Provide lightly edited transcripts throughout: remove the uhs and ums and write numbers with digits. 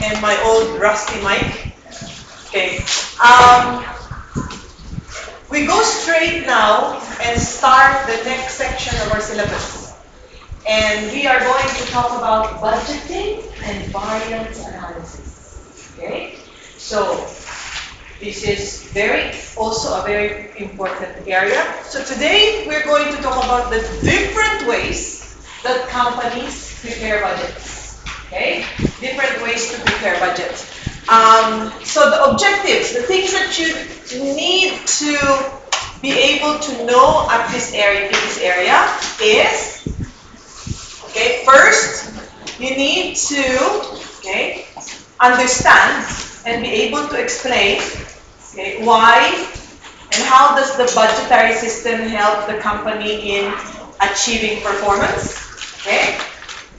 And my old rusty mic. Okay. We go straight now and start the next section of our syllabus. And we are going to talk about budgeting and variance analysis. Okay? So, this is also a very important area. So today, we're going to talk about the different ways that companies prepare budgets. Okay? Different ways to prepare budgets. So the objectives, the things that you need to be able to know at this area, is, okay, first, you need to, understand and be able to explain, why and how does the budgetary system help the company in achieving performance. Okay?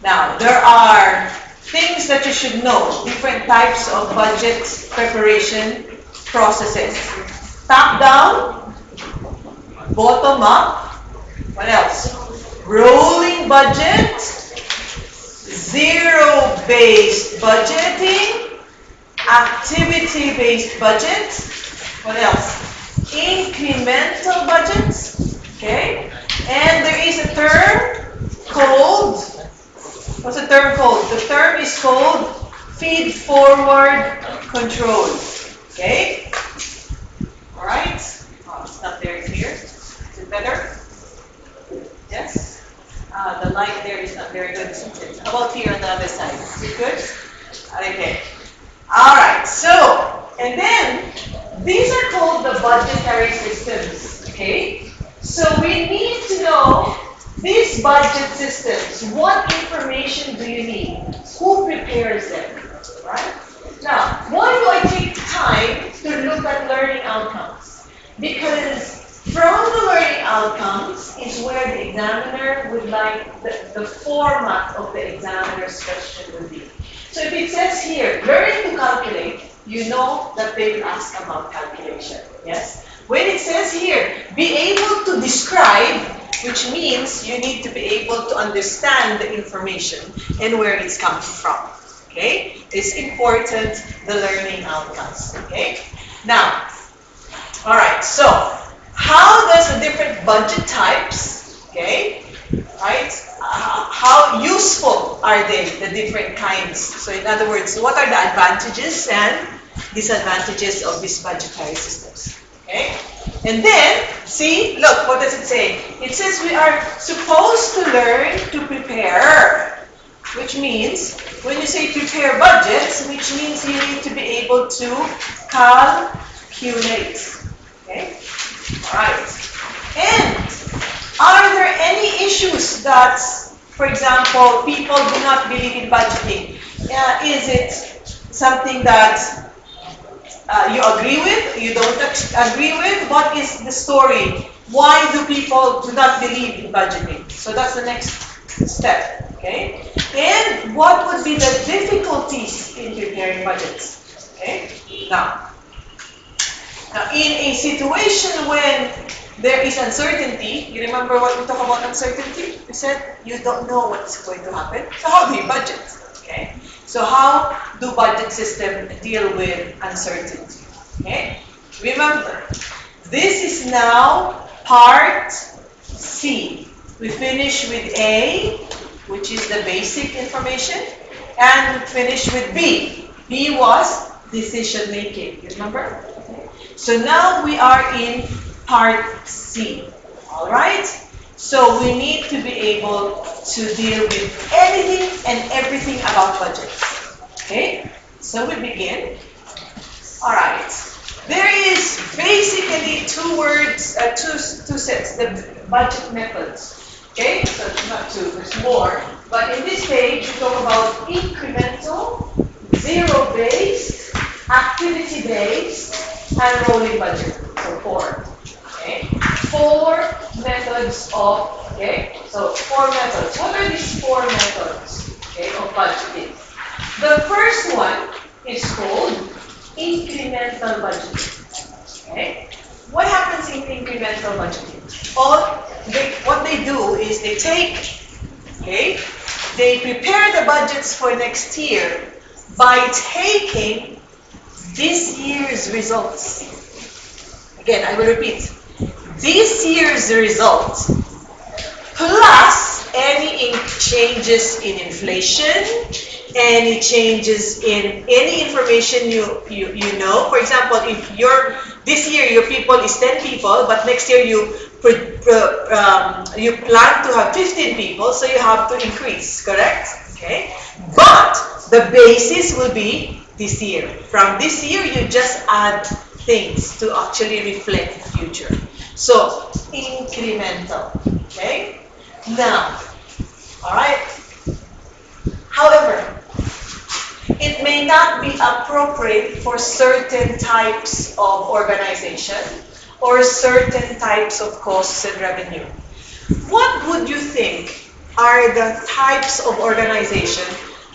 Now, there are things that you should know, different types of budget preparation processes. Top down, bottom up, what else? Rolling budget, zero-based budgeting, activity-based budget, what else? Incremental budgets, okay? And there is a term called, what's the term called? The term is called feed-forward control. Okay? All right. Oh, it's not there here. Is it better? Yes? The light there is not very good. How about here on the other side? Is it good? Okay. All right. So, and then these are called the budgetary systems. Okay? So we need to know these budget systems. What information do you need? Who prepares them? Right? Now, why do I take time to look at learning outcomes? Because from the learning outcomes is where the examiner would like the format of the examiner's question would be. So if it says here, learning to calculate, you know that they will ask about calculation. Yes? When it says here, be able to describe, which means you need to be able to understand the information and where it's coming from. Okay? It's important, the learning outcomes. Okay? Now, all right, so how does the different budget types, okay, right, how useful are they, the different kinds? So in other words, what are the advantages and disadvantages of these budgetary systems? Okay? And then, see, look, what does it say? It says we are supposed to learn to prepare, which means, when you say prepare budgets, which means you need to be able to calculate. Okay? Alright. And are there any issues that, for example, people do not believe in budgeting? Is it something that you agree with, you don't agree with? What is the story? Why do people do not believe in budgeting? So that's the next step. Okay? And what would be the difficulties in preparing budgets? Okay? Now, in a situation when there is uncertainty, you remember what we talked about uncertainty? We said you don't know what's going to happen. So how do you budget? Okay. So how do budget systems deal with uncertainty? Okay. Remember, this is now part C. We finish with A, which is the basic information, and we finish with B. B was decision making. You remember? So now we are in part C. All right? So we need to be able to deal with anything and everything about budgets. Okay? So we begin. All right. There is basically two sets, the budget methods. Okay? So it's not two, there's more. But in this page, we talk about incremental, zero-based, activity-based, and rolling budget. So 4. Okay? 4 methods of, okay? So 4 methods. What are these 4 methods, okay, of budgeting? The first one is called incremental budgeting. Okay? What happens in incremental budgeting? What they do is they take, okay, they prepare the budgets for next year by taking this year's results. Again, I will repeat. This year's results plus any changes in inflation, any changes in any information you know. For example, if this year your people is 10 people, but next year you plan to have 15 people, so you have to increase, correct? Okay. But the basis will be this year. From this year, you just add things to actually reflect the future. So, incremental. Okay? Now, all right? However, it may not be appropriate for certain types of organization or certain types of costs and revenue. What would you think are the types of organization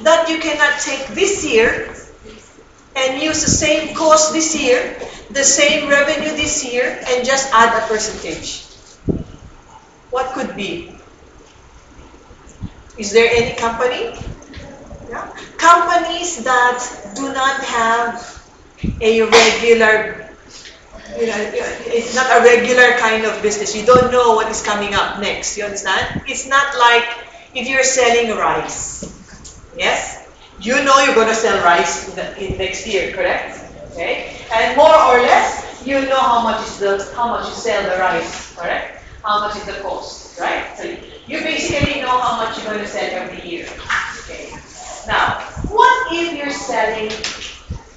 that you cannot take this year and use the same cost this year, the same revenue this year, and just add a percentage? What could be? Is there any company? Yeah. Companies that do not have a regular, it's not a regular kind of business. You don't know what is coming up next. You understand? It's not like if you're selling rice. Yes? You know you're going to sell rice in next year, correct? Okay? And more or less, you know how much you sell the rice, correct? How much is the cost, right? So you basically know how much you're going to sell every year. Okay. Now, what if you're selling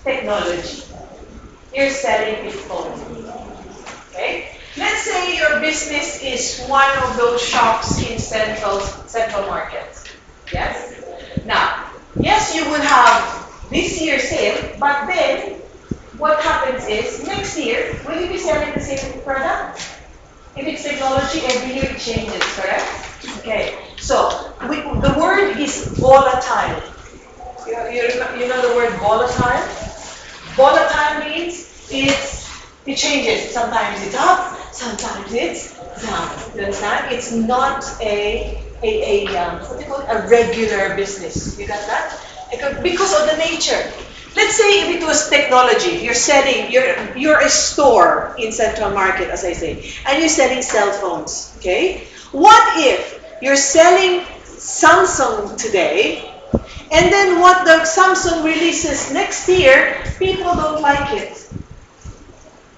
technology? You're selling Bitcoin. Okay? Let's say your business is one of those shops in central market. Yes? Now, yes, you will have this year's sale, but then what happens is next year, will you be selling the same product? If it's technology, every year it changes, correct? Okay. So the word is volatile. You know the word volatile? Volatile means it changes. Sometimes it's up, sometimes it's down. You understand? It's not what do you call it? A regular business. You got that? Because of the nature. Let's say if it was technology, you're a store in Central Market, as I say, and you're selling cell phones. Okay? What if you're selling Samsung today, and then what the Samsung releases next year, people don't like it.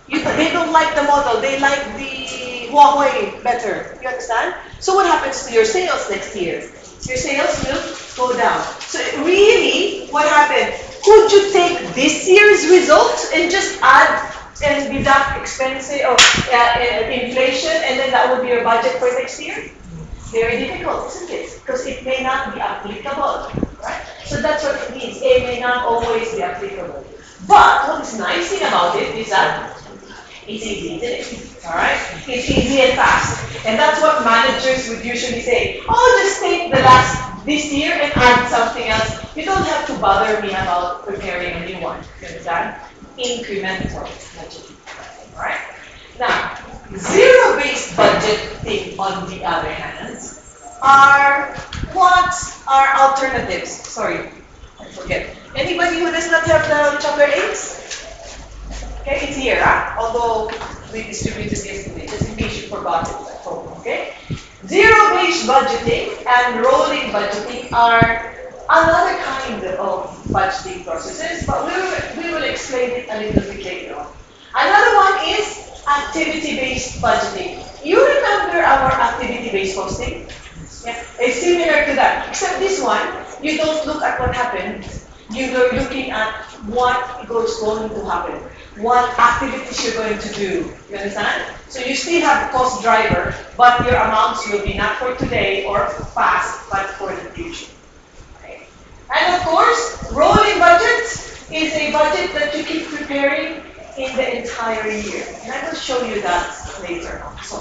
They don't like the model. They like the Huawei better. You understand? So what happens to your sales next year? Your sales will go down. So really, what happened? Could you take this year's result and just add and deduct expenses or inflation, and then that would be your budget for next year? Very difficult, isn't it? Because it may not be applicable, right? So that's what it means. It may not always be applicable. But what's nice thing about it is that it's easy, isn't it? All right? It's easy and fast. And that's what managers would usually say. Oh, just take this year and add something else. You don't have to bother me about preparing a new one. You understand? Incremental budgeting. All right? Now, zero-based budgeting, on the other hand, are what are alternatives? Sorry, I forget. Anybody who does not have the chocolate eggs? Okay, it's here, although we distributed yesterday, just in case you forgot it at home, okay? Zero-based budgeting and rolling budgeting are another kind of budgeting processes, but we will explain it a little bit later on. Another one is activity-based budgeting. You remember our activity-based costing? Yeah, it's similar to that, except this one, you don't look at what happened. You're looking at what is going to happen, what activities you're going to do. You understand? So you still have cost driver, but your amounts will be not for today or fast, but for the future. Okay. And of course, rolling budget is a budget that you keep preparing in the entire year. And I will show you that later on. So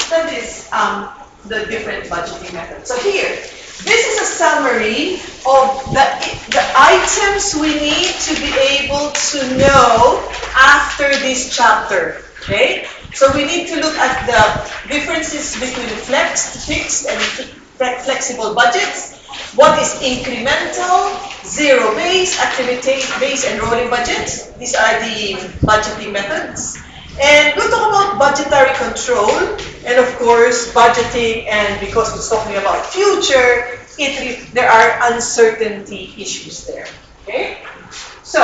that is the different budgeting methods. So here, this is a summary of the items we need to be able to know after this chapter. Okay? So we need to look at the differences between fixed and flexible budgets. What is incremental, zero-based, activity-based, and rolling budgets? These are the budgeting methods. And we'll talk about budgetary control, and of course, budgeting, and because we're talking about future, there are uncertainty issues there. Okay? So,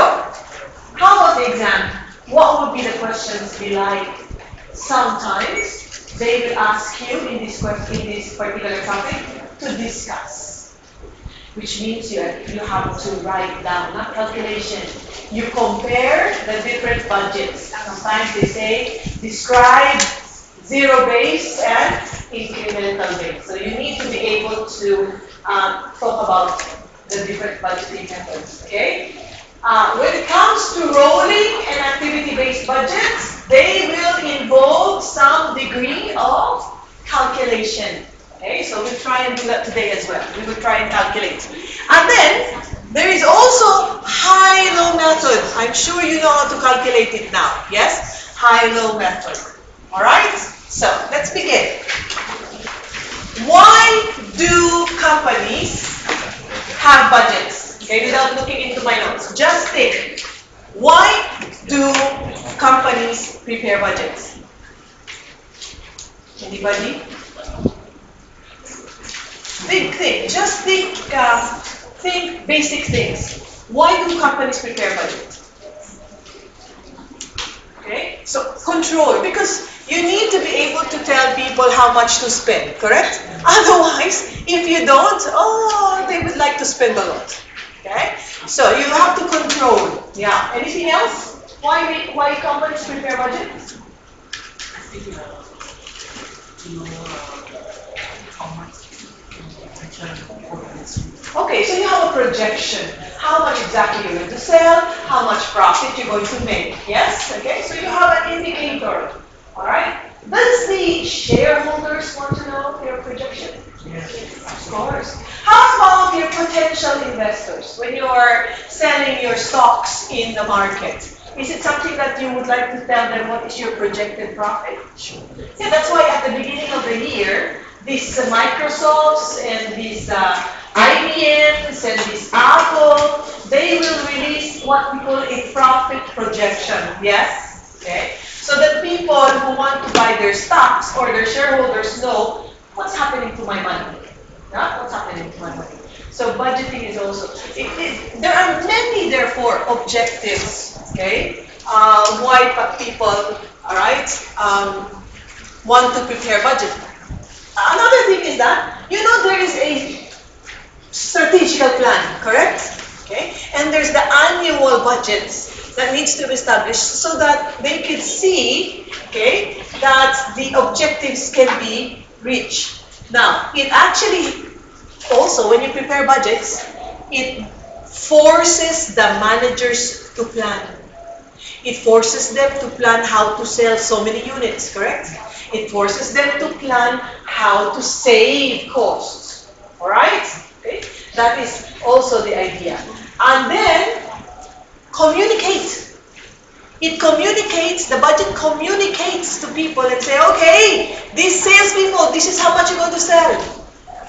how about the exam? What would be the questions be like? Sometimes they will ask you in this particular topic to discuss, which means you have to write down, not calculation. You compare the different budgets. Sometimes they say, describe zero-based and incremental base. So you need to be able to talk about the different budgeting methods, okay? When it comes to rolling and activity-based budgets, they will involve some degree of calculation. Okay, so we'll try and do that today as well. We will try and calculate. And then, there is also high-low method. I'm sure you know how to calculate it now. Yes? High-low method. Alright? So, let's begin. Why do companies have budgets? Okay, without looking into my notes. Just think. Why do companies prepare budgets? Anybody? Think. Just think basic things. Why do companies prepare budget? So control, because you need to be able to tell people how much to spend, correct? Otherwise, if you don't, oh, they would like to spend a lot. Okay? So you have to control. Yeah. Anything else? Why companies prepare budgets? Okay, so you have a projection. How much exactly you're going to sell, how much profit you're going to make. Yes? Okay, so you have an indicator. Alright? Does the shareholders want to know your projection? Yes. Of course. How about your potential investors when you are selling your stocks in the market? Is it something that you would like to tell them what is your projected profit? Sure. Yeah, that's why at the beginning of the year, these Microsofts and these IBMs and this Apple, they will release what we call a profit projection. Yes? Okay. So that people who want to buy their stocks or their shareholders know what's happening to my money. Yeah? What's happening to my money? So budgeting is also, there are many, therefore, objectives, okay, why people, all right, want to prepare budget. Another thing is that, there is a strategical plan, correct? Okay, and there's the annual budgets that needs to be established so that they can see, okay, that the objectives can be reached. Now, it actually also, when you prepare budgets, it forces the managers to plan. It forces them to plan how to sell so many units, correct? It forces them to plan how to save costs. Alright? Okay? That is also the idea. And then, communicate. It communicates, the budget communicates to people and say, okay, these salespeople, this is how much you're going to sell.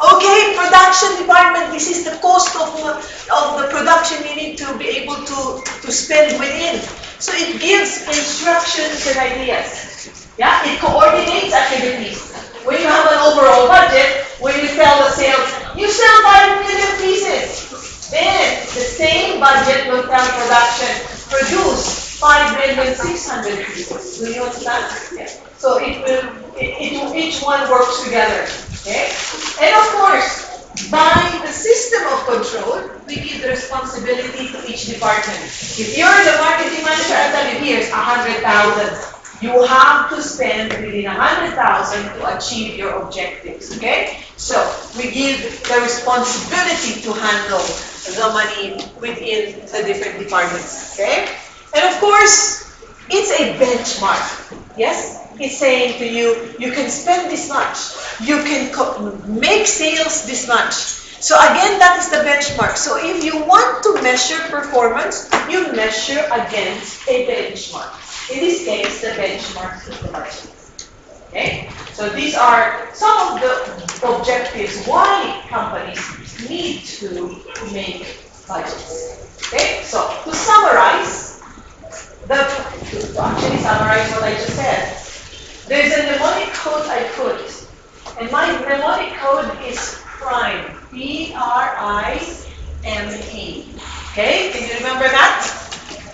Okay, production department, this is the cost of the production you need to be able to spend within. So it gives instructions and ideas. Yeah, it coordinates activities. When you have an overall budget, when you tell the sales, you sell 5 million pieces. Then the same budget will tell production, produce 5,600,000 pieces. Do you understand? Yeah. So each one works together. Okay? And of course, by the system of control, we give the responsibility to each department. If you're the marketing manager, I'll tell you, here's 100,000. You have to spend within 100,000 to achieve your objectives. Okay? So we give the responsibility to handle the money within the different departments. Okay? And of course, it's a benchmark. Yes? It's saying to you, you can spend this much. You can make sales this much. So again, that is the benchmark. So if you want to measure performance, you measure against a benchmark. In this case, the benchmark is the budget. Okay? So these are some of the objectives why companies need to make budgets. Okay? So to summarize, to actually summarize what I just said, there's a mnemonic code I put, and my mnemonic code is PRIME, Prime. Okay, can you remember that?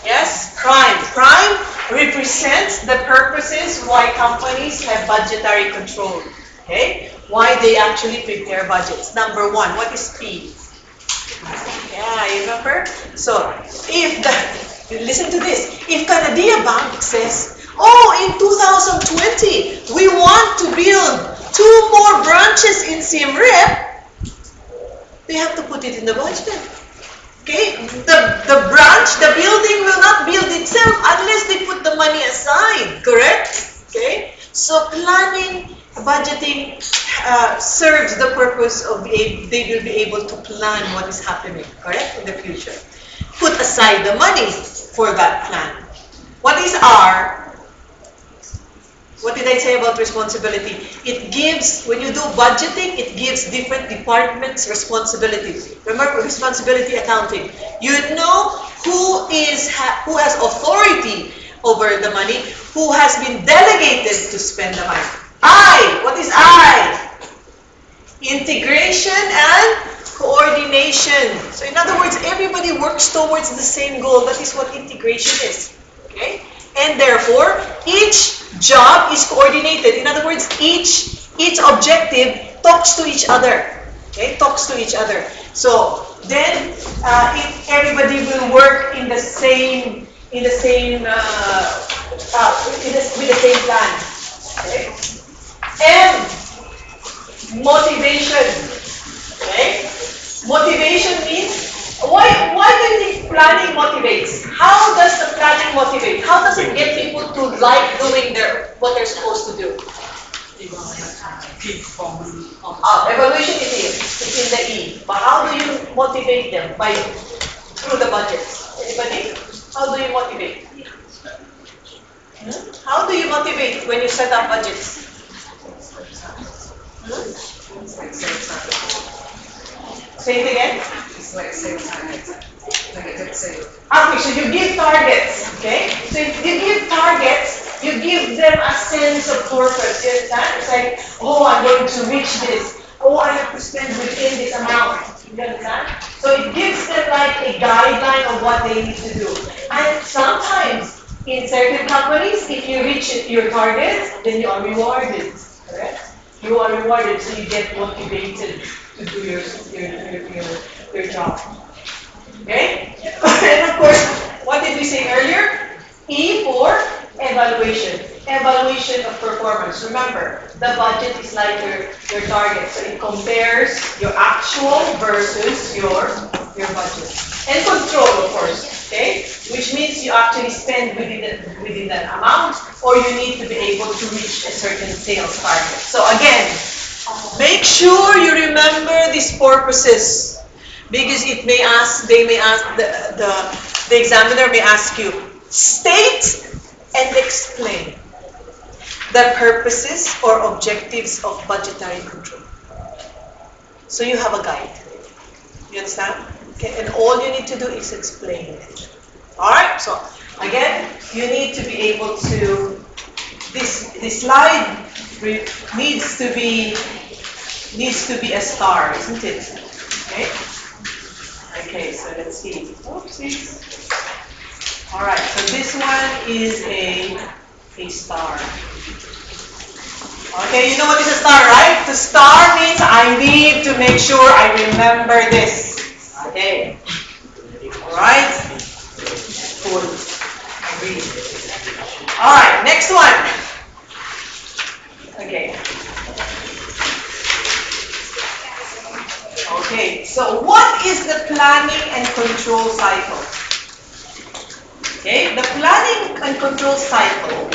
Yes, PRIME. PRIME represents the purposes why companies have budgetary control. Okay, why they actually prepare budgets. Number one, what is P? Yeah, you remember? So, listen to this. If Canadian Bank says, oh, in 2020, we want to build 2 more branches in Siem Reap, they have to put it in the budget. Okay? The branch, the building will not build itself unless they put the money aside. Correct? Okay? So planning, budgeting serves the purpose of they will be able to plan what is happening, correct, in the future. Put aside the money for that plan. What did I say about responsibility? It gives, when you do budgeting, it gives different departments responsibilities. Remember, responsibility accounting. You know who has authority over the money, who has been delegated to spend the money. I. What is I? Integration and coordination. So in other words, everybody works towards the same goal. That is what integration is. Okay? And therefore, each job is coordinated. In other words, each objective talks to each other. Okay, talks to each other. So then, if everybody will work in the same with the same plan. Okay, and motivation. Okay, motivation means why do you think planning motivates? How does the planning motivate? How does it get people to like doing what they're supposed to do? Evaluation is here. It's in the E. But how do you motivate them? Through the budgets. Anybody? How do you motivate? How do you motivate when you set up budgets? Say it again. It's like sales targets. Like a good sale. Okay, so you give targets. Okay? So if you give targets, you give them a sense of purpose. You understand? It's like, oh, I'm going to reach this. Oh, I have to spend within this amount. You understand? So it gives them like a guideline of what they need to do. And sometimes in certain companies, if you reach your targets, then you are rewarded. Correct? You are rewarded, so you get motivated to do your job. Okay? And of course, what did we say earlier? E for evaluation. Evaluation of performance. Remember, the budget is like your target. So it compares your actual versus your budget. And control, of course. Okay? Which means you actually spend within that amount, or you need to be able to reach a certain sales target. So again, make sure you remember these purposes. Because they may ask, the examiner may ask you, state and explain the purposes or objectives of budgetary control. So you have a guide. You understand? Okay, and all you need to do is explain it. Alright, so again, you need to be able to, this slide needs to be a star, isn't it? Okay? Okay, so let's see. Oopsies. All right, so this one is a star. Okay, you know what is a star, right? The star means I need to make sure I remember this. Okay. All right. Cool. Agree. All right, next one. Okay. Okay, so what is the planning and control cycle? Okay, the planning and control cycle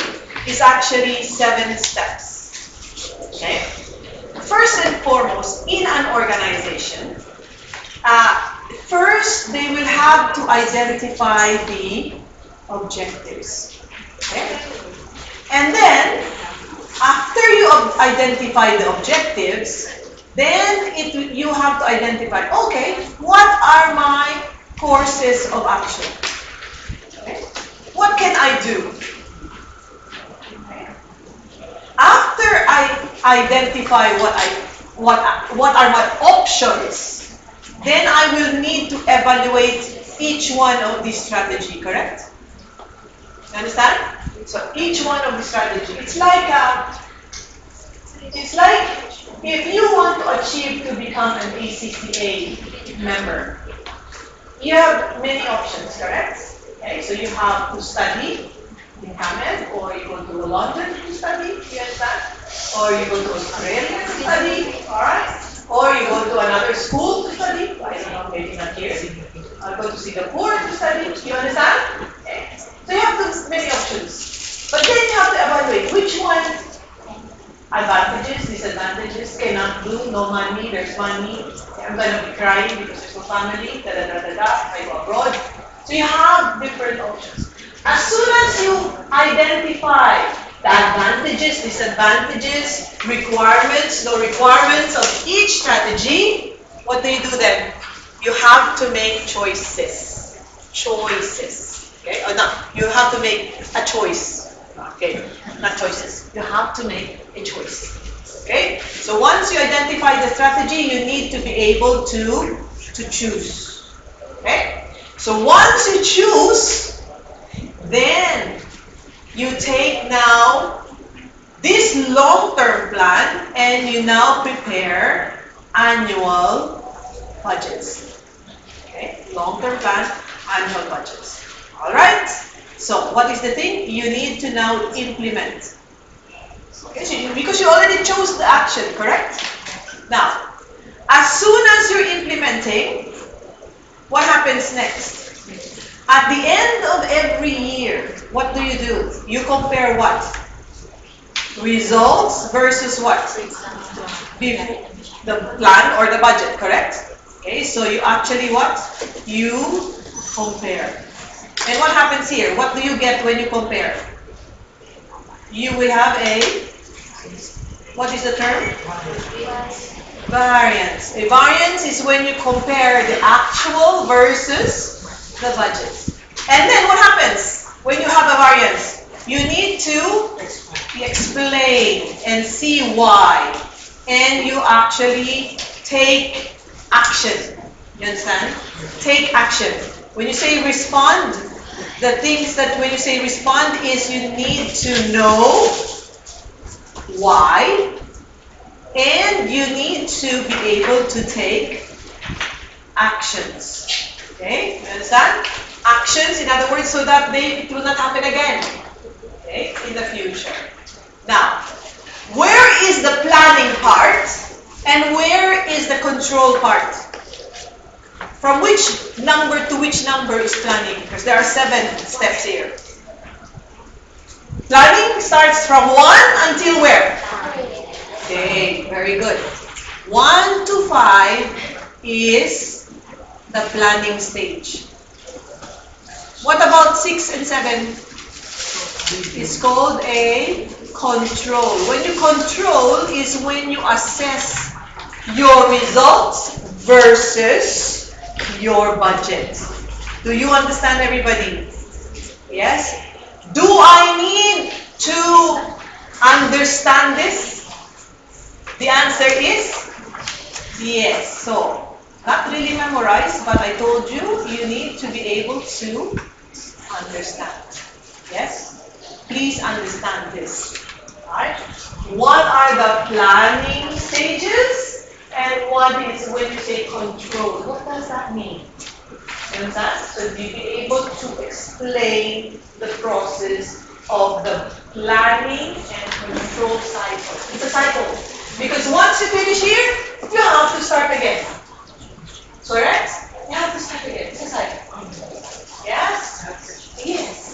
is actually 7 steps. Okay, first and foremost, in an organization, first they will have to identify the objectives. Okay, and then after you identify the objectives, then you have to identify, okay, what are my courses of action? Okay. What can I do? Okay. After I identify what are my options, then I will need to evaluate each one of these strategy, correct? You understand? So each one of the strategy, it's like if you want to achieve to become an ACCA member, you have many options, correct? Okay, so you have to study in Canada, or you go to London to study, you understand? Or you go to Australia to study, alright? Or you go to another school to study, I don't know, maybe not here. I'll go to Singapore to study, you understand? Okay. So you have many options. But then you have to evaluate which one. Advantages, disadvantages, cannot do, no money, there's money, I'm going to be crying because there's no family, I go abroad. So you have different options. As soon as you identify the advantages, disadvantages, requirements, no requirements of each strategy, what do you do then? You have to make choices. Choices. Okay? Or no, you have to make a choice. Okay, not choices. You have to make a choice. Okay? So once you identify the strategy, you need to be able to choose. Okay? So once you choose, then you take now this long-term plan and you now prepare annual budgets. Okay, long-term plan, annual budgets. All right. So what is the thing? You need to now implement. Okay, so because you already chose the action, correct? Now, as soon as you're implementing, what happens next? At the end of every year, what do? You compare what? Results versus what? The plan or the budget, correct? Okay, so you actually what? You compare. And what happens here? What do you get when you compare? You will have a, what is the term? Variance. A variance is when you compare the actual versus the budget. And then what happens when you have a variance? You need to explain and see why. And you actually take action. You understand? Take action. When you say respond, the things that when you say respond is you need to know why, and you need to be able to take actions. Okay? You understand? Actions, in other words, so that it will not happen again. Okay? In the future. Now, where is the planning part and where is the control part? From which number to which number is planning? Because there are 7 steps here. Planning starts from 1 until where? Okay, very good. 1 to 5 is the planning stage. What about 6 and 7? It's called a control. When you control is when you assess your results versus your budget. Do you understand, everybody? Yes? Do I need to understand this? The answer is yes. So, not really memorized, but I told you, you need to be able to understand. Yes? Please understand this. Alright? What are the planning stages? And what is when you say control? What does that mean? You understand? So you'll be able to explain the process of the planning and control cycle. It's a cycle. Because once you finish here, you have to start again. Correct? You have to start again. It's a cycle. Yes? Yes.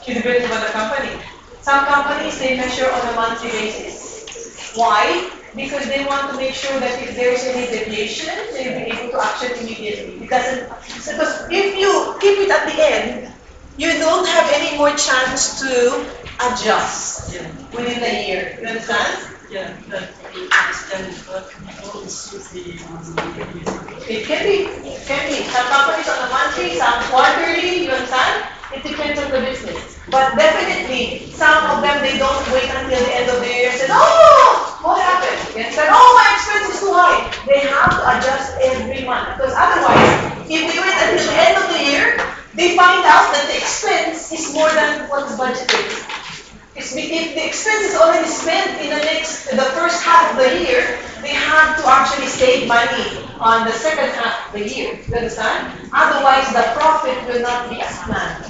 It depends on the company. Some companies, they measure on a monthly basis. Why? Because they want to make sure that if there's any deviation, they'll be able to action immediately. It doesn't, because if you keep it at the end, you don't have any more chance to adjust within the year. You understand? Yeah, that you understand what is the It can be. It can be. Some companies on a monthly, some quarterly, you understand? It depends on the business. But definitely, some of them, they don't wait until the end of the year and say, oh, what happened? You understand? Oh, my expense is too high. They have to adjust every month. Because otherwise, if they wait until the end of the year, they find out that the expense is more than what's budgeted. If the expense is already spent in the first half of the year, they have to actually save money on the second half of the year. You understand? Otherwise, the profit will not be as planned.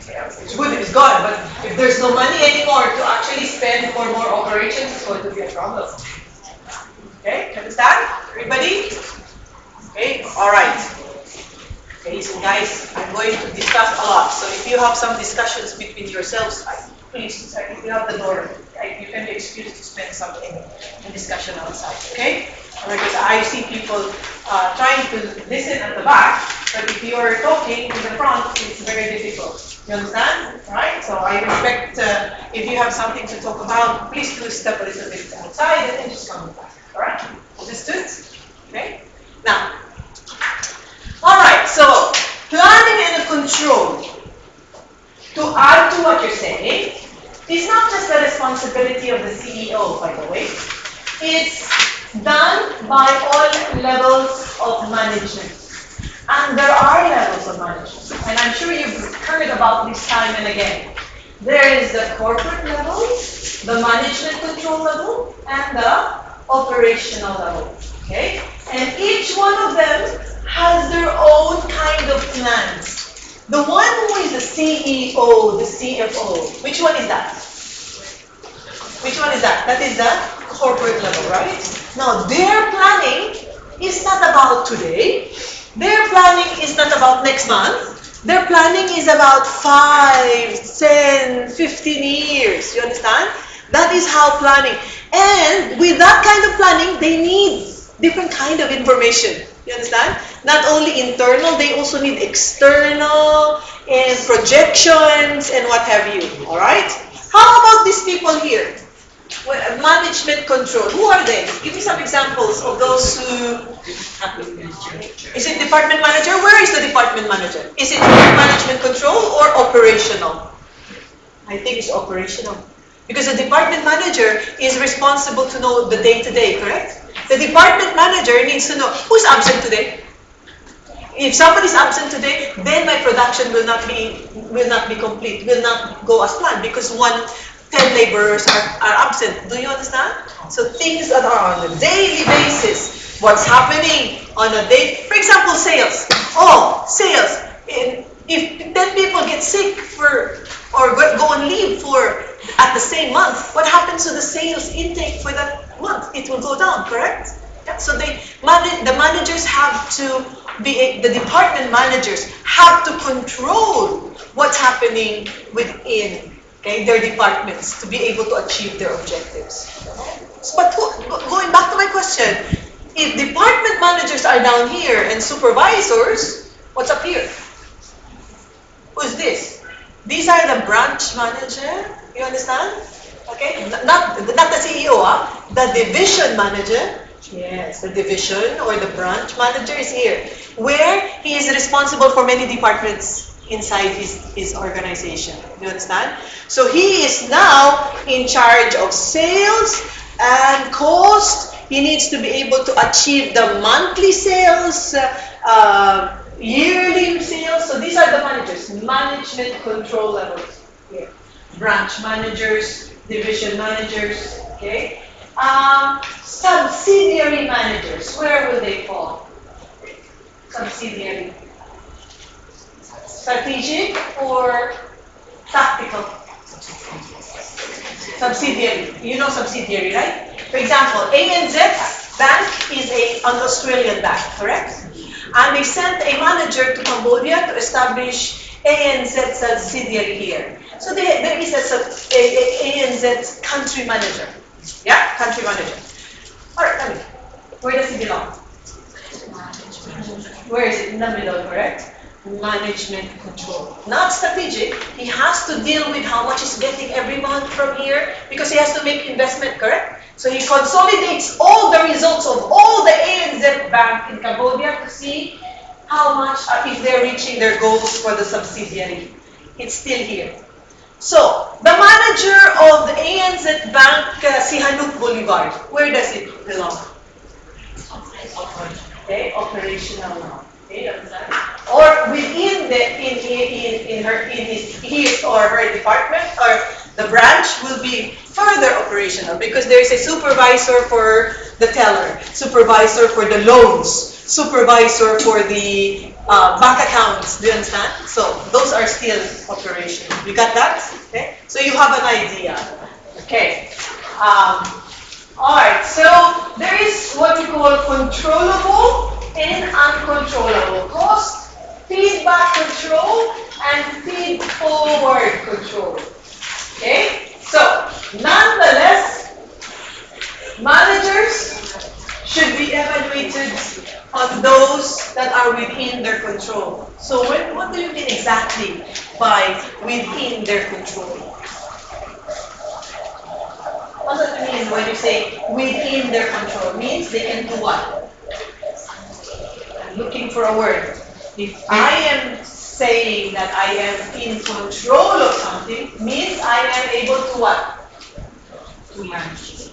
It's good if it's gone, but if there's no money anymore to actually spend for more operations, it's going to be a problem. Okay, understand? Everybody? Okay, all right. Okay, so guys, I'm going to discuss a lot. So if you have some discussions between yourselves, please, if you have the door, you can be excused to spend something in discussion outside, okay? Because I see people trying to listen at the back, but if you are talking in the front, it's very difficult. You understand? Right? So I respect, if you have something to talk about, please do step a little bit outside and then just come back. Alright? Understood? Okay? Now, alright, so planning and control. to add to what you're saying, it's not just the responsibility of the CEO, by the way. It's done by all levels of management. And there are levels of management. And I'm sure you've heard about this time and again. There is the corporate level, the management control level, and the operational level. Okay? And each one of them has their own kind of plans. The one who is the CEO, the CFO, which one is that? Which one is that? That is the corporate level, right? Now, their planning is not about today. Their planning is not about next month. Their planning is about 5, 10, 15 years. You understand? That is how planning. And with that kind of planning, they need different kind of information. You understand? Not only internal, they also need external and projections and what have you. All right? How about these people here? Management control. Who are they? Give me some examples of those who... Is it department manager? Where is the department manager? Is it management control or operational? I think it's operational. Because the department manager is responsible to know the day-to-day, correct? The department manager needs to know who's absent today. If somebody's absent today, then my production will not be complete, will not go as planned because 10 laborers are absent. Do you understand? So things that are on a daily basis, what's happening on a day, for example, sales. Oh, sales. If 10 people get sick or go on leave at the same month, what happens to the sales intake for that month? It will go down, correct? Yeah, so the managers have to the department managers have to control what's happening within their departments to be able to achieve their objectives. But going back to my question, if department managers are down here and supervisors, what's up here? Who's this? These are the branch manager. You understand? Okay, not the CEO, the division manager. Yes, the division or the branch manager is here, where he is responsible for many departments inside his organization. You understand? So he is now in charge of sales and cost. He needs to be able to achieve the monthly sales, yearly sales. So these are the managers, management control levels here. Branch managers, division managers, okay? Subsidiary managers, where will they fall? Subsidiary. Strategic or tactical? Subsidiary. You know subsidiary, right? For example, ANZ Bank is an Australian bank, correct? And they sent a manager to Cambodia to establish ANZ subsidiary here. So there is a ANZ country manager. Yeah, country manager. All right, tell me, where does he belong? Where is it? In the middle, correct? Management control. Not strategic. He has to deal with how much he's getting every month from here because he has to make investment, correct? So he consolidates all the results of all the ANZ Bank in Cambodia to see how much, if they're reaching their goals for the subsidiary. It's still here. So, the manager of the ANZ Bank, Sihanouk Boulevard, where does it belong? Okay, operational now. Okay, understand? Or within his or her department or the branch will be further operational because there is a supervisor for the teller, supervisor for the loans, supervisor for the bank accounts. Do you understand? So those are still operational. You got that? Okay. So you have an idea. Okay. All right. So there is what we call controllable and uncontrollable cost, feedback control, and feed forward control. Okay? So, nonetheless, managers should be evaluated on those that are within their control. So, what do you mean exactly by within their control? What does it mean when you say within their control? It means they can do what? I'm looking for a word. If I am saying that I am in control of something means I am able to what? To manage.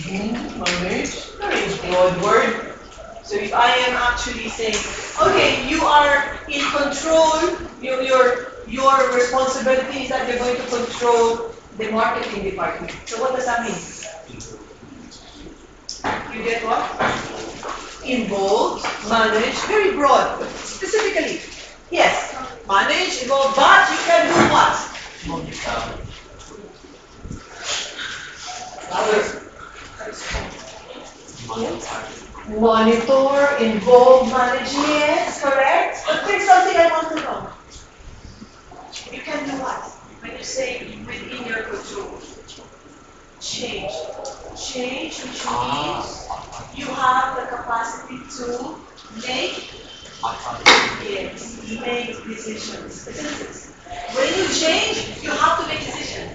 Manage. Very broad word. So if I am actually saying, okay, you are in control, your responsibility is that you're going to control the marketing department. So what does that mean? You get what? Involved, manage, very broad. Specifically, yes, manage, involved, but you can do what? Monitor, involve, manage, yes, correct. But there's something I want to know. You can do what? When you say within your control. Change. Change, which means you have the capacity to make, yes, make decisions. When you change, you have to make decisions.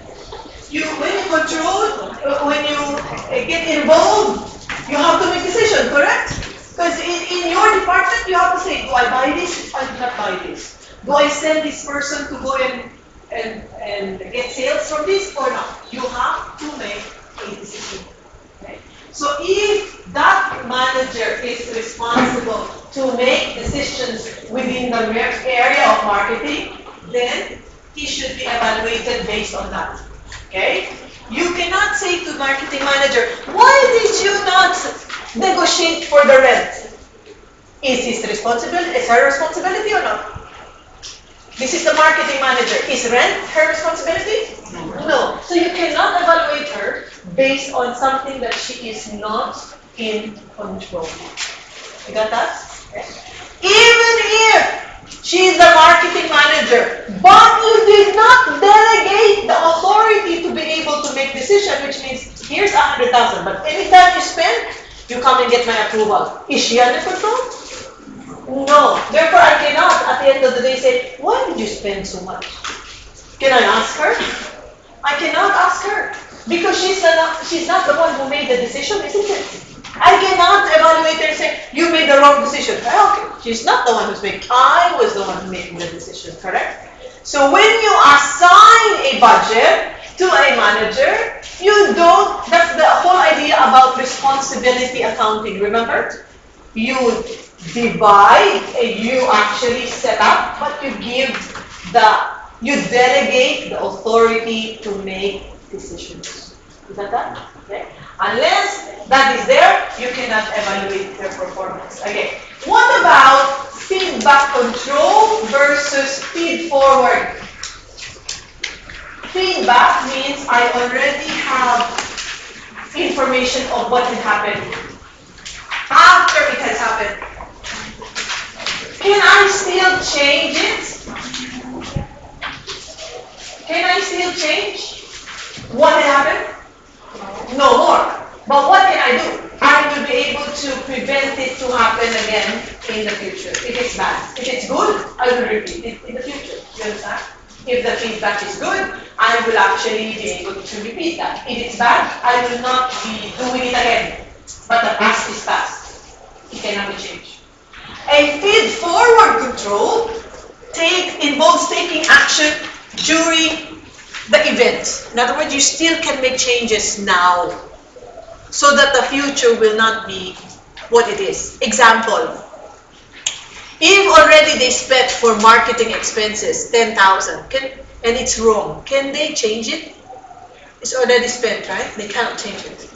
When you control, when you get involved, you have to make decisions, correct? Because in your department, you have to say, do I buy this? I do not buy this. Do I send this person to go and get sales from this or not? You have to make a decision. Okay? So if that manager is responsible to make decisions within the area of marketing, then he should be evaluated based on that. Okay? You cannot say to marketing manager, why did you not negotiate for the rent? Is his responsibility, is her responsibility or not? This is the marketing manager. Is rent her responsibility? No. So you cannot evaluate her based on something that she is not in control. You got that? Okay. Even if she is the marketing manager, but you did not delegate the authority to be able to make decision, which means here's 100,000, but anytime you spend, you come and get my approval. Is she under control? No. Therefore, I cannot at the end of the day say, why did you spend so much? Can I ask her? I cannot ask her because she's not the one who made the decision, isn't it? I cannot evaluate her and say, you made the wrong decision. Okay, she's not the one who's making. I was the one who made the decision, correct? So when you assign a budget to a manager, you don't, that's the whole idea about responsibility accounting, remember? You divide, you actually set up, but you delegate the authority to make decisions. Is that? Okay. Unless that is there, you cannot evaluate their performance. Okay. What about feedback control versus feed forward? Feedback means I already have information of what has happened after it has happened. Can I still change it? Can I still change what happened? No more. But what can I do? I will be able to prevent it to happen again in the future. If it's bad. If it's good, I will repeat it in the future. You understand? If the feedback is good, I will actually be able to repeat that. If it's bad, I will not be doing it again. But the past is past. It cannot be changed. A feed-forward control involves taking action during the event. In other words, you still can make changes now so that the future will not be what it is. Example, if already they spent for marketing expenses 10,000 and it's wrong, can they change it? It's already spent, right? They cannot change it.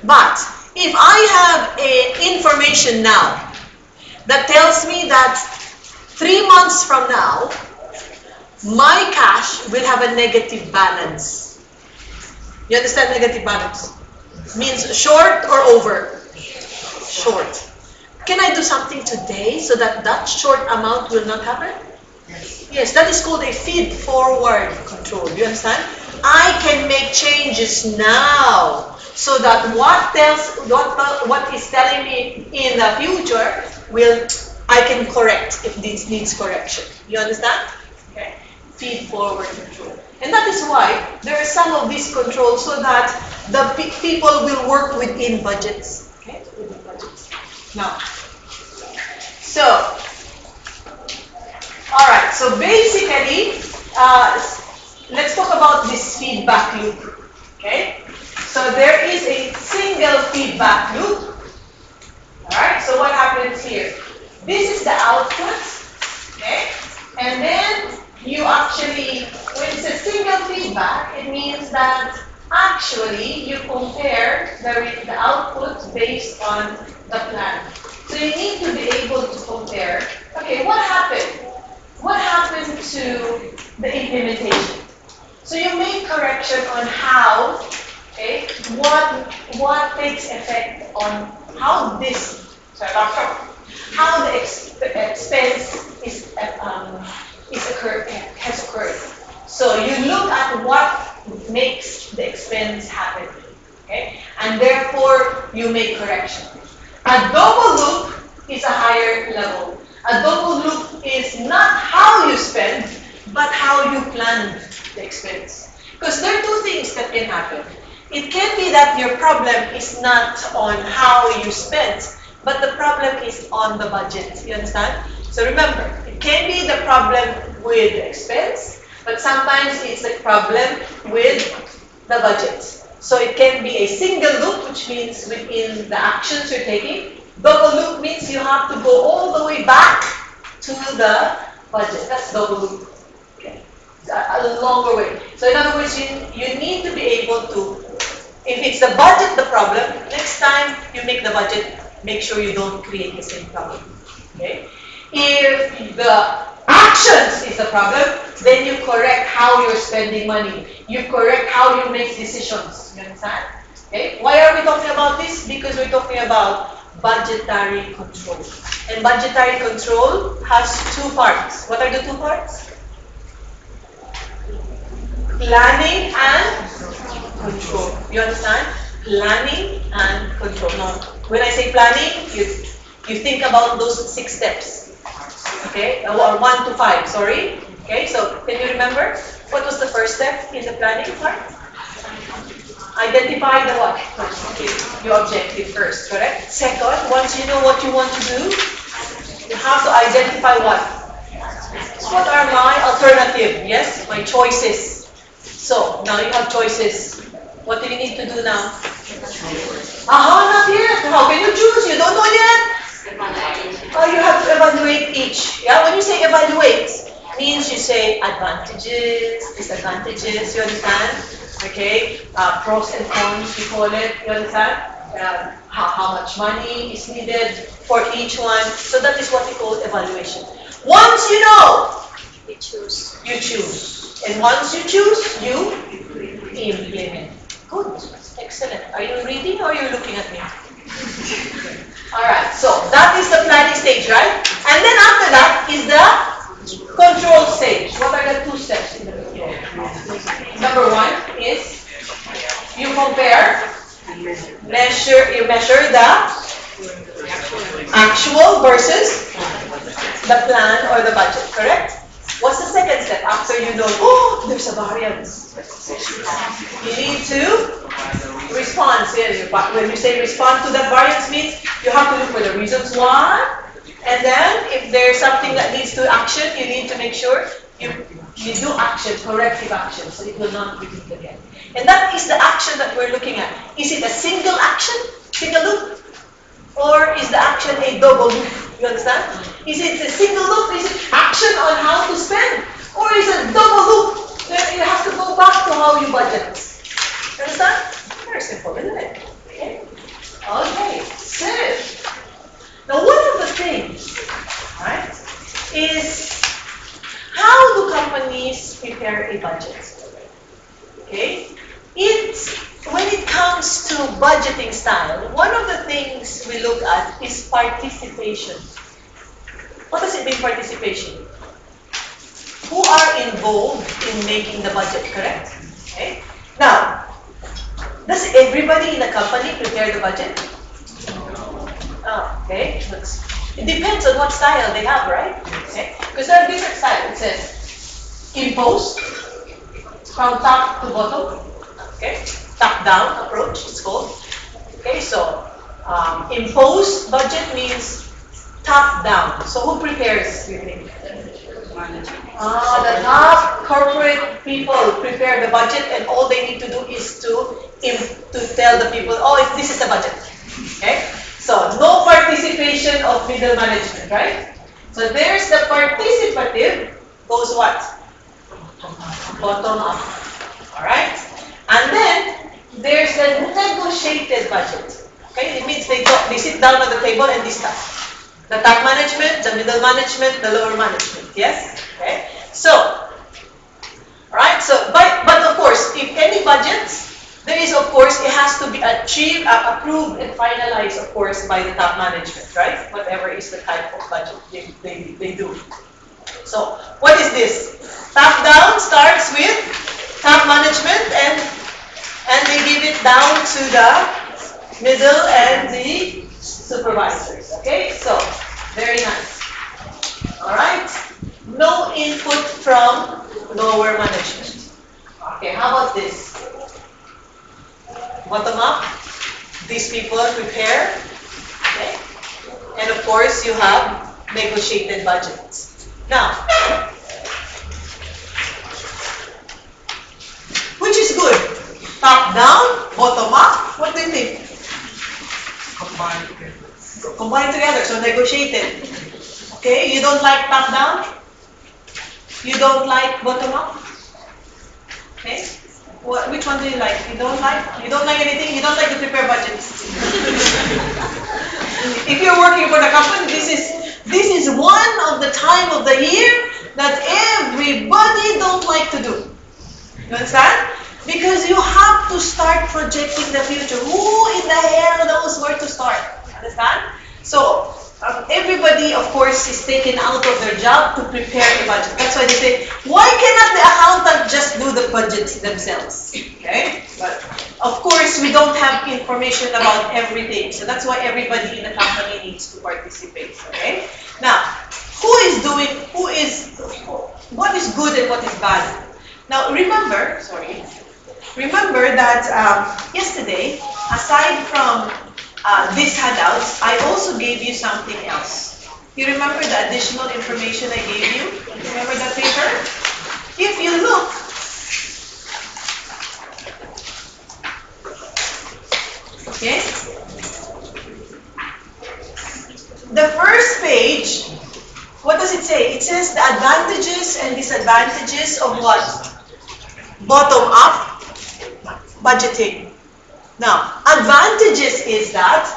But if I have information now that tells me that 3 months from now, my cash will have a negative balance. You understand negative balance? Means short or over? Short. Can I do something today so that that short amount will not happen? Yes, that is called a feed-forward control. You understand? I can make changes now so that what is telling me in the future I can correct if this needs correction. You understand? Okay. Feed-forward control. And that is why there are some of these controls so that the people will work within budgets. Okay? Within budgets. Now, so, All right, so basically, let's talk about this feedback loop. Okay? So there is a single feedback loop. All right, so what happens here? This is the output. Okay? And then you actually, when it's a single feedback, it means that actually you compare the output based on the plan. So you need to be able to compare, okay, what happened? What happened to the implementation? So you make correction on how, okay, what takes effect on how this, sorry, how the expense has occurred. So you look at what makes the expense happen, okay, and therefore you make correction. A double loop is a higher level. A double loop is not how you spend, but how you plan the expense. Because there are two things that can happen. It can be that your problem is not on how you spend, but the problem is on the budget. You understand? So remember, it can be the problem with the expense, but sometimes it's the problem with the budget. So it can be a single loop, which means within the actions you're taking. Double loop means you have to go all the way back to the budget. That's double loop. Okay. A longer way. So in other words, you need to be able to, if it's the budget the problem, next time you make the budget, make sure you don't create the same problem. Okay? If the actions is the problem, then you correct how you're spending money. You correct how you make decisions. You understand? Okay? Why are we talking about this? Because we're talking about budgetary control. And budgetary control has two parts. What are the two parts? Planning and control. You understand? Planning and control. Now, when I say planning, you think about those 6 steps. Okay? Or 1 to 5, sorry. Okay, so can you remember? What was the first step in the planning part? Identify the what? Okay, your objective first, correct? Second, once you know what you want to do, you have to identify what? What are my alternatives? Yes, my choices. So, now you have choices. What do you need to do now? Not yet. How can you choose? You don't know yet? Oh, you have to evaluate each. Yeah, when you say evaluate, means you say advantages, disadvantages, you understand? Okay, pros and cons, we call it, you understand? How much money is needed for each one. So that is what we call evaluation. Once you know, You choose. you choose. And once you choose, you implement. Good. Excellent. Are you reading or are you looking at me? Alright, so that is the planning stage, right? And then after that is the control stage. What are the 2 steps in the control? Number 1 is you compare, you measure the actual versus the plan or the budget, correct? What's the second step after you know, oh, there's a variance? You need to respond. When you say respond to that variance means you have to look for the reasons why. And then if there's something that needs to action, you need to make sure you do action, corrective action, so it will not repeat again. And that is the action that we're looking at. Is it a single action, single loop? Or is the action a double loop? You understand? Is it a single loop? Is it action on how to spend? Or is it double loop? Then you have to go back to how you budget. You understand? Very simple, isn't it? Okay, so now one of the things, right, is how do companies prepare a budget? Okay? When it comes to budgeting style, one of the things we look at is participation. What does it mean, participation? Who are involved in making the budget, correct? Okay. Now, does everybody in the company prepare the budget? Okay. It depends on what style they have, right? Okay. Because there are different styles. It says imposed, from top to bottom. Okay. Top-down approach, it's called. Okay, so imposed budget means top-down. So who prepares, you think? manager. The top corporate people prepare the budget, and all they need to do is to tell the people, oh, this is the budget. Okay? So no participation of middle management, right? So there's the participative, goes what? Bottom up. All right? And then there's the negotiated budget. Okay? It means they sit down at the table and discuss. The top management, the middle management, the lower management. Yes? Okay? So, alright, so but of course, if any budget, there is of course it has to be approved and finalized of course by the top management, right? Whatever is the type of budget they do. So what is this? Top down starts with top management and they give it down to the middle and the supervisors. Okay, so very nice. Alright. No input from lower management. Okay, how about this? Bottom up. These people prepare. Okay. And of course, you have negotiated budgets. Now, which is good? Top down, bottom up? What do you think? Combined together. Combine together, so negotiated. Okay, you don't like top down? You don't like bottom up? Okay. Which one do you like? You don't like? You don't like anything? You don't like to prepare budgets? If you're working for the company, this is one of the time of the year that everybody don't like to do. You understand? Because you have to start projecting the future. Who in the hell knows where to start? Understand? So, everybody, of course, is taken out of their job to prepare a budget. That's why they say, why cannot the accountant just do the budgets themselves? Okay? But, of course, we don't have information about everything. So that's why everybody in the company needs to participate. Okay? Now, what is good and what is bad? Now, remember that yesterday, aside from these handouts, I also gave you something else. You remember the additional information I gave you? Remember that paper? If you look, okay? The first page, what does it say? It says the advantages and disadvantages of what? Bottom-up budgeting. Now, advantages is that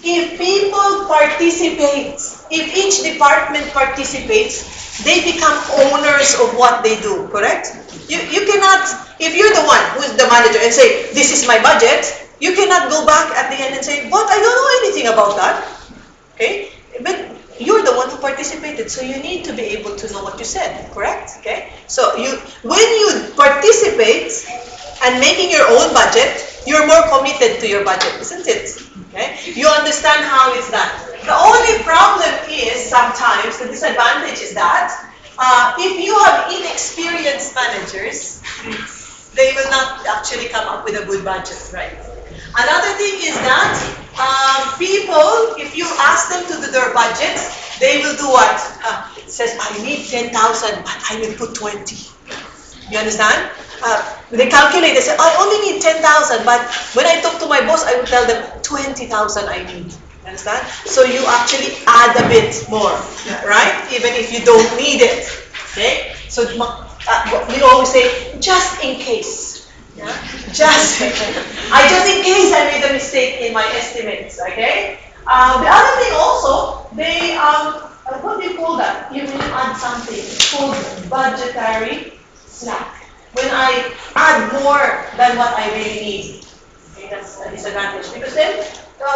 if people participate, if each department participates, they become owners of what they do, correct? You cannot, if you're the one who's the manager and say, this is my budget, you cannot go back at the end and say, but I don't know anything about that. Okay? But you're the one who participated, so you need to be able to know what you said, correct? Okay? So when you participate and making your own budget, you're more committed to your budget, isn't it? Okay? You understand how it's done. The only problem is sometimes the disadvantage is that if you have inexperienced managers, they will not actually come up with a good budget, right? Another thing is that people, if you ask them to do their budgets, they will do what? It says, I need 10,000, but I will put 20. You understand? They calculate, they say, I only need 10,000, but when I talk to my boss, I will tell them 20,000 I need. You understand? So you actually add a bit more, right? Even if you don't need it. Okay? So we always say, just in case. Yeah? Just in case I made a mistake in my estimates. Okay? The other thing also, they, what do you call that? You will add something. It's called budgetary slack. When I add more than what I really need. Okay, that's a disadvantage. Because then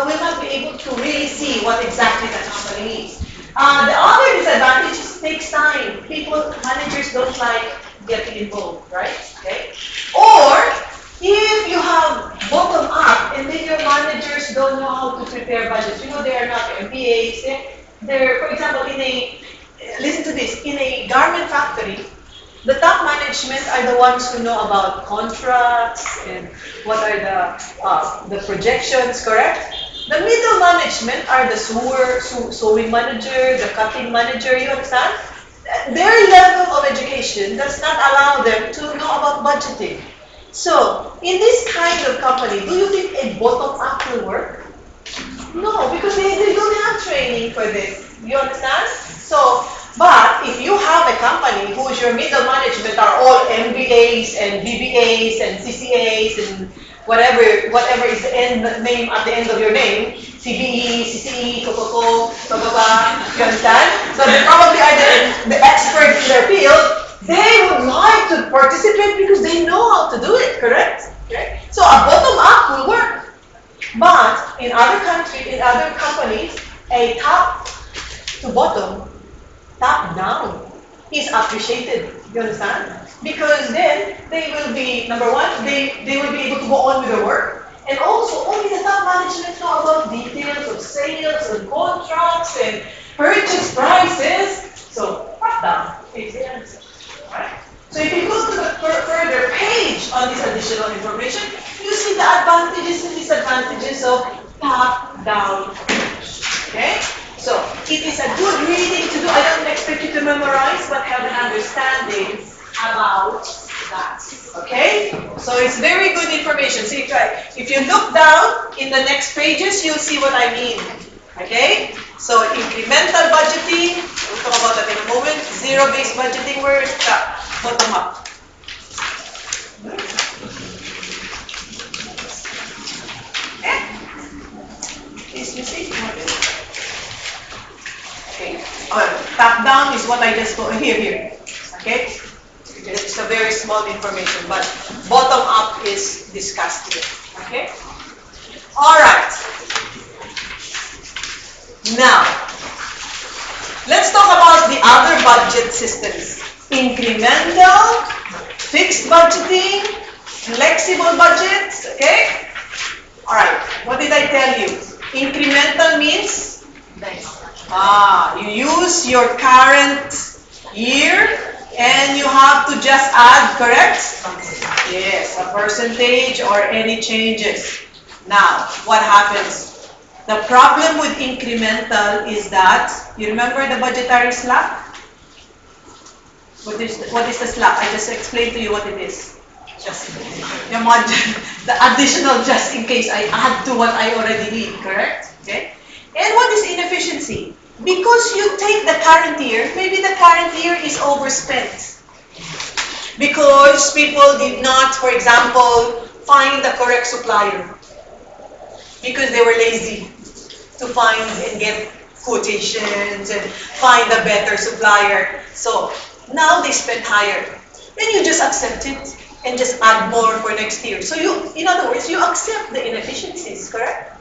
we'll not be able to really see what exactly the company needs. The other disadvantage is it takes time. Managers don't like getting involved, right? Okay? Or if you have bottom up and then your managers don't know how to prepare budgets. You know, they are not MBAs. They're, for example, listen to this, in a garment factory, the top management are the ones who know about contracts and what are the projections, correct? The middle management are the sewing manager, the cutting manager, you understand? their level of education does not allow them to know about budgeting. So, in this kind of company, do you think a bottom-up will work? No, because they don't have training for this. You understand? So, but if you have a company whose your middle management are all MBAs and BBAs and CCAs and whatever is the end name at the end of your name, CBE, CCE, Cococo, blah blah blah. You understand? So they probably are the expert in their field. They would like to participate because they know how to do it. Correct? Okay. So a bottom up will work. But in other countries, in other companies, a top to bottom, top down is appreciated. You understand? Because then they will be, number one, they will be able to go on with their work. And also, only the top management know about details of sales and contracts and purchase prices. So, top down is the answer. Alright? So if you go to the further page on this additional information, you see the advantages and disadvantages of top-down approach. Okay? So it is a good reading to do. I don't expect you to memorize, but have an understanding about that. Okay? So it's very good information. See, try. If you look down in the next pages, you'll see what I mean. Okay? So incremental budgeting, we'll talk about that in a moment. Zero-based budgeting, where is that? Bottom up. Is missing? Okay. Top down is what I just go here. Okay? It's a very small information, but bottom up is discussed here. Okay? Alright. Now, let's talk about the other budget systems. Incremental, fixed budgeting, flexible budgets, okay? Alright, what did I tell you? Incremental means? You use your current year and you have to just add, correct? Yes, a percentage or any changes. Now, what happens? The problem with incremental is that, you remember the budgetary slack? What is the slack? I just explained to you what it is. Just the additional just in case I add to what I already need, correct? Okay. And what is inefficiency? Because you take the current year, maybe the current year is overspent. Because people did not, for example, find the correct supplier. Because they were lazy to find and get quotations and find a better supplier. So now they spend higher. Then you just accept it and just add more for next year. So you, in other words, you accept the inefficiencies, correct?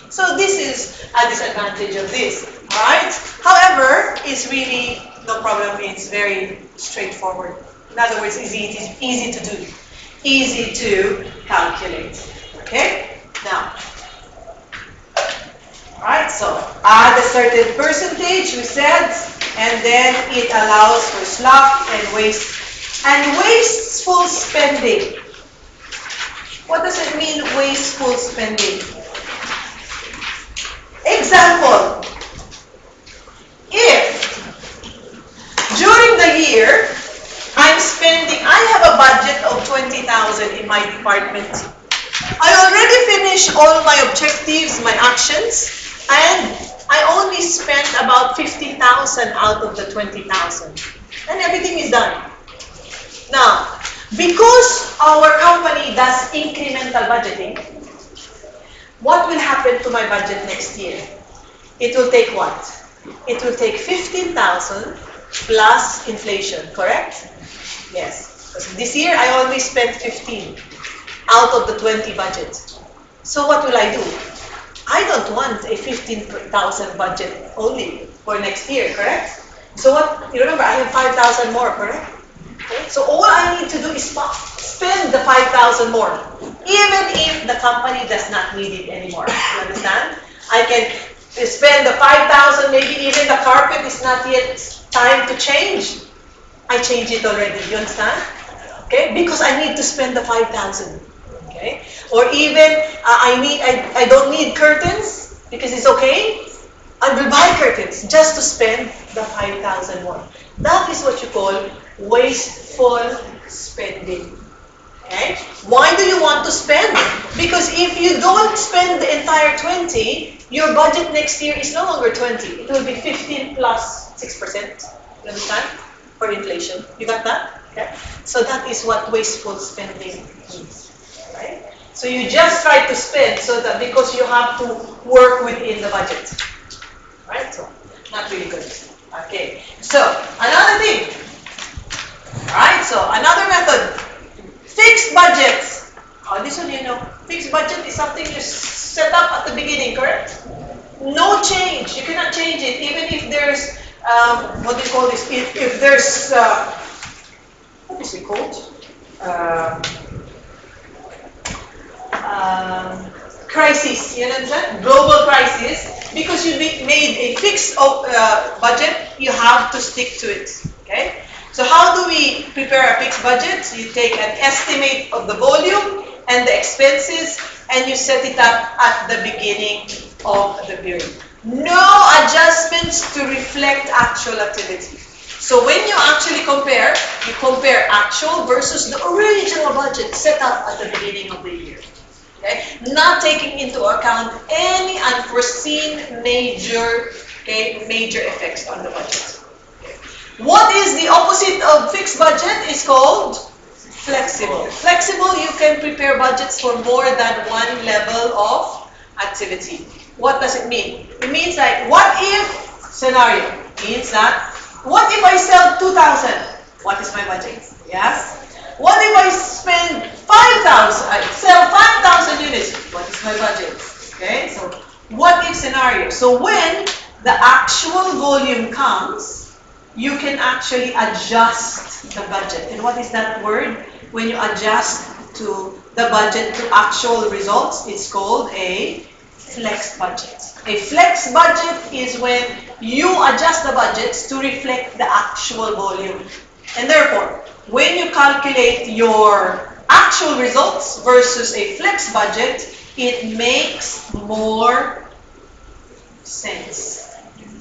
So this is a disadvantage of this, alright? However, it's really no problem. It's very straightforward. In other words, it is easy to do, easy to calculate. Okay? Now, alright, so add a certain percentage, we said, and then it allows for slack and waste. And wasteful spending. What does it mean, wasteful spending? Example. If during the year I have a budget of 20,000 in my department. I already finished all my objectives, my actions, and I only spent about 50,000 out of the 20,000. And everything is done. Now, because our company does incremental budgeting, what will happen to my budget next year? It will take what? It will take 15,000 plus inflation, correct? Yes. Because this year I only spent 15 out of the 20 budget. So what will I do? I don't want a 15,000 budget only for next year, correct? So what, you remember I have 5,000 more, correct? Okay? So all I need to do is spend the 5,000 more, even if the company does not need it anymore. You understand? I can spend the 5,000, maybe even the carpet is not yet time to change. I change it already. You understand? Okay? Because I need to spend the 5,000. Okay? Or even I don't need curtains because it's okay. I will buy curtains just to spend the 5,000 more. That is what you call wasteful spending. Okay? Why do you want to spend? Because if you don't spend the entire 20, your budget next year is no longer 20. It will be 15 plus 6%. You understand? For inflation. You got that? Okay. So that is what wasteful spending means. Right? So you just try to spend so that because you have to work within the budget. Right? So not really good. Okay. So another thing. Alright, so another method. Fixed budgets. Oh, this one you know. Fixed budget is something you set up at the beginning, correct? No change. You cannot change it, even if there's what do you call this? If there's what is it called? Crisis. You understand? Global crisis. Because you made a fixed budget, you have to stick to it. Okay. So how do we prepare a fixed budget? So you take an estimate of the volume and the expenses and you set it up at the beginning of the period. No adjustments to reflect actual activity. So when you actually compare, you compare actual versus the original budget set up at the beginning of the year. Okay? Not taking into account any unforeseen major effects on the budget. What is the opposite of fixed budget? It's called flexible. Flexible, you can prepare budgets for more than one level of activity. What does it mean? It means like, what if scenario? Means that, what if I sell 2,000? What is my budget? Yes. What if I spend 5,000? I sell 5,000 units. What is my budget? Okay, so what if scenario? So when the actual volume comes, you can actually adjust the budget. And what is that word? When you adjust to the budget to actual results, it's called a flex budget. A flex budget is when you adjust the budgets to reflect the actual volume. And therefore, when you calculate your actual results versus a flex budget, it makes more sense.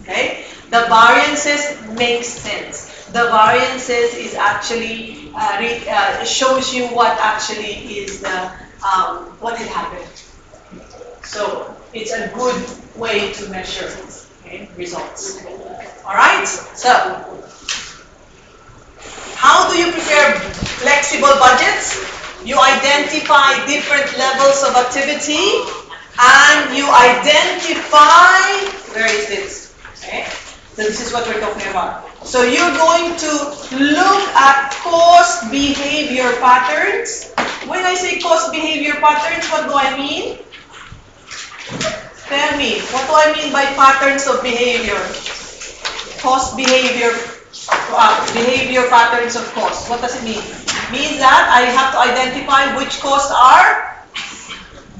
Okay? The variances make sense. The variances is actually shows you what actually is the what had happened. So it's a good way to measure results. All right. So how do you prepare flexible budgets? You identify different levels of activity, and you identify where is this? Okay. So this is what we're talking about. So you're going to look at cost behavior patterns. When I say cost behavior patterns, what do I mean? Tell me, what do I mean by patterns of behavior? Cost behavior, behavior patterns of cost. What does it mean? It means that I have to identify which costs are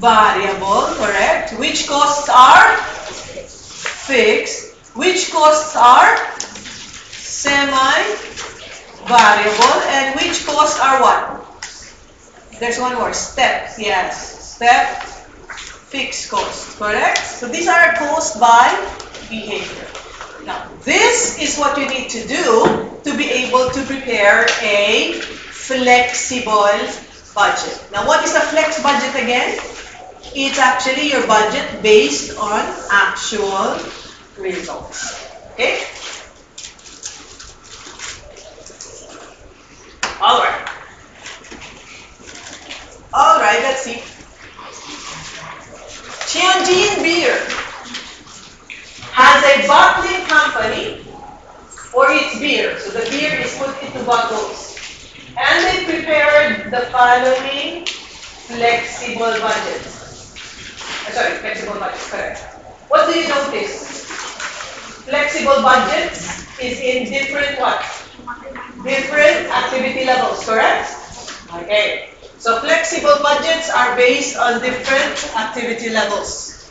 variable, correct? Which costs are fixed. Which costs are semi-variable, and which costs are what? There's one more, step. Yes, step, fixed cost, correct? So these are cost by behavior. Now, this is what you need to do to be able to prepare a flexible budget. Now, what is a flex budget again? It's actually your budget based on actual results. Okay? Alright. Alright, let's see. Tianjin Beer has a bottling company for its beer. So the beer is put into bottles. And they prepared the following flexible budget. Flexible budget, correct. What do you notice? Flexible budgets is in different what? Different activity levels, correct? Okay. So flexible budgets are based on different activity levels.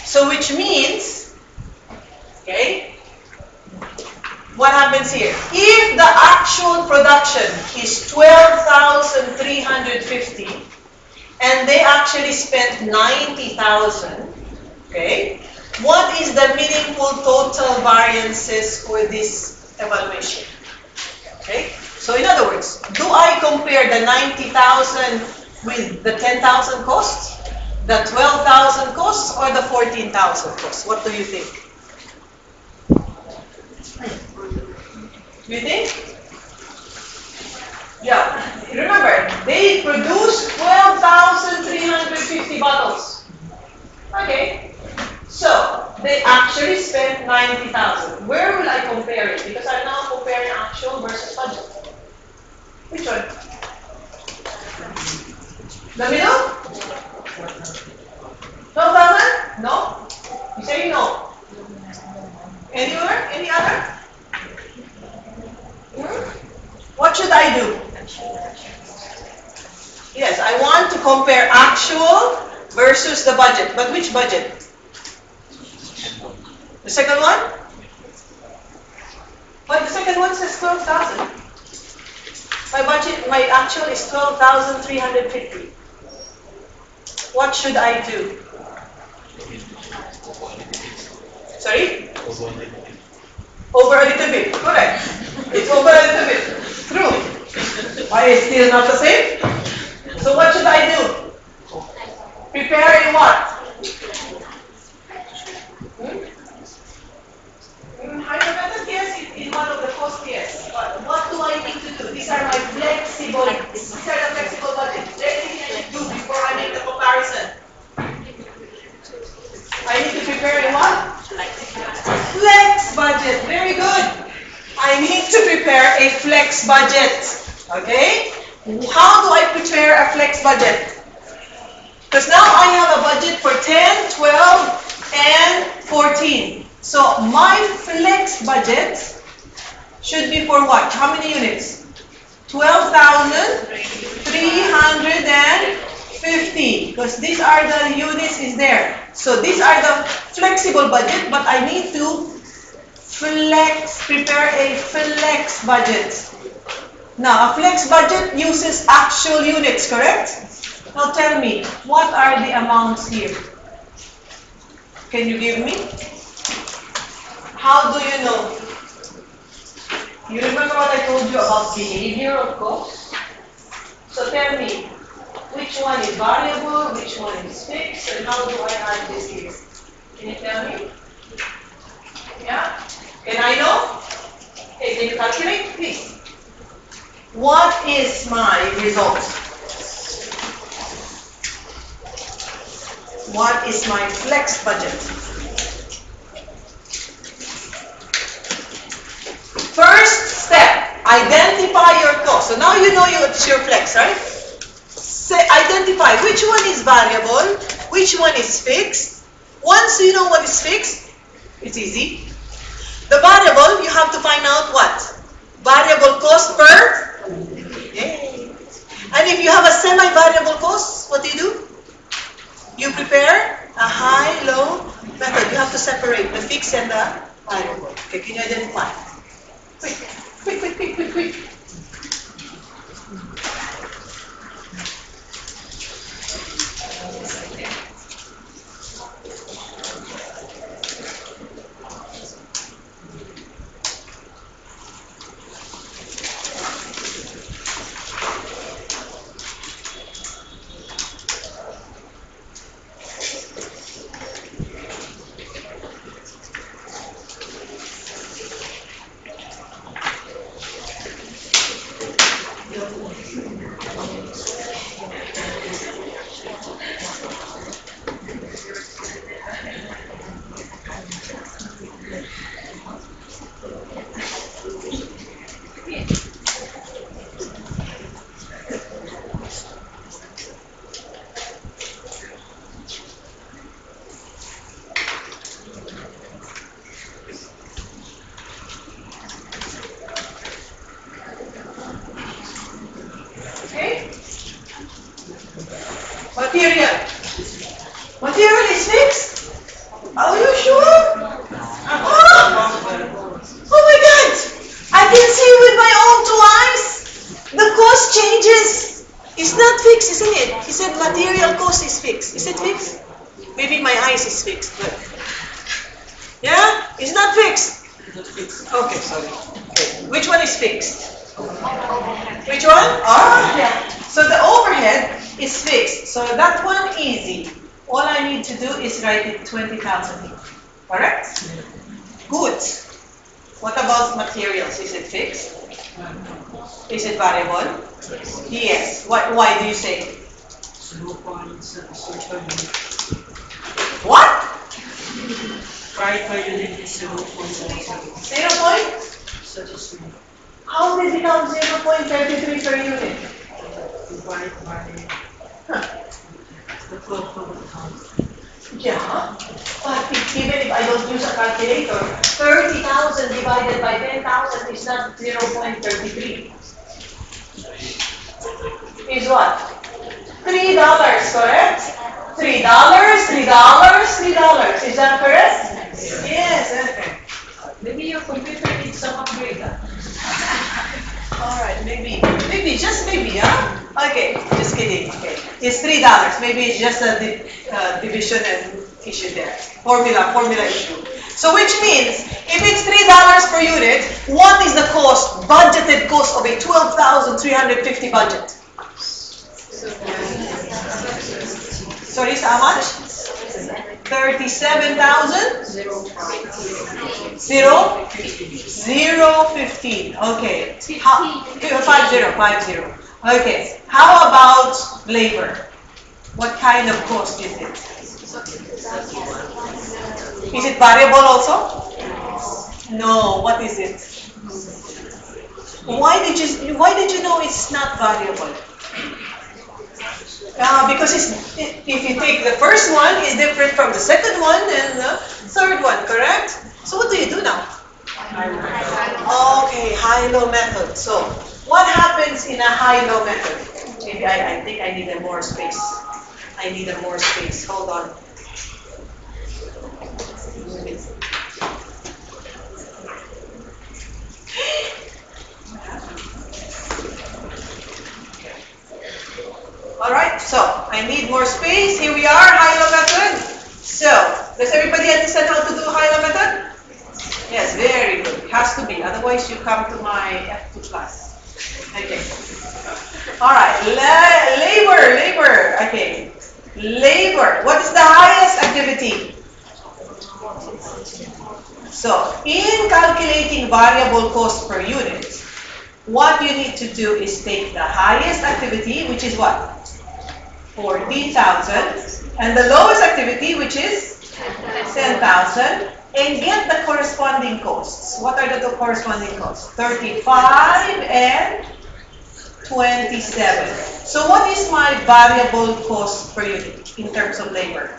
So which means, okay, what happens here? If the actual production is 12,350 and they actually spent 90,000, okay, what is the meaningful total variances for this evaluation? Okay? So in other words, do I compare the 90,000 with the 10,000 costs, the 12,000 costs, or the 14,000 costs? What do you think? You think? Yeah. Remember, they produced 12,350 bottles. Okay. So, they actually spent 90,000. Where will I compare it? Because I'm now comparing actual versus budget. Which one? The middle? 12,000? No? You say no. Anywhere? Any other? What should I do? Yes, I want to compare actual versus the budget. But which budget? The second one? But the second one says 12,000. My actual is 12,350. What should I do? Sorry? Over a little bit. Correct. It's over a little bit. True. Why is still not the same? So what should I do? Prepare in what? I better guess it in one of the cost yes. But what do I need to do? These are my flexible, these are the flexible budgets. Anything I need to do before I make the comparison. I need to prepare in what? Flex budget. Very good. I need to prepare a flex budget. Okay? How do I prepare a flex budget? Because now I have a budget for 10, 12, and 14. So my flex budget should be for what? How many units? 12,350. Because these are the units is there. So these are the flexible budget, but I need to prepare a flex budget. Now, a flex budget uses actual units, correct? Now tell me, what are the amounts here? Can you give me? How do you know? You remember what I told you about behavior of costs? So tell me, which one is variable, which one is fixed, and how do I add this here? Can you tell me? Yeah? Can I know? Okay, can you calculate, please? What is my result? What is my flex budget? First step, identify your cost. So now you know it's your flex, right? Identify which one is variable, which one is fixed. Once you know what is fixed, it's easy. The variable, you have to find out what? Variable cost per? Yay. And if you have a semi-variable cost, what do? You prepare a high-low method. You have to separate the fixed and the variable. Okay, can you identify? Quick, quick, quick, quick, quick, quick. Material. Material is fixed? Are you sure? Oh my God! I can see with my own two eyes. The cost changes. It's not fixed, isn't it? He said material cost is fixed. Is it fixed? Maybe my eyes is fixed, but yeah, it's not fixed. Okay, sorry. Okay. Which one is fixed? Which one? Ah, yeah. So the overhead is fixed. So that one easy. All I need to do is write it 20,000 here. Correct? Goods. What about materials? Is it fixed? Is it variable? Yes. Why do you say? 0.7. What? Price per unit is 0.77. 0 point? So just How did it become 0.33 per unit? divide by the total count. Yeah. But even if I don't use a calculator, 30,000 divided by 10,000 is not 0.33. Is what? $3, correct? $3, $3, $3. Is that correct? Yes, okay. Maybe your computer needs some upgrade. Alright, maybe, just maybe, huh? Okay, just kidding. Okay, it's $3. Maybe it's just a division and issue there. Formula issue. So which means, if it's $3 per unit, what is the cost, budgeted cost of a 12,350 budget? Sorry, so how much? 37,000? 0.15. Okay. 50. Okay. How about labor? What kind of cost is it? Is it variable also? No. What is it? Why did you know it's not variable? Because if you take the first one, it's different from the second one and the third one, correct? So what do you do now? Okay, high-low method. So what happens in a high-low method? Maybe I think I need more space. Hold on. Alright, so I need more space. Here we are, high-low method. So, does everybody understand how to do high-low method? Yes, very good. It has to be. Otherwise, you come to my F2 class. Okay. Alright, labor. Okay. Labor. What is the highest activity? So, in calculating variable cost per unit, what you need to do is take the highest activity, which is what? 14,000, and the lowest activity, which is 10,000, and get the corresponding costs. What are the corresponding costs? 35 and 27. So what is my variable cost per unit in terms of labor?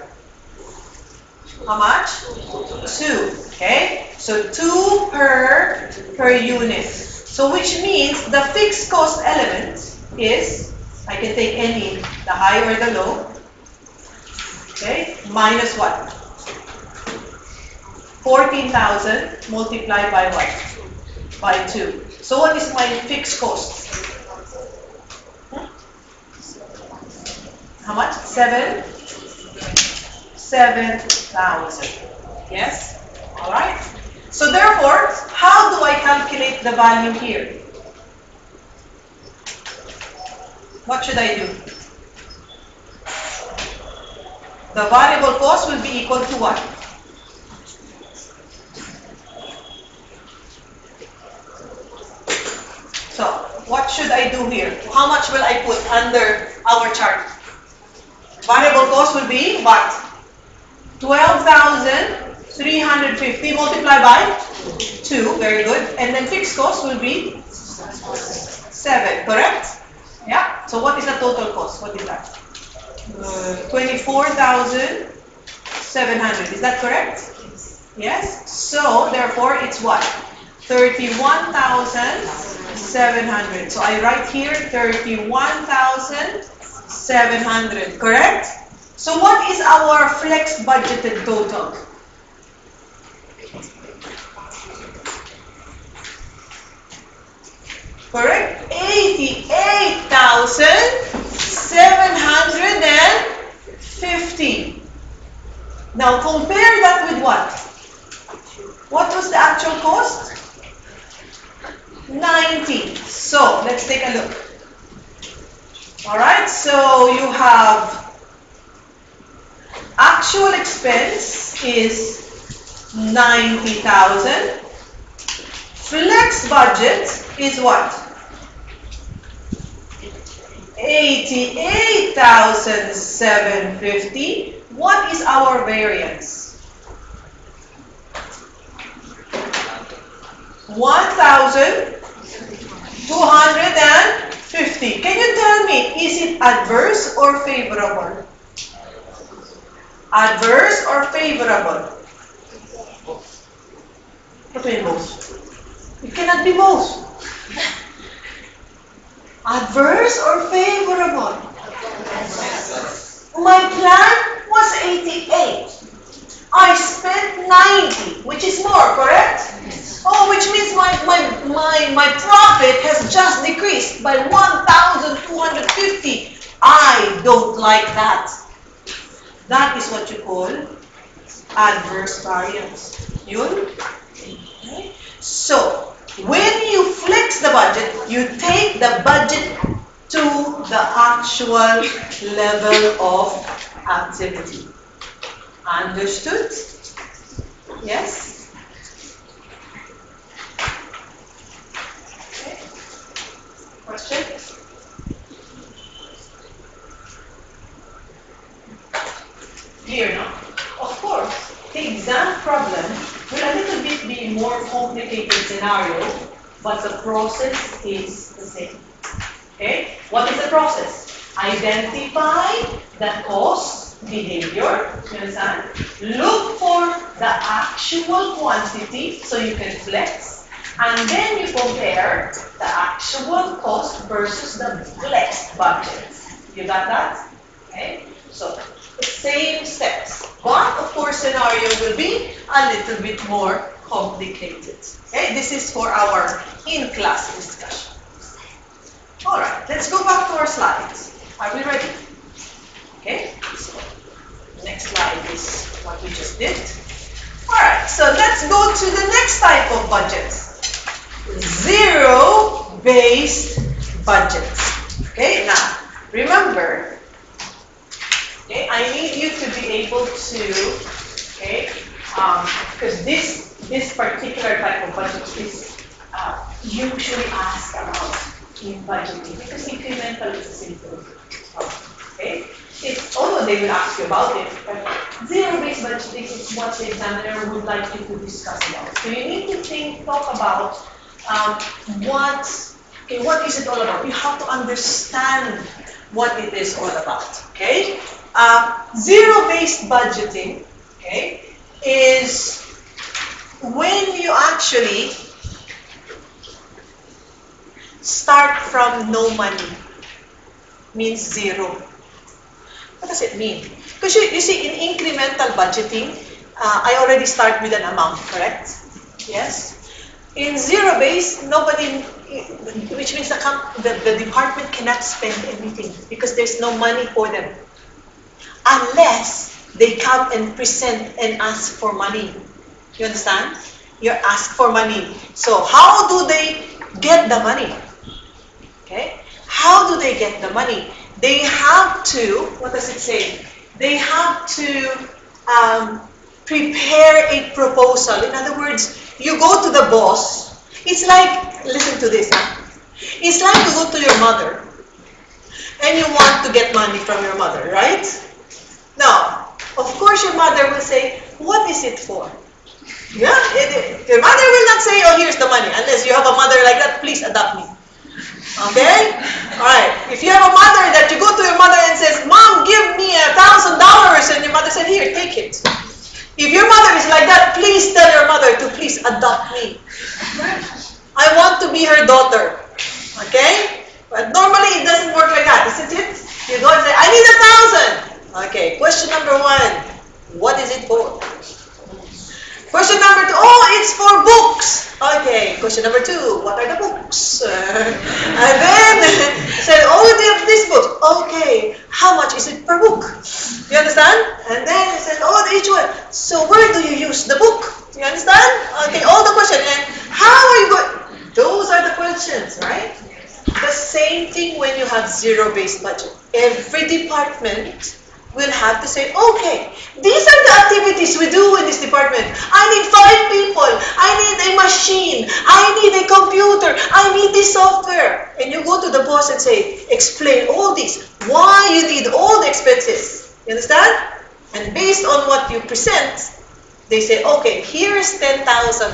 How much? 2. Okay? So 2 per unit. So which means the fixed cost element is, I can take any, the high or the low. Okay? Minus what? 14,000 multiplied by what? By 2. So what is my fixed cost? How much? 7,000. Yes? Alright? So therefore, how do I calculate the value here? What should I do? The variable cost will be equal to what? So, what should I do here? How much will I put under our chart? Variable cost will be what? 12,350 multiplied by 2. Very good. And then fixed cost will be 7. Correct? Yeah. So what is the total cost? What is that? 24,700. Is that correct? Yes. So therefore, it's what? 31,700. So I write here 31,700. Correct? So what is our flex budgeted total? Correct? 88,750. Now compare that with what? What was the actual cost? 90. So let's take a look. All right, so you have actual expense is 90,000. Flex budget is what? 88,750. What is our variance? 1,250. Can you tell me, is it adverse or favorable? Adverse or favorable? What mean both? It cannot be both. Adverse or favorable? My plan was 88. I spent 90, which is more, correct? Oh, which means my profit has just decreased by 1,250. I don't like that. That is what you call adverse variance. Yun? Okay. So, when you flex the budget, you take the budget to the actual level of activity. Understood? Yes? Okay. Question? Clear now? Of course, the exam problem will a little bit be more complicated scenario, but the process is the same. Okay? What is the process? Identify the cost behavior, you understand? Look for the actual quantity so you can flex, and then you compare the actual cost versus the flexed budget. You got that? Okay? So, the same steps. But, of course, scenario will be a little bit more complicated. Okay? This is for our in-class discussion. All right, let's go back to our slides. Are we ready? Okay, so next slide is what we just did. All right, so let's go to the next type of budget. Zero-based budgets. Okay, now, remember, okay, I need you to be able to, okay, because this particular type of budget is usually asked about in budgeting, because incremental is a simple. Okay? It's, although they will ask you about it, but zero-based budgeting is what the examiner would like you to discuss about. So you need to talk about what is it all about? You have to understand what it is all about. Okay? Zero-based budgeting, okay, is when you actually start from no money. Means zero. What does it mean? Because you see, in incremental budgeting, I already start with an amount, correct? Yes? In zero-based, nobody, which means the department cannot spend anything because there's no money for them. Unless they come and present and ask for money. You understand? You ask for money. So how do they get the money? Okay? How do they get the money? They have to, what does it say? They have to prepare a proposal. In other words, you go to the boss. It's like, listen to this. It's like you go to your mother and you want to get money from your mother, right? Now, of course your mother will say, what is it for? Yeah? Your mother will not say, oh, here's the money. Unless you have a mother like that, please adopt me. Okay? Alright. If you have a mother that you go to your mother and says, Mom, give me $1,000, and your mother said, here, take it. If your mother is like that, please tell your mother to please adopt me. I want to be her daughter. Okay? But normally it doesn't work like that, isn't it? You go and say, I need 1,000. Okay, question number 1. What is it for? Question number 2, oh, it's for books. Okay, question number 2, what are the books? And then, said, oh, they have this book. Okay, how much is it per book? You understand? And then he said, oh, each one. So where do you use the book? You understand? Okay, all the questions. And how are you going? Those are the zero-based budget. Every department will have to say, okay, these are the activities we do in this department. I need 5 people. I need a machine. I need a computer. I need this software. And you go to the boss and say, explain all this. Why you need all the expenses. You understand? And based on what you present, they say, okay, here is 10,000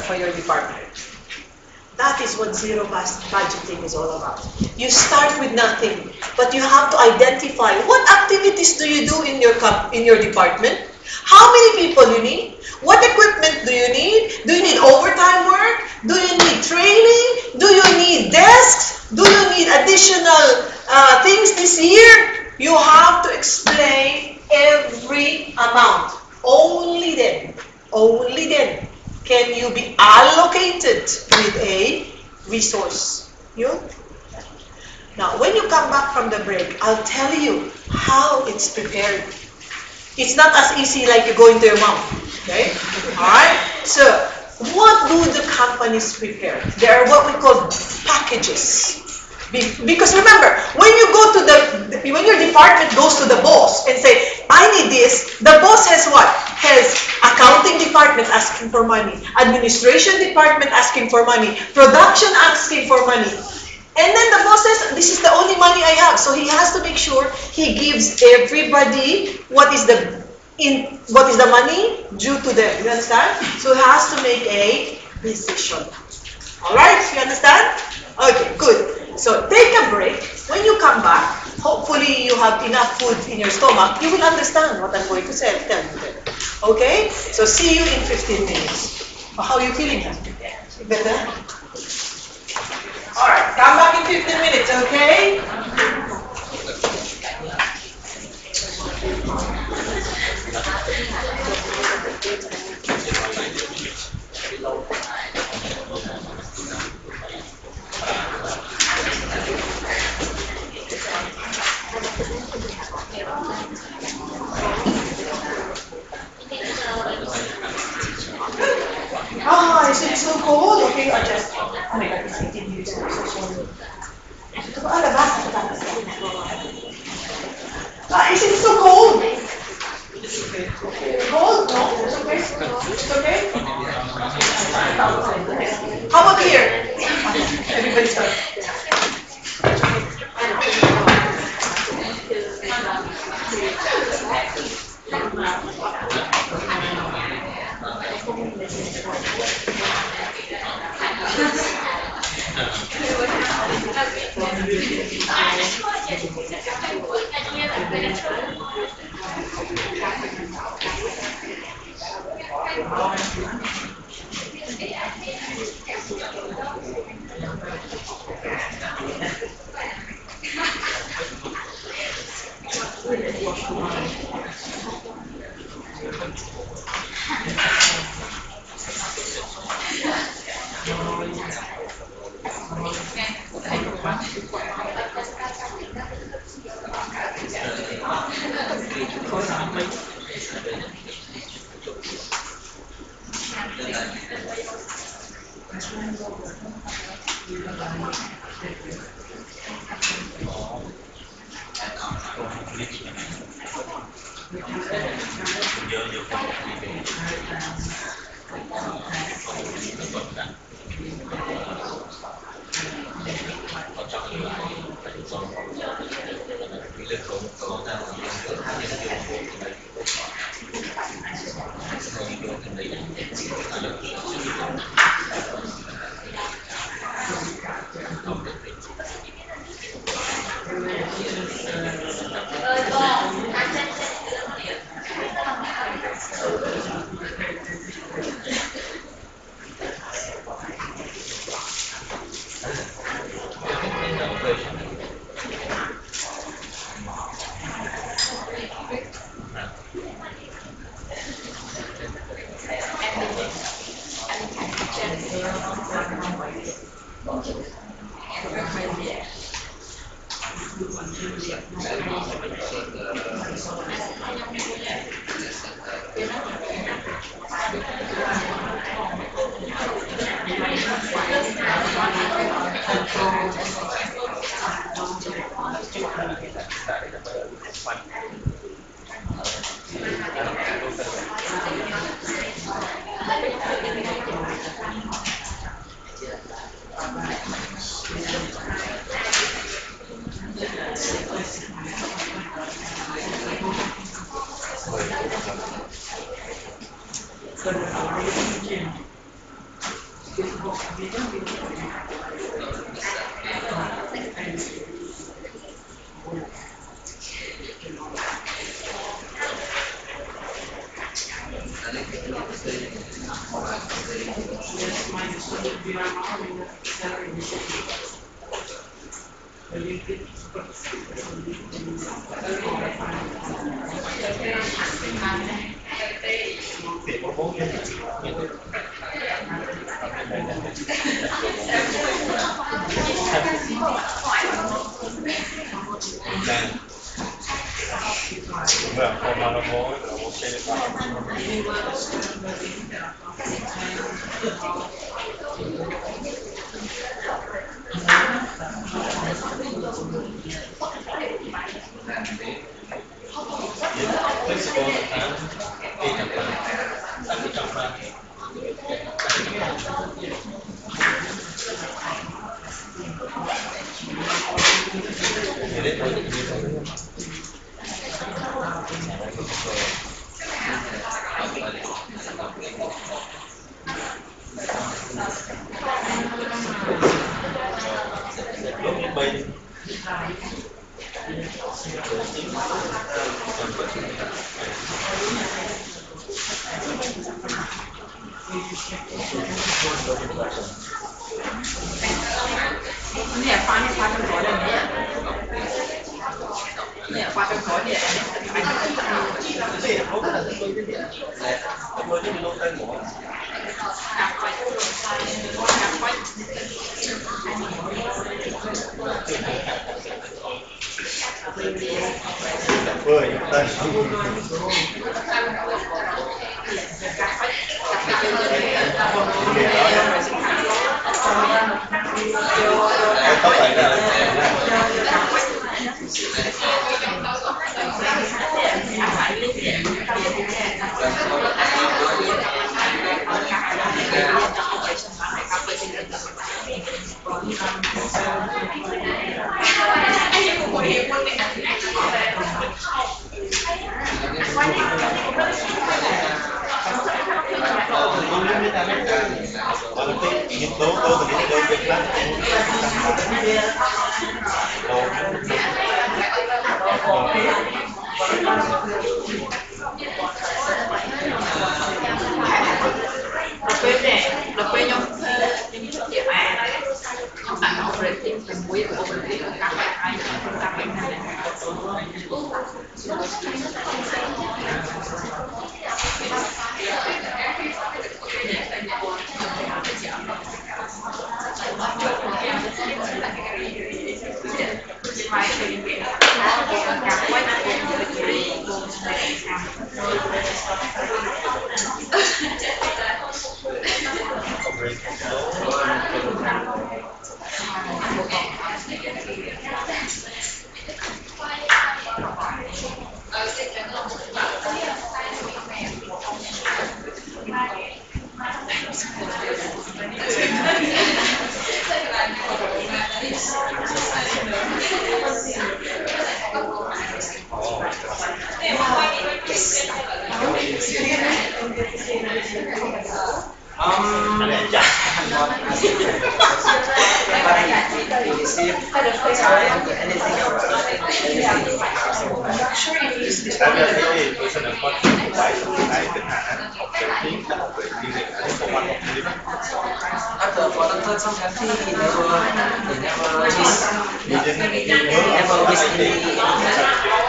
for your department. That is what zero-based budgeting is all about. You start with nothing, but you have to identify what activities do you do in your department, how many people you need, what equipment do you need, do you need overtime work, do you need training, do you need desks, do you need additional things this year. You have to explain every amount. Only then can you be allocated with a resource. Now, when you come back from the break, I'll tell you how it's prepared. It's not as easy like you go into your mouth. Okay? Alright? So, what do the companies prepare? There are what we call packages. Because remember, when your department goes to the boss and say, I need this, the boss has what? Has accounting department asking for money, administration department asking for money, production asking for money. And then the boss says, this is the only money I have. So he has to make sure he gives everybody what is the money due to them. You understand? So he has to make a decision. Alright, you understand? Okay, good. So take a break. When you come back, hopefully you have enough food in your stomach. You will understand what I'm going to tell you. Okay? So see you in 15 minutes. How are you feeling now? Better? Alright, come back in 15 minutes, okay? Is it so cold? Okay, adjust. Oh my God, it's 18 minutes. I'm so sorry. Is it so cold? Cold? No? It's okay? It's okay? How about here? Everybody's done.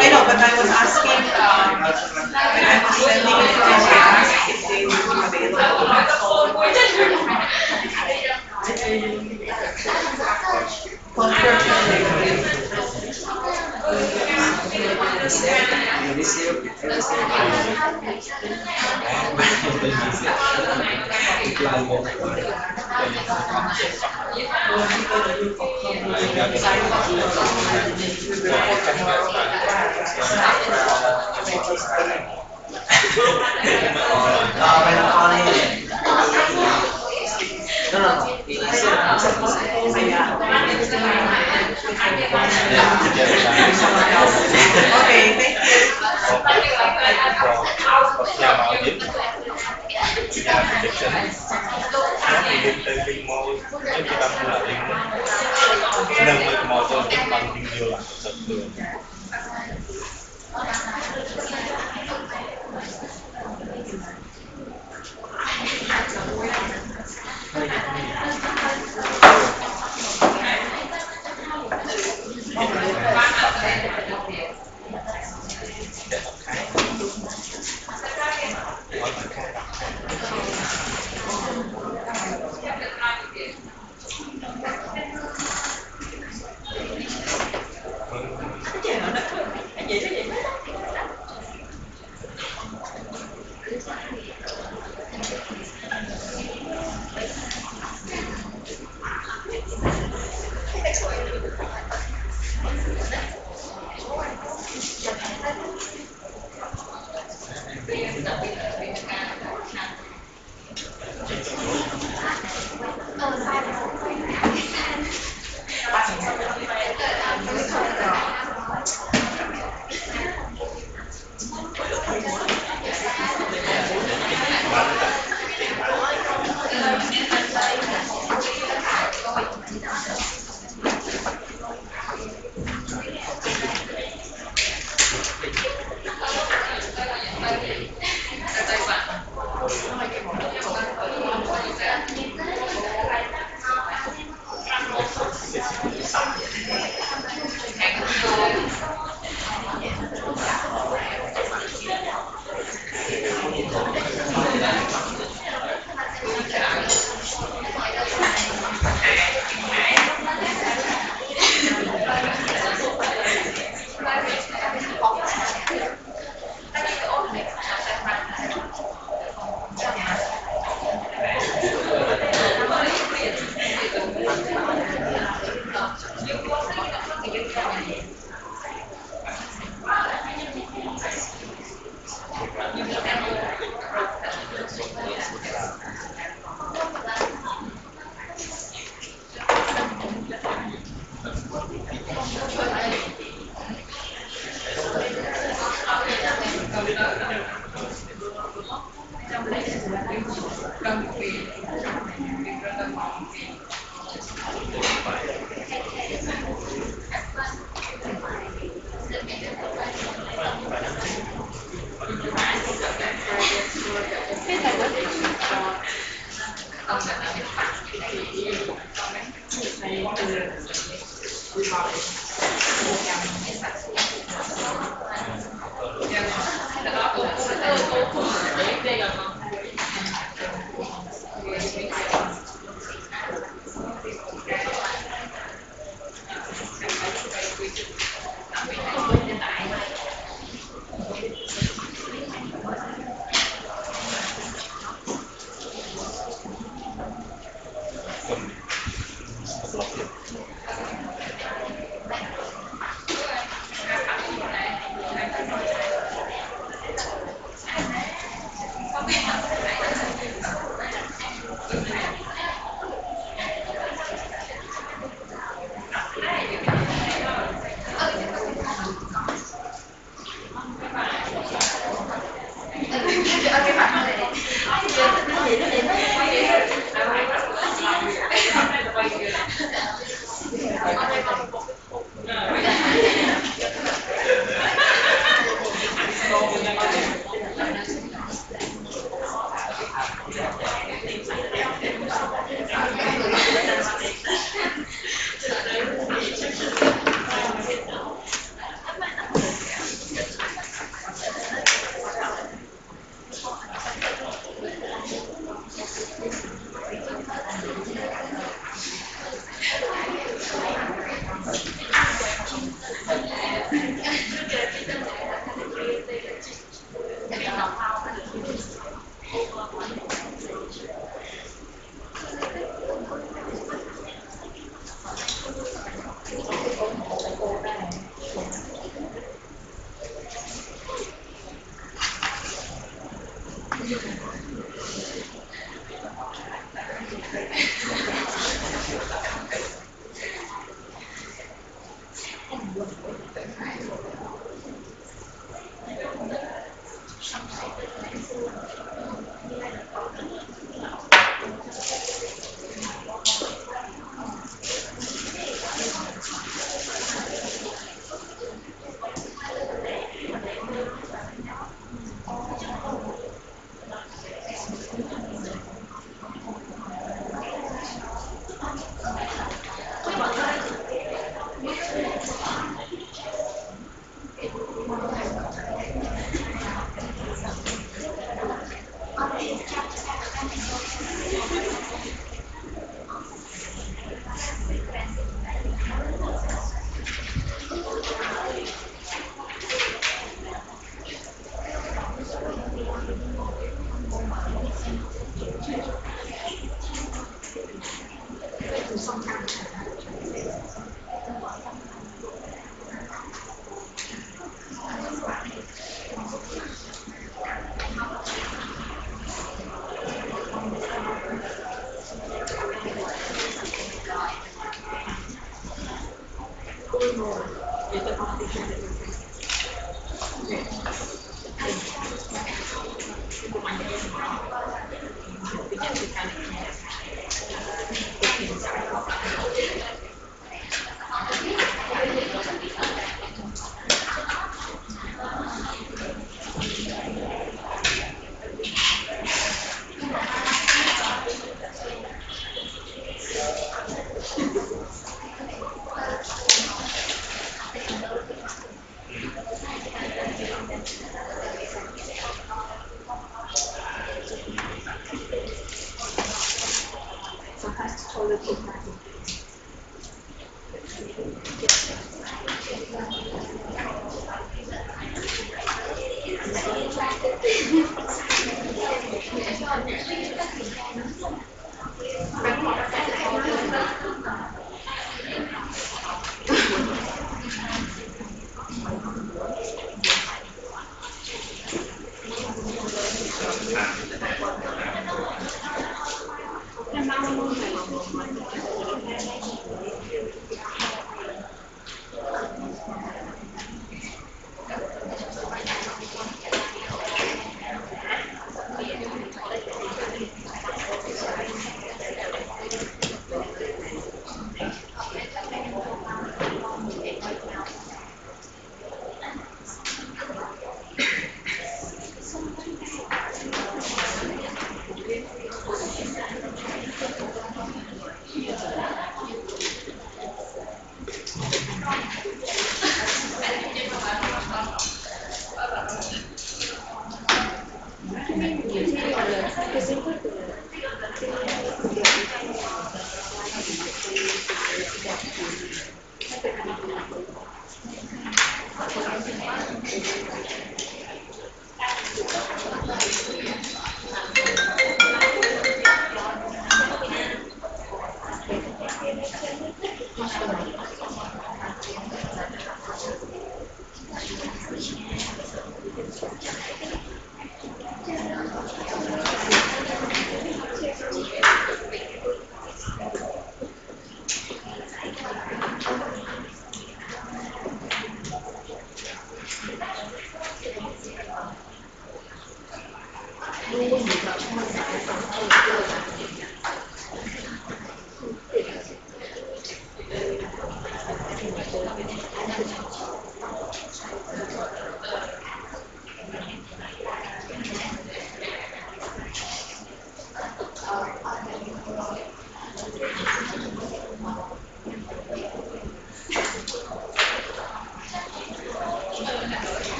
I know, but I was asking, when I was sending it to them, I asked if they would be Okay, thank you. Nhà mạo hiểm, nhà projection, nó thì liên tới liên mô, cái gì đó là liên mô, nâng lên mô tôi cũng bằng những điều là thật sự.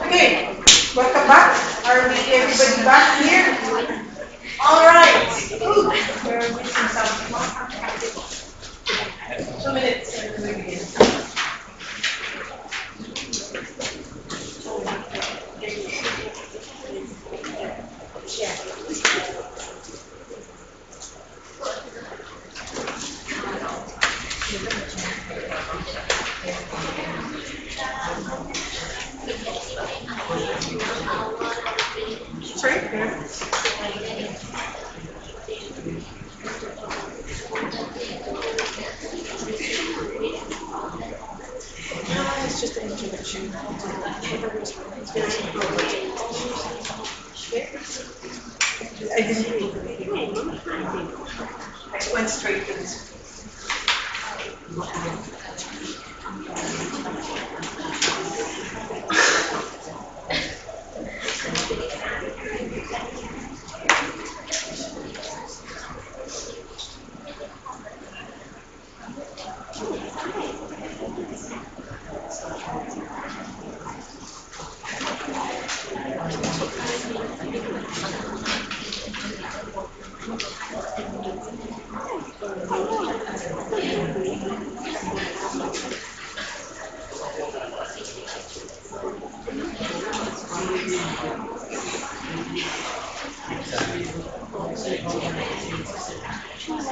Okay, welcome back. Are we everybody back here? All right. Ooh, we're missing something. 2 minutes and we begin. Sorry? It's just an introduction. I didn't read. I went straight to this. Okay,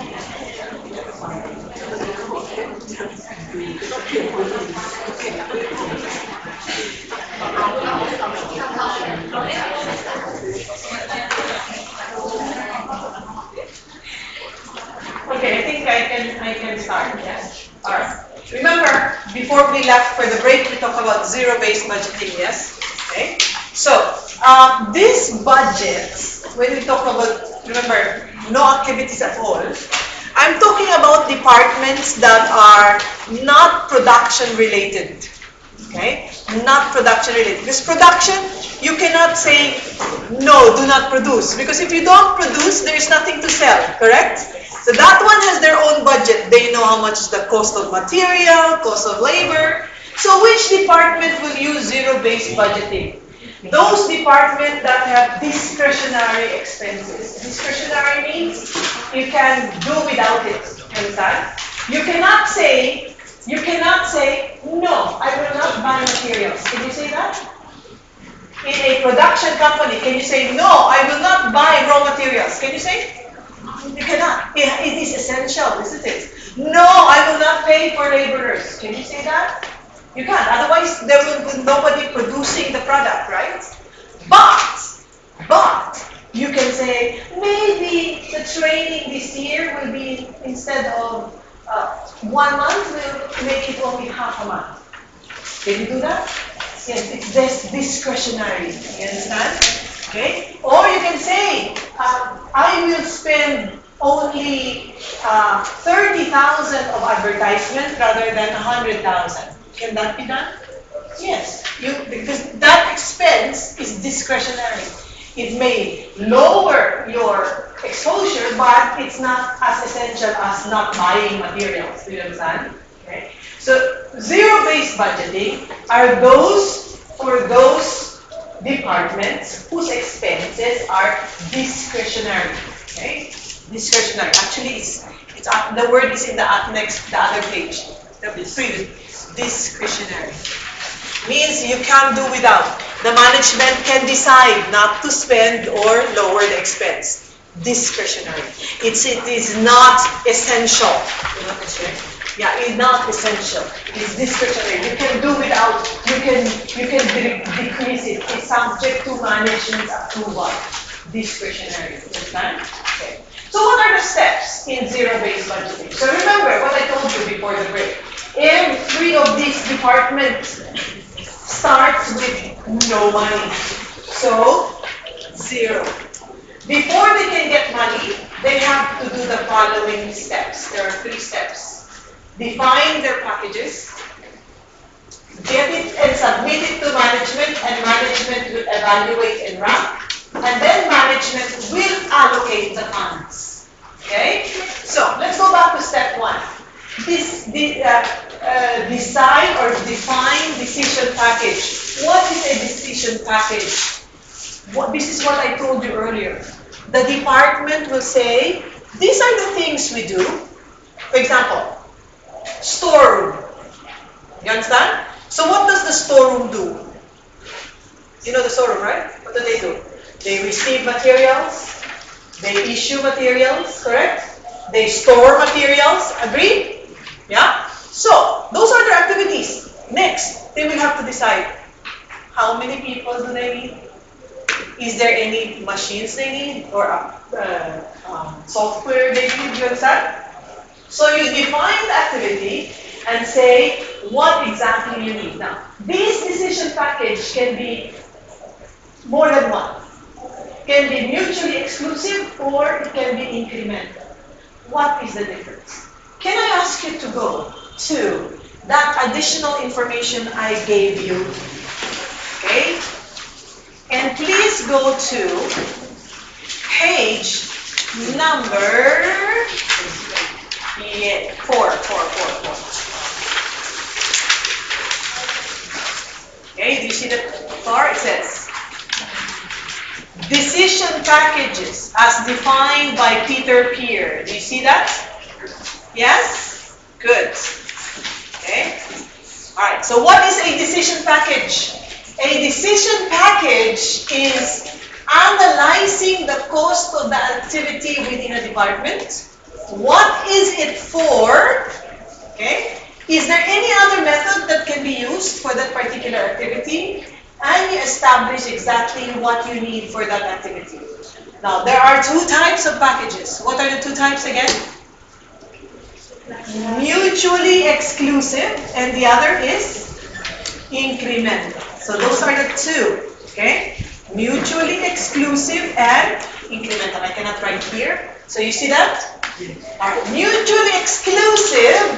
I think I can start. Yes. All right. Remember, before we left for the break, we talked about zero-based budgeting. Yes. Okay. So these budgets, when we talk about, remember, no activities at all. I'm talking about departments that are not production related. Okay? Not production related. Because production, you cannot say, no, do not produce. Because if you don't produce, there is nothing to sell. Correct? So that one has their own budget. They know how much is the cost of material, cost of labor. So which department will use zero-based budgeting? Those departments that have discretionary expenses. Discretionary means you can do without it. Understand? You cannot say, no, I will not buy materials. Can you say that? In a production company, can you say, no, I will not buy raw materials? Can you say? You cannot. It is essential, isn't it? No, I will not pay for laborers. Can you say that? You can't. Otherwise, there will be nobody producing the product, right? But, you can say, maybe the training this year will be, instead of 1 month, we'll make it only half a month. Can you do that? Yes, it's just discretionary. You understand? Okay? Or you can say, I will spend only 30,000 of advertisement rather than 100,000. Can that be done? Yes, because that expense is discretionary. It may lower your exposure, but it's not as essential as not buying materials. Do you understand? Okay. So zero-based budgeting are those for those departments whose expenses are discretionary. Okay, discretionary. Actually, it's the word is in the other page, the previous. Discretionary means you can't do without. The management can decide not to spend or lower the expense. Discretionary. It is not essential. Yeah, it's not essential. It's discretionary. You can do without. You can decrease it. It's subject to management approval. Discretionary. Understand? Okay. So what are the steps in zero-based budgeting? So remember what I told you before the break. Every of these departments starts with no money. So, zero. Before they can get money, they have to do the following steps. There are 3 steps. Define their packages, get it and submit it to management, and management will evaluate and rank, and then management will allocate the funds. Okay? So, let's go back to step 1. Decide or define decision package. What is a decision package? This is what I told you earlier. The department will say, these are the things we do. For example, storeroom. You understand? So what does the storeroom do? You know the storeroom, right? What do? They receive materials. They issue materials, correct? They store materials. Agree? Yeah? So, those are their activities. Next, they will have to decide how many people do they need? Is there any machines they need or software they need? You understand? So, you define the activity and say what exactly you need. Now, this decision package can be more than one. It can be mutually exclusive or it can be incremental. What is the difference? Can I ask you to go to that additional information I gave you? Okay? And please go to page number 4. Okay, do you see the bar? It says, decision packages as defined by Peter Peer. Do you see that? Yes? Good. Okay. Alright, so what is a decision package? A decision package is analyzing the cost of the activity within a department, it for, okay? Is there any other method that can be used for that particular activity? And you establish exactly what you need for that activity. Now, there are two types of packages. What are the two types again? Mutually exclusive, and the other is incremental. So those are the two, okay? Mutually exclusive and incremental. I cannot write here. So you see that? All right. Mutually exclusive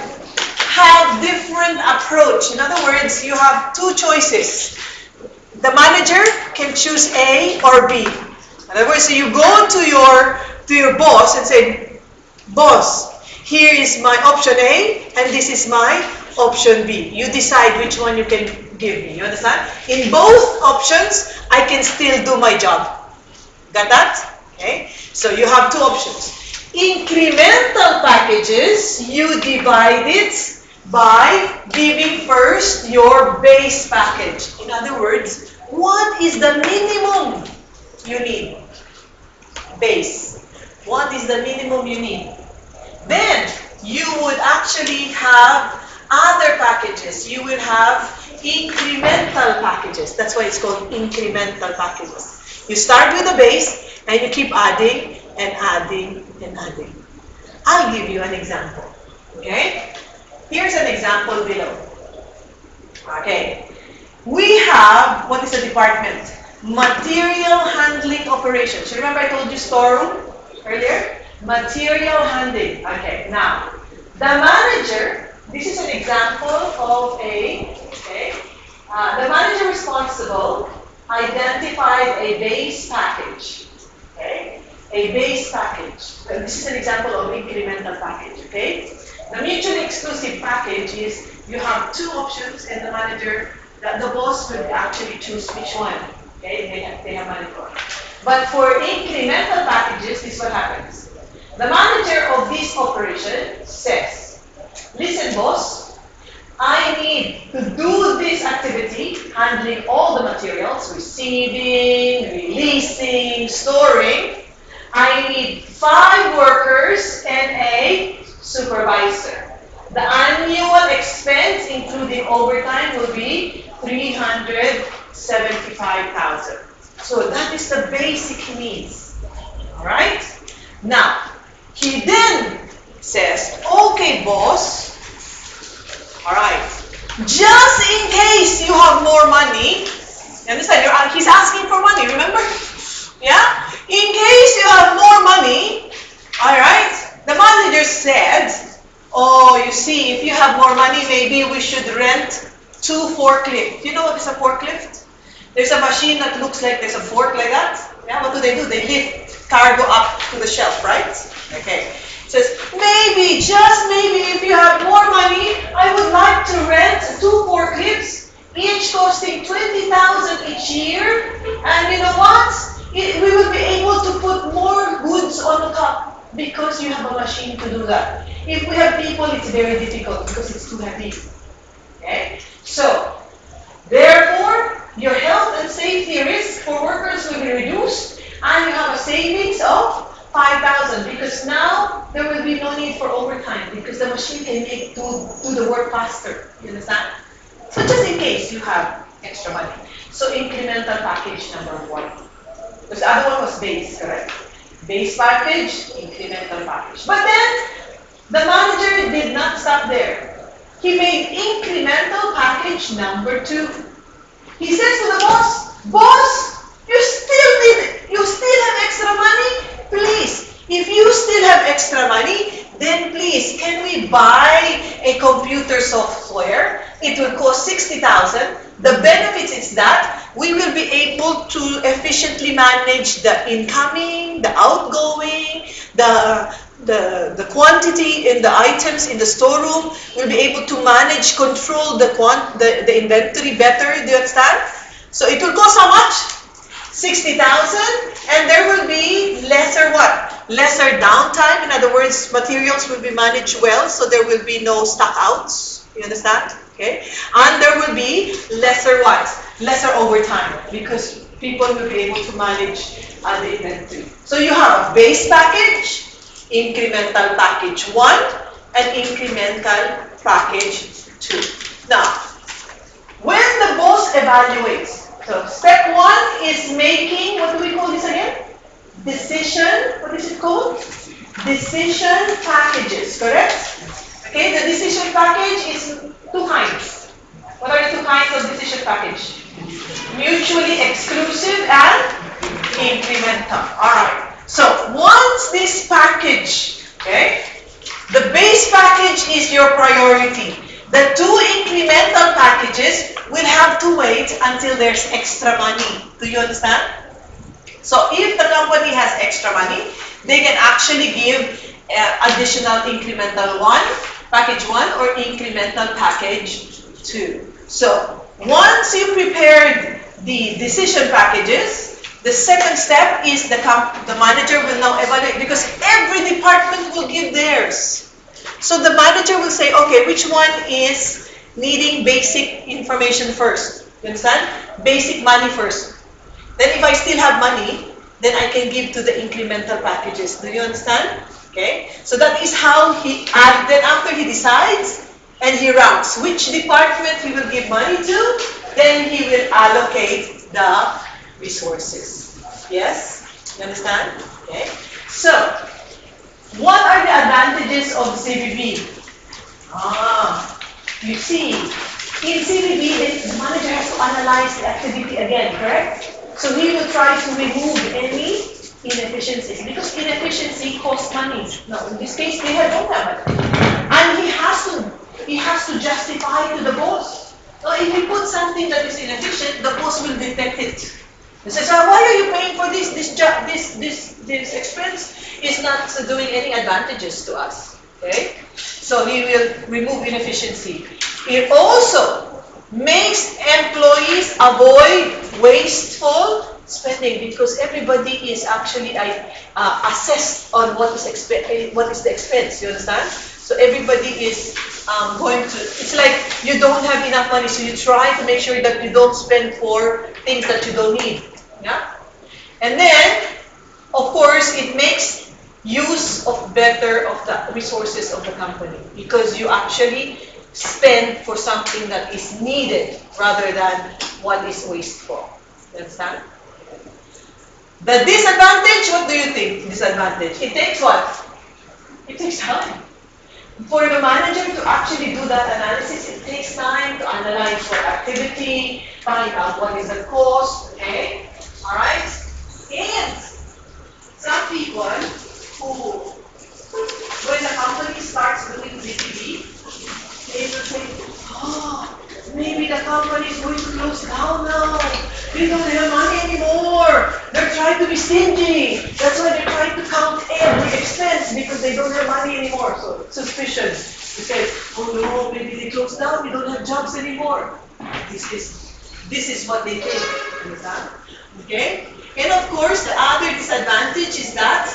have different approach. In other words, you have two choices. The manager can choose A or B. In other words, so you go to your boss and say, boss, here is my option A and this is my option B. You decide which one you can give me. You understand? In both options, I can still do my job. Got that? Okay. So you have two options. Incremental packages, you divide it by giving first your base package. In other words, what is the minimum you need? Base. What is the minimum you need? Then you would actually have other packages. You will have incremental packages. That's why it's called incremental packages. You start with the base and you keep adding and adding and adding. I'll give you an example. Okay? Here's an example below. Okay. We have, what is the department? Material handling operations. You remember I told you storeroom earlier? Material handling. Okay, now, the manager, this is an example of the manager responsible identified a base package. Okay, a base package. And this is an example of incremental package. Okay, the mutually exclusive package is you have two options, and the manager, the boss will actually choose which one. Okay, they have money for. But for incremental packages, this is what happens. The manager of this operation says, listen, boss, I need to do this activity, handling all the materials, receiving, releasing, storing. I need 5 workers and a supervisor. The annual expense, including overtime, will be $375,000. So that is the basic needs. All right? Now, he then says, okay, boss, all right, just in case you have more money, you understand? He's asking for money, remember? Yeah? In case you have more money, all right, the manager said, oh, you see, if you have more money, maybe we should rent 2 forklifts. You know what is a forklift? There's a machine that looks like there's a fork like that. Yeah, what do? They lift cargo up to the shelf, right? Okay. It says, maybe, just maybe, if you have more money, I would like to rent 2 forklifts, each costing $20,000 each year. And you know what? We will be able to put more goods on the top because you have a machine to do that. If we have people, it's very difficult because it's too heavy. Okay? So, therefore, your health and safety risk for workers will be reduced, and you have a savings of $5,000 because now there will be no need for overtime because the machine can do the work faster. You understand? So just in case you have extra money. So incremental package number 1. Because the other one was base, correct? Base package, incremental package. But then the manager did not stop there. He made incremental package number 2. He says to the boss, boss, you still have extra money? Please, if you still have extra money, then please, can we buy a computer software? It will cost $60,000. The benefits is that we will be able to efficiently manage the incoming, the outgoing, the quantity in the items in the storeroom. We'll be able to manage, control the inventory better. Do you understand? So it will cost how much? $60,000, and there will be lesser what? Lesser downtime. In other words, materials will be managed well, so there will be no stock outs. You understand? Okay. And there will be lesser what? Lesser overtime because people will be able to manage the inventory. So you have a base package, incremental package 1, an incremental package 2. Now, when the boss evaluates, so step 1 is making, what do we call this again? Decision, what is it called? Decision packages, correct? Okay, the decision package is 2 kinds. What are the 2 kinds of decision package? Mutually exclusive and incremental. Alright, so once this package, okay, the base package is your priority. The 2 incremental packages will have to wait until there's extra money. Do you understand? So if the company has extra money, they can actually give additional incremental 1, package 1, or incremental package 2. So once you prepared the decision packages, the second step is the manager will now evaluate, because every department will give theirs. So the manager will say, okay, which one is needing basic information first? You understand? Basic money first. Then if I still have money, then I can give to the incremental packages. Do you understand? Okay? So that is how then after he decides and he ranks which department he will give money to, then he will allocate the resources. Yes? You understand? Okay? So, what are the advantages of CBB? You see, in CBB, the manager has to analyze the activity again, correct? So he will try to remove any inefficiencies, because inefficiency costs money. Now, in this case, they don't have it. And he has to justify to the boss. So if he puts something that is inefficient, the boss will detect it. He says, why are you paying for this? This expense is not doing any advantages to us. Okay? So he will remove inefficiency. It also makes employees avoid wasteful spending, because everybody is actually assessed on what is the expense. You understand? So everybody is going to. It's like you don't have enough money, so you try to make sure that you don't spend for things that you don't need. Yeah. And then, of course, it makes use of better of the resources of the company, because you actually spend for something that is needed rather than what is wasteful. You understand? The disadvantage, what do you think? Disadvantage. It takes what? It takes time. For the manager to actually do that analysis, it takes time to analyze what activity, find out what is the cost, okay? Alright? And some people who, when the company starts doing BTB, they will say, maybe the company is going to close down now. They don't have money anymore. They're trying to be stingy. That's why they're trying to count every expense, because they don't have money anymore. So suspicion. They say, oh no, maybe they closed down. We don't have jobs anymore. This is what they think. Understand? Okay? And of course, the other disadvantage is that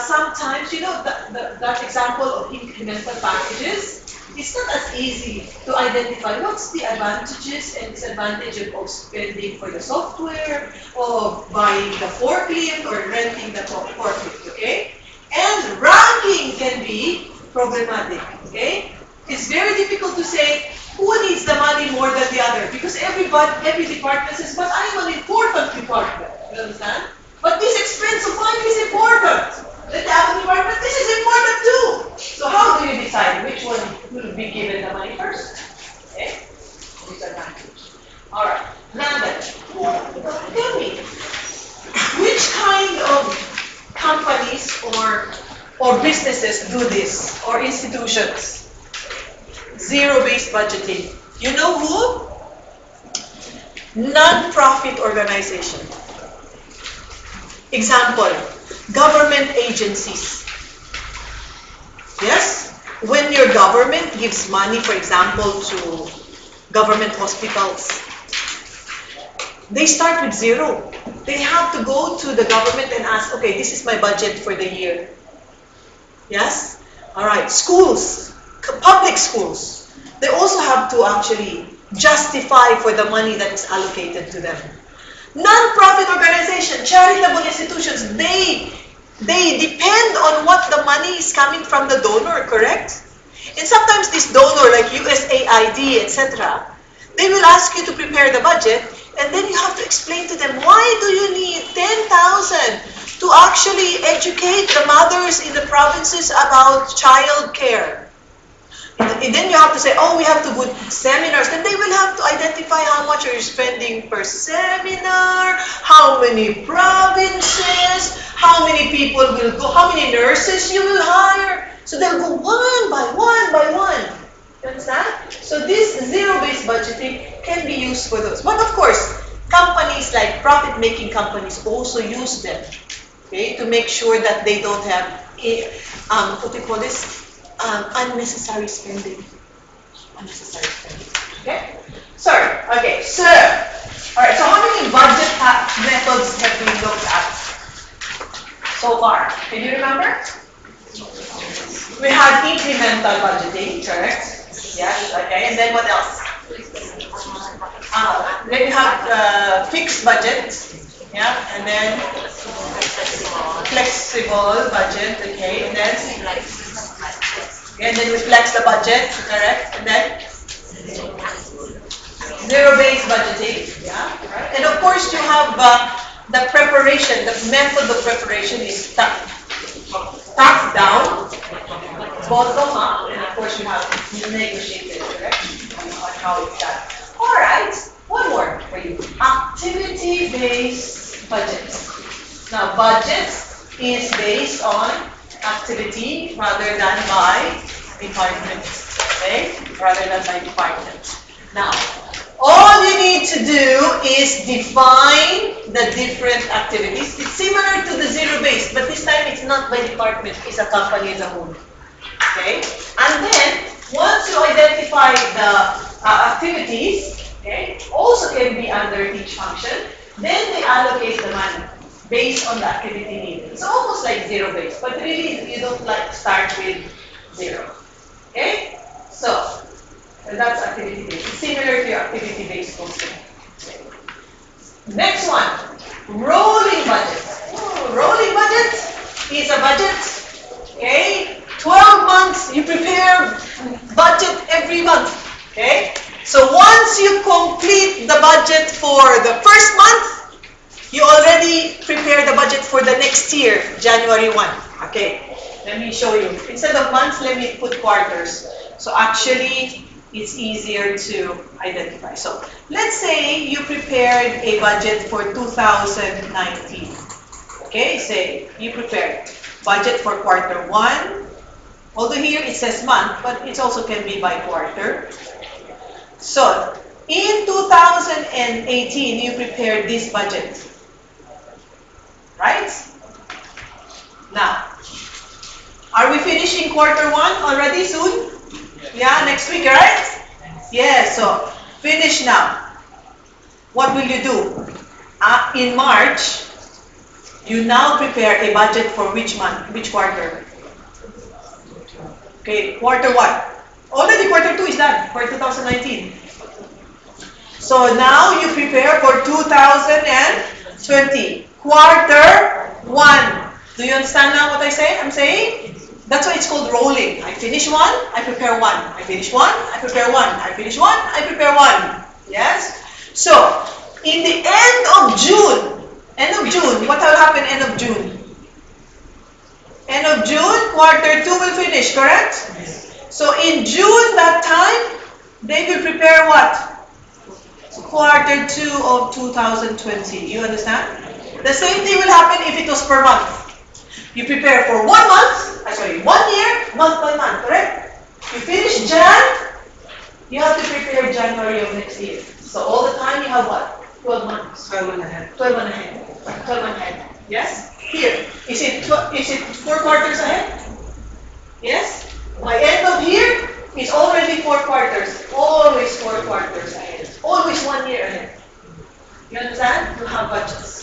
sometimes, that example of incremental packages, it's not as easy to identify what's the advantages and disadvantages of spending for the software, or buying the forklift, or renting the forklift, okay? And ranking can be problematic, okay? It's very difficult to say who needs the money more than the other, because every department says, but I'm an important department, you understand? But this expense of mine is important. The other department, this is important too. So how do you decide which one will be given the money first? Okay? Disadvantage. Alright. Now then, tell me, which kind of companies or businesses do this, or institutions? Zero-based budgeting. You know who? Non-profit organization. Example, government agencies. Yes? When your government gives money, for example, to government hospitals, they start with zero. They have to go to the government and ask, okay, this is my budget for the year. Yes? Alright, schools, public schools, they also have to actually justify for the money that is allocated to them. Non-profit organizations, charitable institutions, they depend on what the money is coming from the donor, correct? And sometimes this donor, like USAID, etc., they will ask you to prepare the budget, and then you have to explain to them, why do you need 10,000 to actually educate the mothers in the provinces about child care? And then you have to say, oh, we have to put seminars. Then they will have to identify how much are you spending per seminar, how many provinces, how many people will go, how many nurses you will hire. So they'll go one by one by one. You understand? So this zero-based budgeting can be used for those. But of course, companies like profit-making companies also use them, okay, to make sure that they don't have, what do you call this? Unnecessary spending. Unnecessary spending. Okay? Sorry. Okay. So, all right. So how many budget methods have we looked at so far? Can you remember? We had incremental budgeting, correct? Yes. Okay. And then what else? Then you have fixed budget. Yeah. And then flexible budget. Okay. And then we flex the budget, correct? And then zero-based budgeting, yeah. Right? And of course, you have the preparation. The method of preparation is top down, bottom up, and of course you have negotiated, correct? On how it's done. All right. One more for you. Activity-based budget. Now, budget is based on activity rather than by department, okay? Rather than by department. Now, all you need to do is define the different activities. It's similar to the zero-based, but this time it's not by department, it's a company as a whole, okay? And then, once you identify the activities, okay, also can be under each function, then they allocate the money based on the activity needed. It's almost like zero-based, but really you don't like start with zero. Okay? So, that's activity-based. It's similar to your activity-based posting. Next one, rolling budget. Rolling budget is a budget, okay? 12 months, you prepare budget every month, okay? So once you complete the budget for the first month, you already prepare the budget for the next year, January 1. Okay, let me show you. Instead of months, let me put quarters. So actually, it's easier to identify. So let's say you prepared a budget for 2019. Okay, say you prepared budget for quarter 1. Although here it says month, but it also can be by quarter. So in 2018, you prepared this budget. Right? Now, are we finishing quarter 1 already soon? Yeah, next week, right? Yeah, so finish now. What will you do? In March, you now prepare a budget for which month, which quarter? Okay, quarter 1. Already quarter 2 is done for 2019. So now you prepare for 2020. Quarter 1. Do you understand now what I'm saying? That's why it's called rolling. I finish 1, I prepare 1. I finish 1, I prepare 1. I finish 1, I prepare 1. Yes? So, in the end of June, what will happen end of June? End of June, quarter 2 will finish, correct? So, in June, that time, they will prepare what? Quarter 2 of 2020. You understand? The same thing will happen if it was per month. You prepare for 1 month, 1 year, month by month, correct? You finish Jan, you have to prepare January of next year. So all the time you have what? 12 months. 12 and a half. 12 and a half. 12 and a half. Yes? Here. Is it 4 quarters ahead? Yes? By end of year, it's already 4 quarters. Always 4 quarters ahead. Always 1 year ahead. You understand? You have budgets.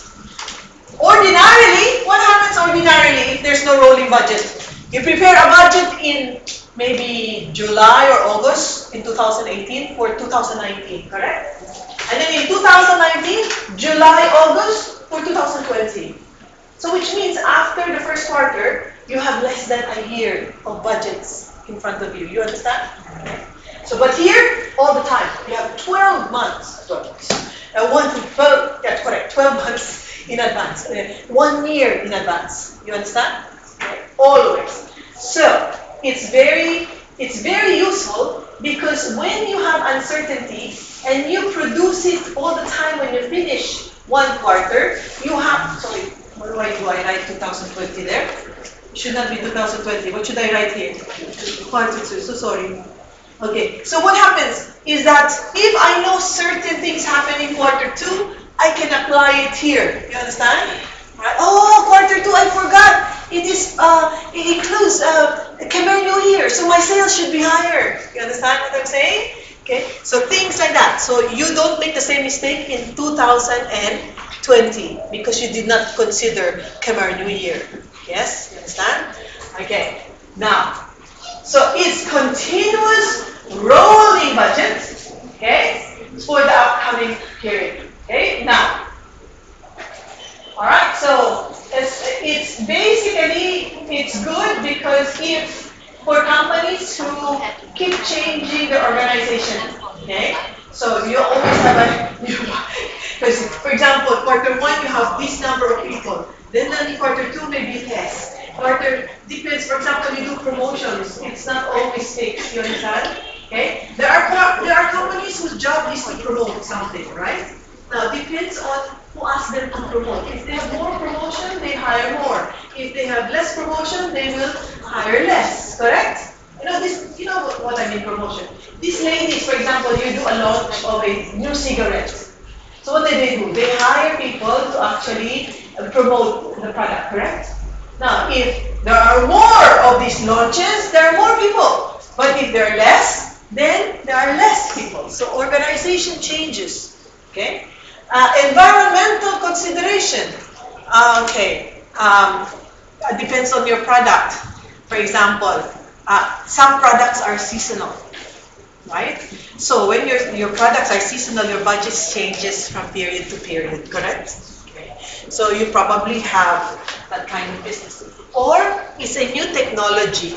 Ordinarily, what happens ordinarily if there's no rolling budget? You prepare a budget in maybe July or August in 2018 for 2019, correct? And then in 2019, July, August for 2020. So which means after the first quarter, you have less than a year of budgets. in front of you. You understand? Okay. So, but here, all the time, you have 12 months. 12 months. 12, yeah, correct, 12 months in advance. 1 year in advance. You understand? Okay. Always. So, it's very useful because when you have uncertainty and you produce it all the time when you finish one quarter, you have, sorry, what do I do? I write 2020 there. It should not be 2020. What should I write here? Quarter two, so sorry. Okay, so what happens is that if I know certain things happen in quarter two, I can apply it here. You understand? Right? Oh, quarter two, I forgot. It includes Khmer New Year, so my sales should be higher. You understand what I'm saying? Okay, so things like that. So you don't make the same mistake in 2020 because you did not consider Khmer New Year. Yes, you understand? Okay, now, so it's continuous rolling budget, okay, for the upcoming period. Okay, now, all right, so it's basically, it's good because if for companies who keep changing their organization, okay, so you always have a new, because for example, quarter one you have this number of people, then in quarter two maybe less. Quarter depends, for example, you do promotions, it's not always fixed, you understand? Okay, there are companies whose job is to promote something, right? Now, depends on who asks them to promote. If they have more promotion, they hire more. If they have less promotion, they will hire less. Correct? You know this. You know what I mean promotion. These ladies, for example, you do a launch of a new cigarette. So what do? They hire people to actually promote the product. Correct? Now, if there are more of these launches, there are more people. But if there are less, then there are less people. So organization changes. Okay? Environmental consideration. Depends on your product. For example, some products are seasonal, right? So when your products are seasonal, your budget changes from period to period, correct? Okay. So you probably have that kind of business. Or it's a new technology.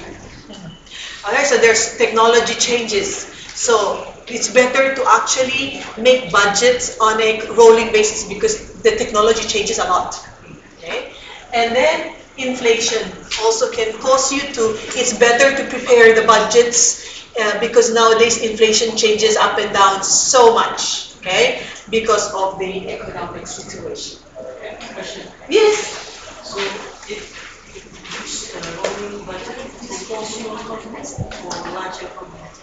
Okay, so there's technology changes. So it's better to actually make budgets on a rolling basis because the technology changes a lot. Okay? And then inflation also can cause you to, it's better to prepare the budgets because nowadays inflation changes up and down so much. Okay? Because of the economic situation. Question. Yes? So if this rolling budget is for small companies or larger companies?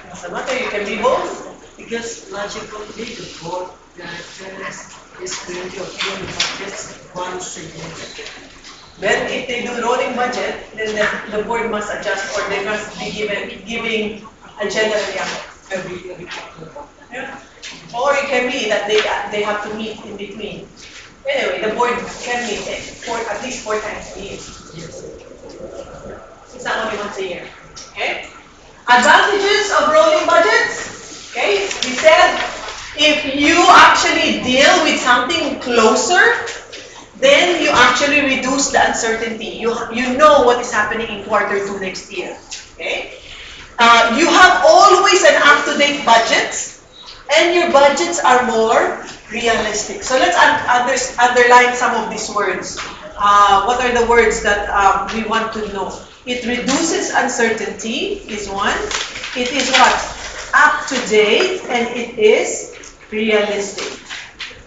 Doesn't matter, you can be both. Because larger company, the board directors is going to approve the budgets once a year. Then if they do rolling budget, then the board must adjust or they must be giving a general amount. Every quarter. Yeah. Or it can be that they have to meet in between. Anyway, the board can meet at least 4 times a year. Yes. It's not only once a year. Okay? Advantages of rolling budgets. Okay? We said if you actually deal with something closer, then you actually reduce the uncertainty. You know what is happening in quarter 2 next year. Okay? You have always an up-to-date budget, and your budgets are more realistic. So let's underline some of these words. What are the words that we want to know? It reduces uncertainty is one. It is what? Up to date, and it is realistic.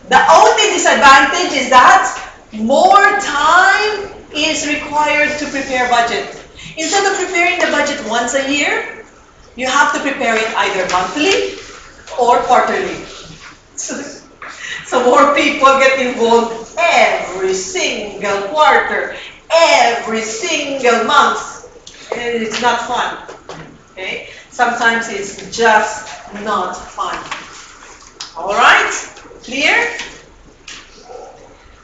The only disadvantage is that more time is required to prepare budget. Instead of preparing the budget once a year, you have to prepare it either monthly or quarterly. So more people get involved every single quarter, every single month. And it's not fun. Okay? Sometimes it's just not fun. Alright? Clear?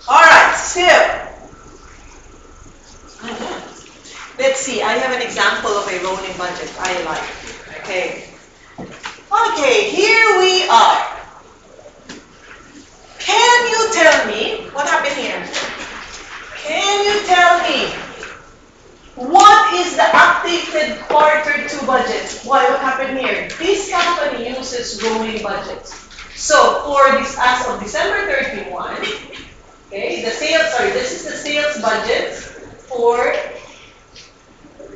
Alright, so let's see. I have an example of a rolling budget I like. Okay. Okay, here we are. Can you tell me what happened here? Can you tell me What is the updated quarter two budget? Why, what happened here? This company uses rolling budgets. So for this, as of December 31, okay, this is the sales budget for,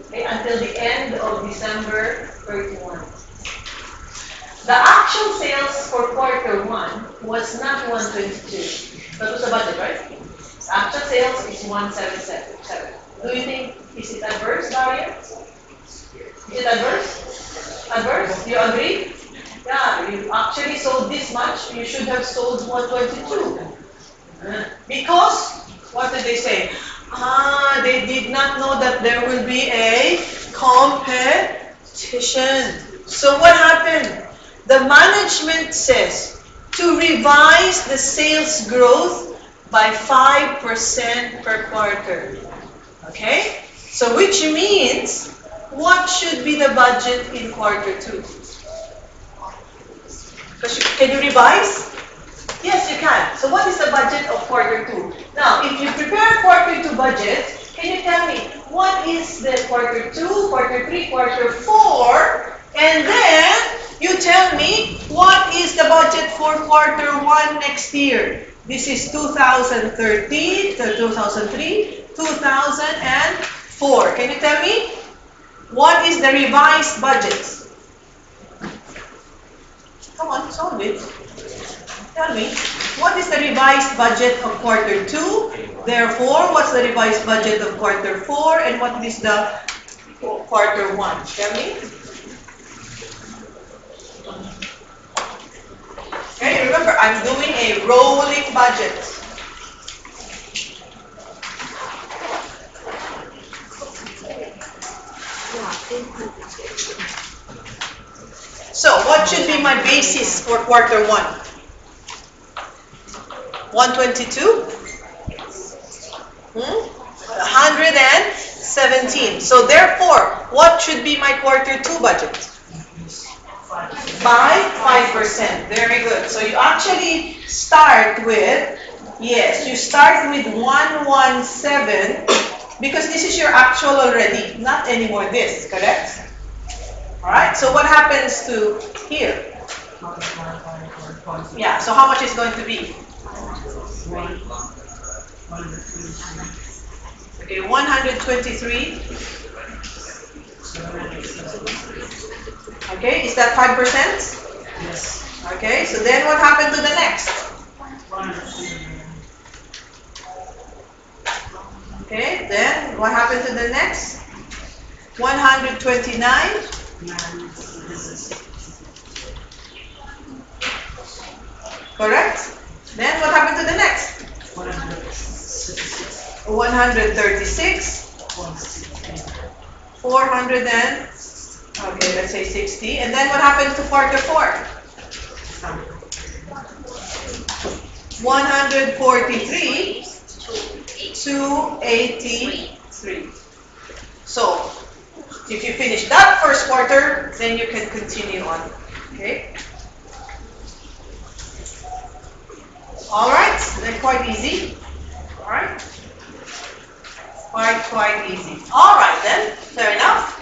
okay, until the end of December 31. The actual sales for quarter one was not 122. That was the budget, right? Actual sales is 177. Do you think, is it adverse, Daria? Is it adverse? Adverse? You agree? Yeah, you actually sold this much, you should have sold 122. Because, what did they say? They did not know that there will be a competition. So what happened? The management says to revise the sales growth by 5% per quarter. Okay? So which means, what should be the budget in quarter two? Can you revise? Yes, you can. So what is the budget of quarter two? Now, if you prepare quarter two budget, can you tell me what is the quarter two, quarter three, quarter four, and then you tell me what is the budget for quarter one next year? This is 2013, 2003, 2004. Can you tell me what is the revised budget? Come on, solve it. Tell me, what is the revised budget of quarter two? Therefore, what's the revised budget of quarter four? And what is the quarter one? Tell me. Okay, remember, I'm doing a rolling budget. So, what should be my basis for quarter one? 122? 117. So, therefore, what should be my quarter two budget? By 5%. Very good. So, you actually start with, yes, you start with 117 because this is your actual already, not anymore this, correct? Alright, so what happens to here? Yeah, so how much is going to be? Okay, 123. Okay, is that 5%? Yes. Okay, so then what happened to the next? Okay, then what happened to the next? 129. Correct? Then what happened to the next? 136. 400 and, okay, let's say 60. And then what happens to quarter four? 143 to 83. So, if you finish that first quarter, then you can continue on. Okay? Alright, then quite easy. Alright? Quite easy. Alright then, fair enough.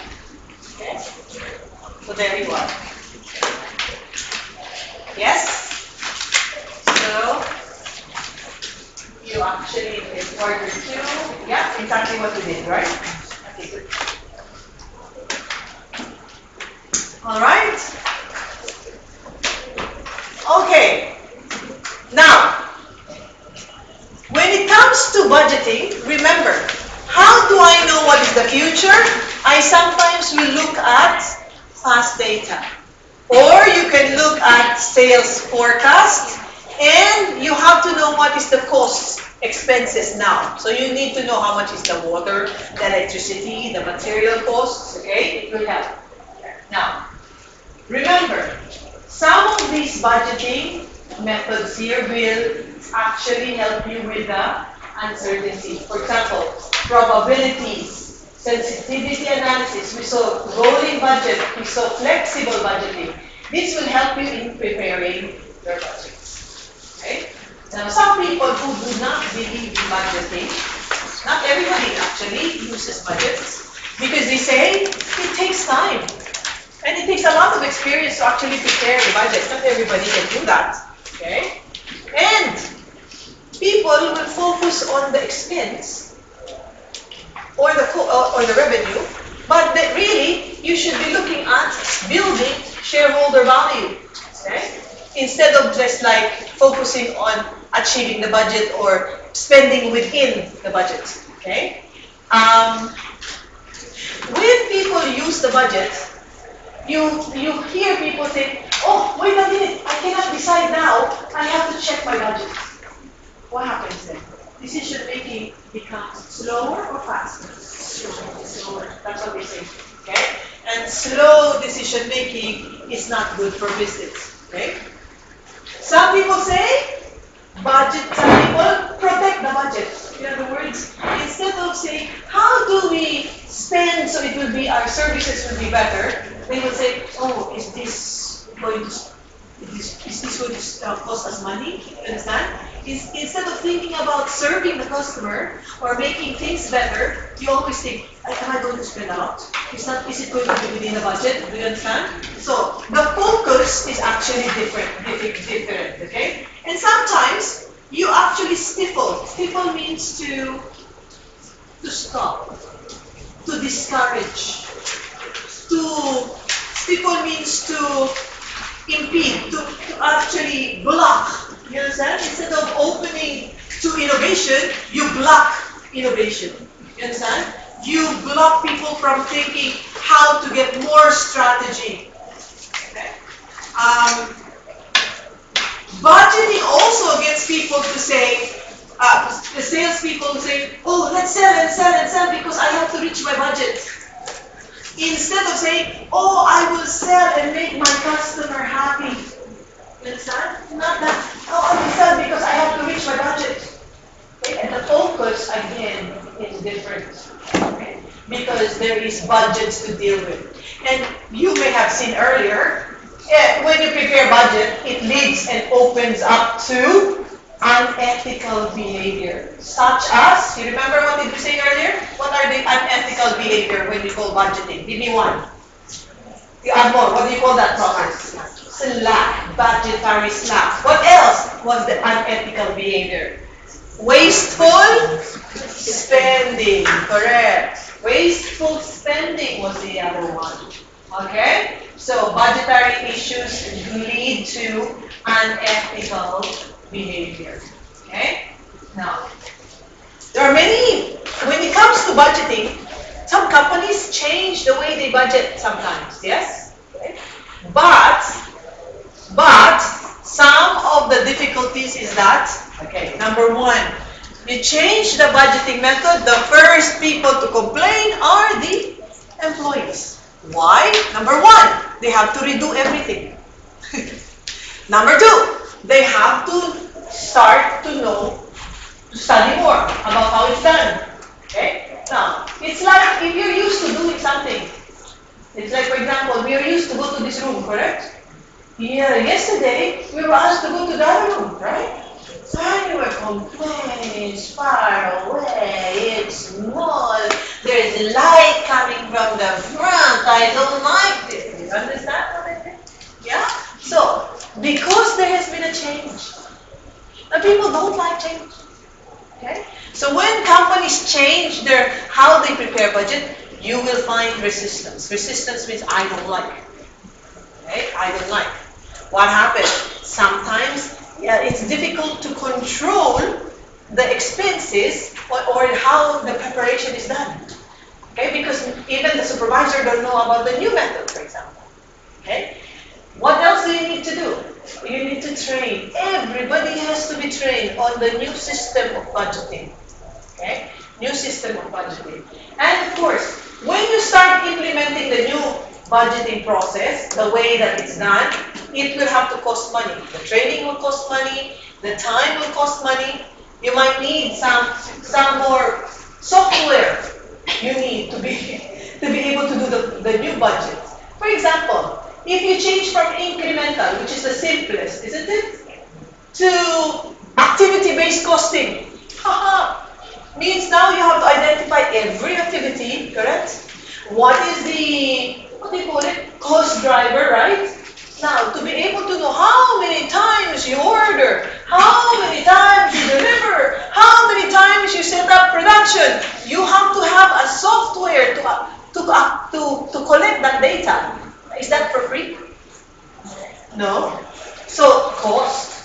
Okay? So there you are. Yes? So, you actually in quarter two, yeah, exactly what you did, right? Okay, good. Alright? Okay. Now, when it comes to budgeting, remember, how do I know what is the future? I sometimes will look at past data. Or you can look at sales forecast, and you have to know what is the cost expenses now. So you need to know how much is the water, the electricity, the material costs, okay? It will help. Now, remember, some of these budgeting methods here will actually help you with the uncertainty. For example, probabilities, sensitivity analysis, we saw rolling budget, we saw flexible budgeting. This will help you in preparing your budgets. Okay? Now, some people who do not believe in budgeting, not everybody actually uses budgets, Because they say it takes time. And it takes a lot of experience to actually prepare the budget. Not everybody can do that. Okay? And people will focus on the expense or the revenue, but that really you should be looking at building shareholder value. Okay? Instead of just like focusing on achieving the budget or spending within the budget. Okay? When people use the budget, you hear people say, oh, wait a minute, I cannot decide now. I have to check my budget. What happens then? Decision making becomes slower or faster? Slower. That's what we say. Okay? And slow decision making is not good for business. Okay? Some people say, some people protect the budget. In other words, instead of saying, how do we spend so it will be, our services will be better, they will say, oh, is this going to cost us money? You understand? Instead of thinking about serving the customer or making things better, you always think, am I going to spend a lot? Is it going to be within the budget? Do you understand? So the focus is actually different, okay? And sometimes you actually stifle. Stifle means to stop, to discourage, stifle means to impede, to actually block. You understand? Instead of opening to innovation, you block innovation. You understand? You block people from thinking how to get more strategy. Okay? Budgeting also gets people to say, the salespeople say, oh, let's sell and sell and sell because I have to reach my budget. Instead of saying, oh, I will sell and make my customer happy. You understand? Not that, oh, I will sell because I have to reach my budget. Okay? And the focus, again, is different. Okay? Because there is budgets to deal with. And you may have seen earlier, when you prepare budget, it leads and opens up to unethical behavior. Such as, you remember what did we say earlier? What are the unethical behavior when we call budgeting? Give me one. You add more. What do you call that process? Slack. Budgetary slack. What else was the unethical behavior? Wasteful spending. Correct. Wasteful spending was the other one. Okay? So budgetary issues lead to unethical behavior. Okay? Now, there are many, when it comes to budgeting, some companies change the way they budget sometimes, yes? Okay? But some of the difficulties is that, okay, number one, you change the budgeting method, the first people to complain are the employees. Why? Number one, they have to redo everything. Number two, they have to start to study more about how it's done. Okay? Now, it's like if you're used to doing something. It's like, for example, we are used to go to this room, correct? Yeah, yesterday, we were asked to go to the other room, right? So you were complaining, it's far away, it's small, there's light coming from the front, I don't like this. You understand what I mean? Yeah? So, because there has been a change, and people don't like change. Okay? So when companies change how they prepare budget, you will find resistance. Resistance means I don't like. Okay? I don't like. What happens? Sometimes it's difficult to control the expenses or how the preparation is done. Okay? Because even the supervisor don't know about the new method, for example. Okay? What else do you need to do? You need to train. Everybody has to be trained on the new system of budgeting. Okay? New system of budgeting. And of course, when you start implementing the new budgeting process, the way that it's done, it will have to cost money. The training will cost money, the time will cost money. You might need some more software you need to be able to do the new budget. For example, if you change from incremental, which is the simplest, isn't it, to activity-based costing, means now you have to identify every activity, correct? What is what do you call it? Cost driver, right? Now, to be able to know how many times you order, how many times you deliver, how many times you set up production, you have to have a software to collect that data. Is that for free? No. So, cost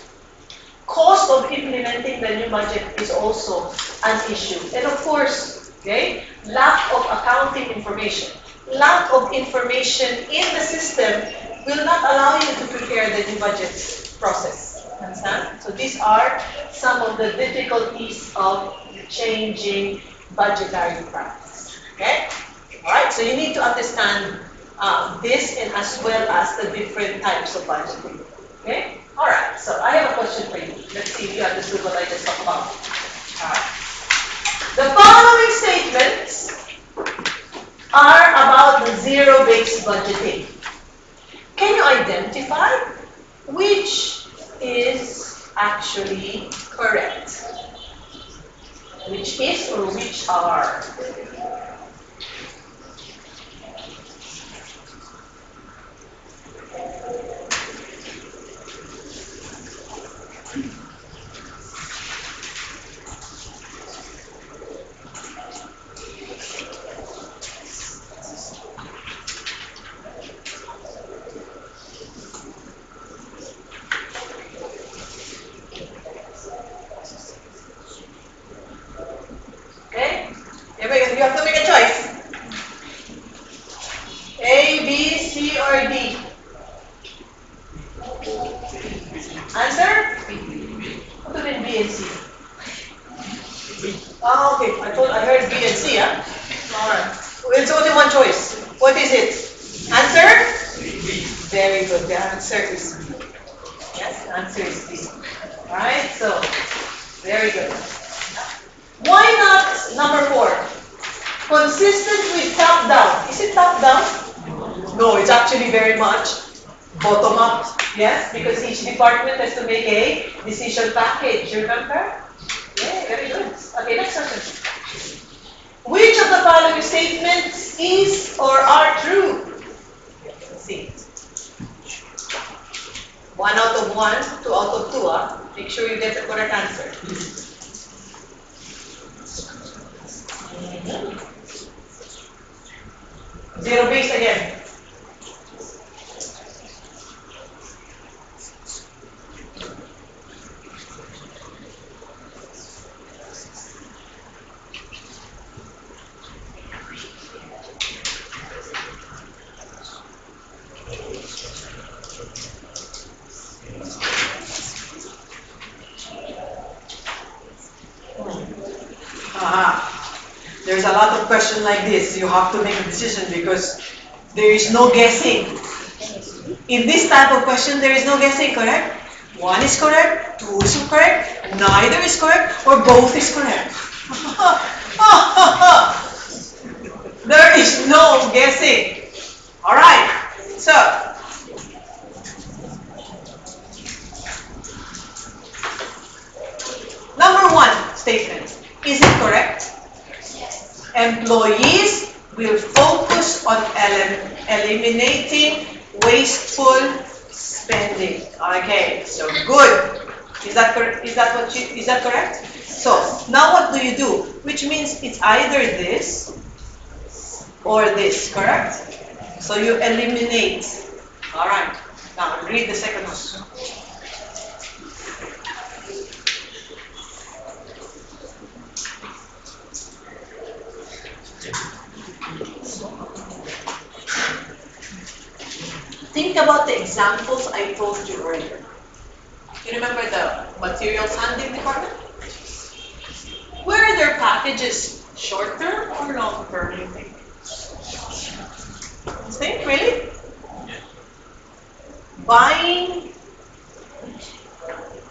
of implementing the new budget is also an issue. And of course, okay, lack of accounting information. Lack of information in the system will not allow you to prepare the new budget process. Understand? So these are some of the difficulties of changing budgetary practice. Okay? Alright, so you need to understand this and as well as the different types of budgeting. Okay? Alright, so I have a question for you. Let's see if you understood what I just talked about. Alright. The following statements are about the zero-based budgeting. Can you identify which is actually correct? Which is or which are? Okay? You have to make a choice. A, B, C, or D. Answer? What do you mean B and C? Ah, okay. I heard B and C, huh? Alright. Well, it's only one choice. What is it? Answer? Very good. The answer is B. Yes, the answer is B. Alright, so very good. Why not number 4? Consistent with top down. Is it top down? No, it's actually very much bottom up. Yes, because each department has to make a decision package. Remember? Yeah, very good. Okay, next question. Which of the following statements is or are true? Let's see. 1 out of 1, 2 out of 2. Make sure you get the correct answer. Zero base again. There's a lot of questions like this. You have to make a decision because there is no guessing. In this type of question, there is no guessing, correct? 1 is correct, 2 is correct, neither is correct, or both is correct. There is no guessing. Alright, so number 1 statement. Is it correct? Employees will focus on eliminating wasteful spending. Okay, so good. Is that correct? Is that correct? So now what do you do? Which means it's either this or this, correct? So you eliminate. All right. Now read the second one. Think about the examples I told you earlier. You remember the materials handling department? Where are their packages? Short term or long term, you think? You think, really? Buying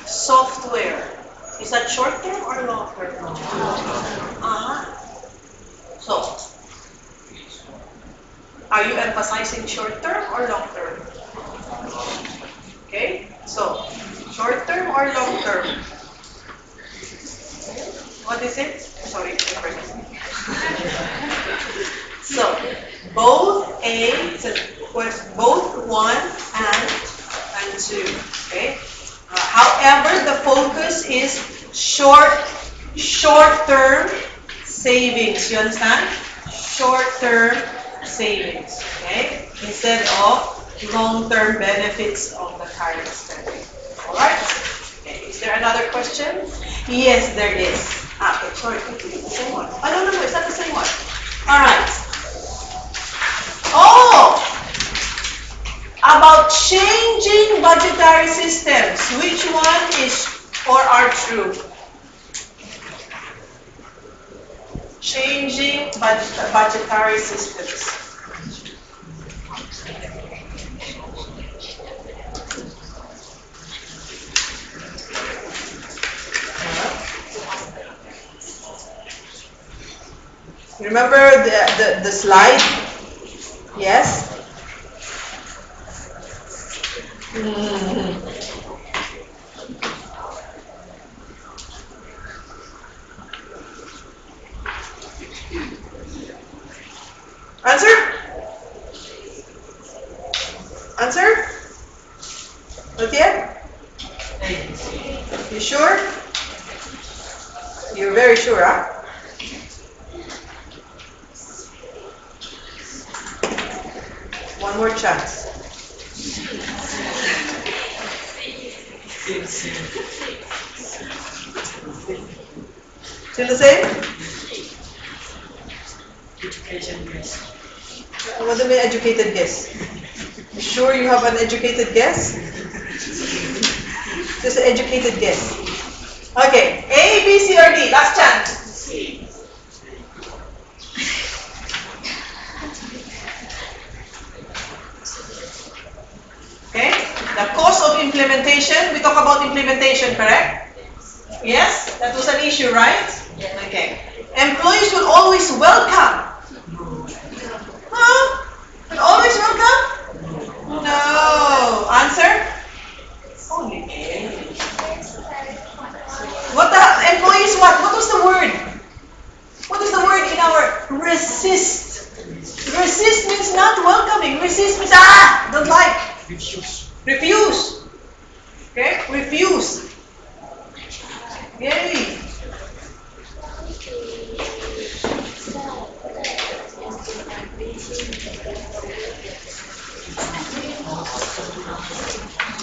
software. Is that short term or long term? So, are you emphasizing short term or long term? Okay, so short term or long term? What is it? Sorry, I forgot. So, Both A, so both 1 and 2. Okay. However, the focus is short-term savings. You understand? Short-term savings. Okay, instead of long-term benefits of the current spending. All right. Okay. Is there another question? Yes, there is. Okay. Sorry. It's the same one. Oh no, it's not the same one. All right. Oh, about changing budgetary systems. Which one is or are true? Changing budgetary systems. Remember the slide? Yes? Answer? Answer? Not yet? You sure? You're very sure, huh? One more chance. Still the same? Education guess. What do you mean educated guess? You sure you have an educated guess? Just an educated guess. Okay, A, B, C, or D. Last chance. Okay, the cost of implementation. We talk about implementation, correct? Yes, that was an issue, right? Okay. Employees will always welcome. Huh? Will always welcome? No. Answer? Only A. What the employees what? What was the word? What is the word in our resist? Resist means not welcoming. Resist means don't like. Refuse. Okay? Refuse. Yay.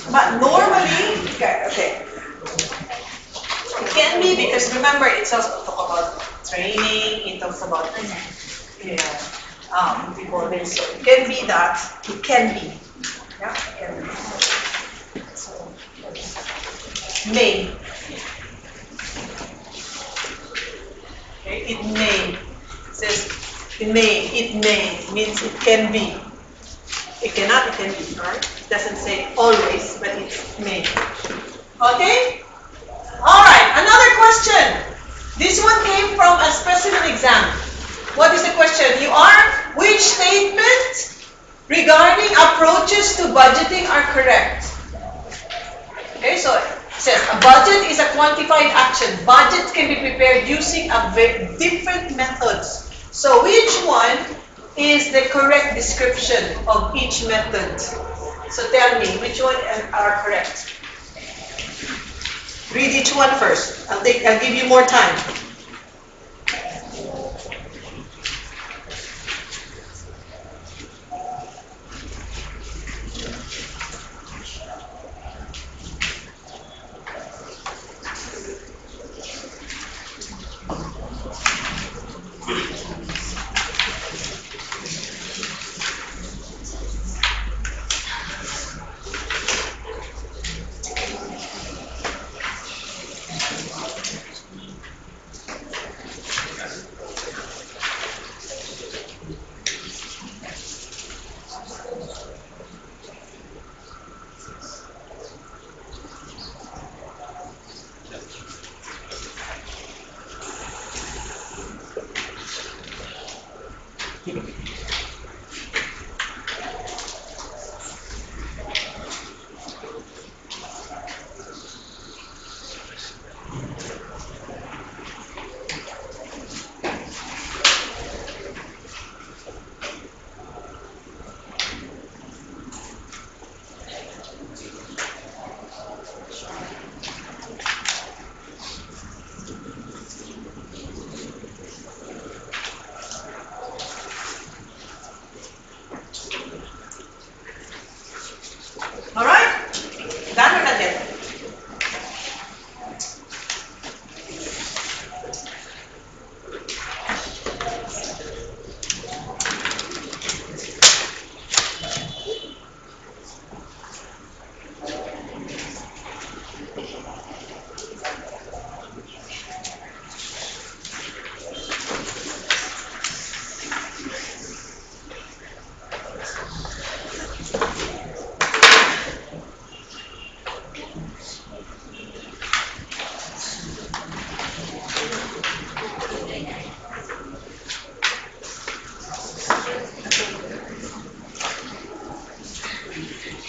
But normally, okay. It can be because remember it also talk about training, it talks about before this. So it can be that, it can be. Yeah, it can be. So may. Okay, it may. It says it may means it can be. It cannot, it can be, alright? It doesn't say always, but it may. Okay? Alright, another question. This one came from a specimen exam. What is the question? Which statement regarding approaches to budgeting are correct? Okay, so it says a budget is a quantified action. Budgets can be prepared using different methods. So which one is the correct description of each method? So tell me, which one are correct? Read each one first. I'll give you more time.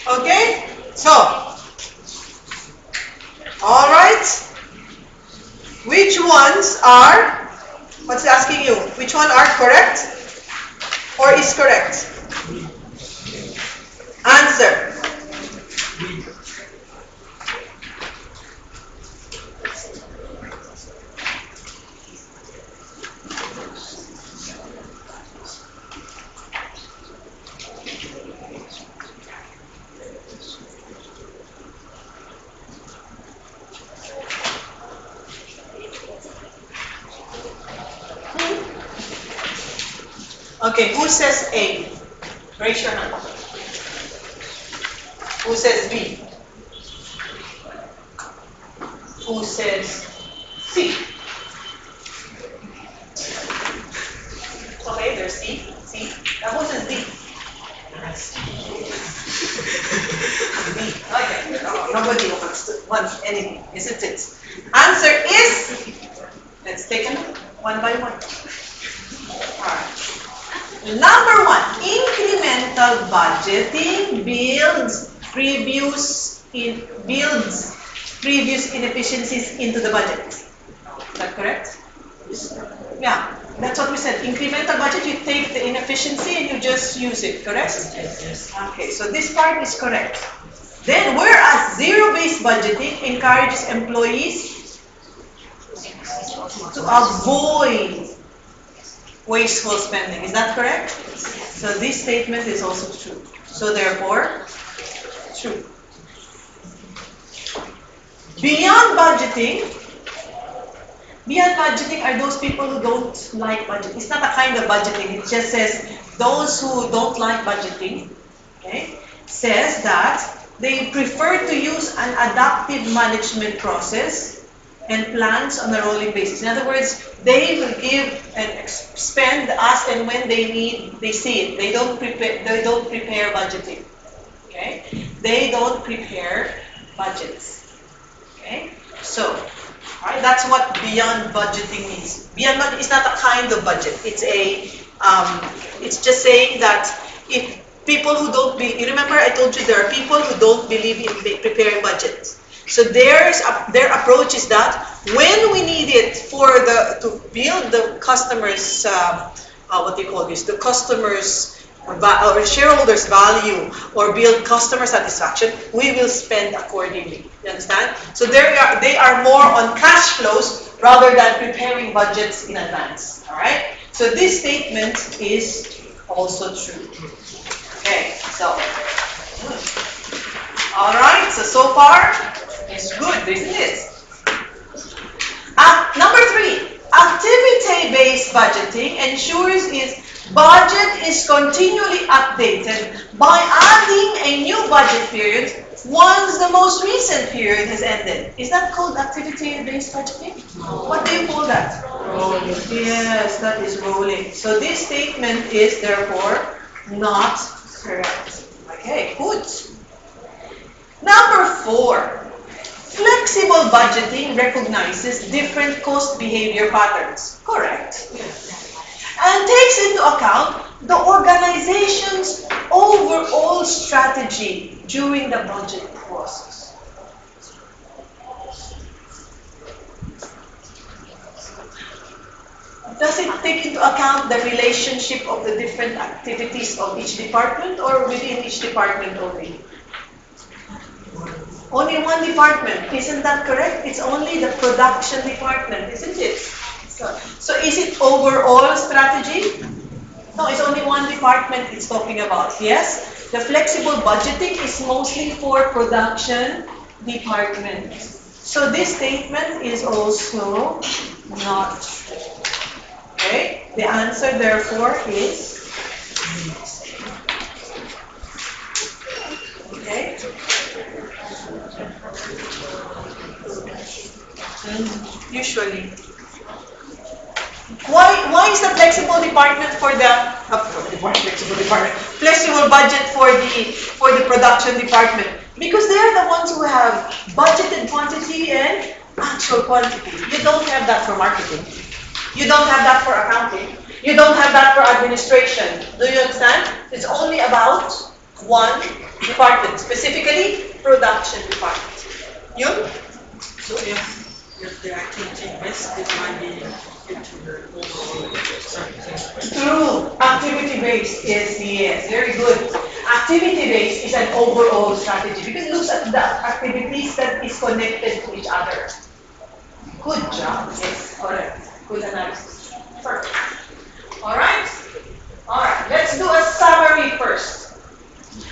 Okay? So, all right. Which ones are, what's it asking you? Which one are correct or is correct? Answer. Okay, who says A? Raise your hand. Who says B? Who says C? Okay, there's C. C. Now who says D? D. Okay. No, nobody wants anything, isn't it? Answer is, let's take them one by one. Alright. Number one, incremental budgeting builds previous inefficiencies into the budget. Is that correct? Yeah, that's what we said. Incremental budget, you take the inefficiency and you just use it, correct? Yes. Okay, so this part is correct. Then, whereas zero-based budgeting encourages employees to avoid wasteful spending. Is that correct? So this statement is also true. So therefore, true. Beyond budgeting are those people who don't like budgeting. It's not a kind of budgeting. It just says those who don't like budgeting, okay, says that they prefer to use an adaptive management process and plans on a rolling basis. In other words, they will give and spend as and when they see it. They don't prepare budgeting. Okay? They don't prepare budgets. Okay? So, alright, that's what beyond budgeting means. Beyond budget is not a kind of budget. It's just saying that if people who don't you remember I told you there are people who don't believe in preparing budgets. So their approach is that when we need it to build the customers, the customers or shareholders value or build customer satisfaction, we will spend accordingly. You understand? So they are more on cash flows rather than preparing budgets in advance. All right. So this statement is also true. Okay. So. All right. So far. It's good, isn't it? Number 3, activity-based budgeting ensures its budget is continually updated by adding a new budget period once the most recent period has ended. Is that called activity-based budgeting? What do you call that? Rolling. Yes, that is rolling. So this statement is therefore not correct. Okay, good. Number 4. Flexible budgeting recognizes different cost behavior patterns. Correct. And takes into account the organization's overall strategy during the budget process. Does it take into account the relationship of the different activities of each department or within each department only? Only one department, isn't that correct? It's only the production department, isn't it? So is it overall strategy? No, it's only one department it's talking about. Yes, the flexible budgeting is mostly for production department. So this statement is also not true. Okay, the answer therefore is okay. Usually. Why is the flexible department flexible budget for the production department? Because they're the ones who have budgeted quantity and actual quantity. You don't have that for marketing. You don't have that for accounting. You don't have that for administration. Do you understand? It's only about one department, specifically production department. Yun? So if the activity based, it might be into the overall service. True. Activity-based is yes, very good. Activity-based is an overall strategy because it looks at the activities that is connected to each other. Good job. Yes, correct. Good analysis. Perfect. All right. All right. Let's do a summary first.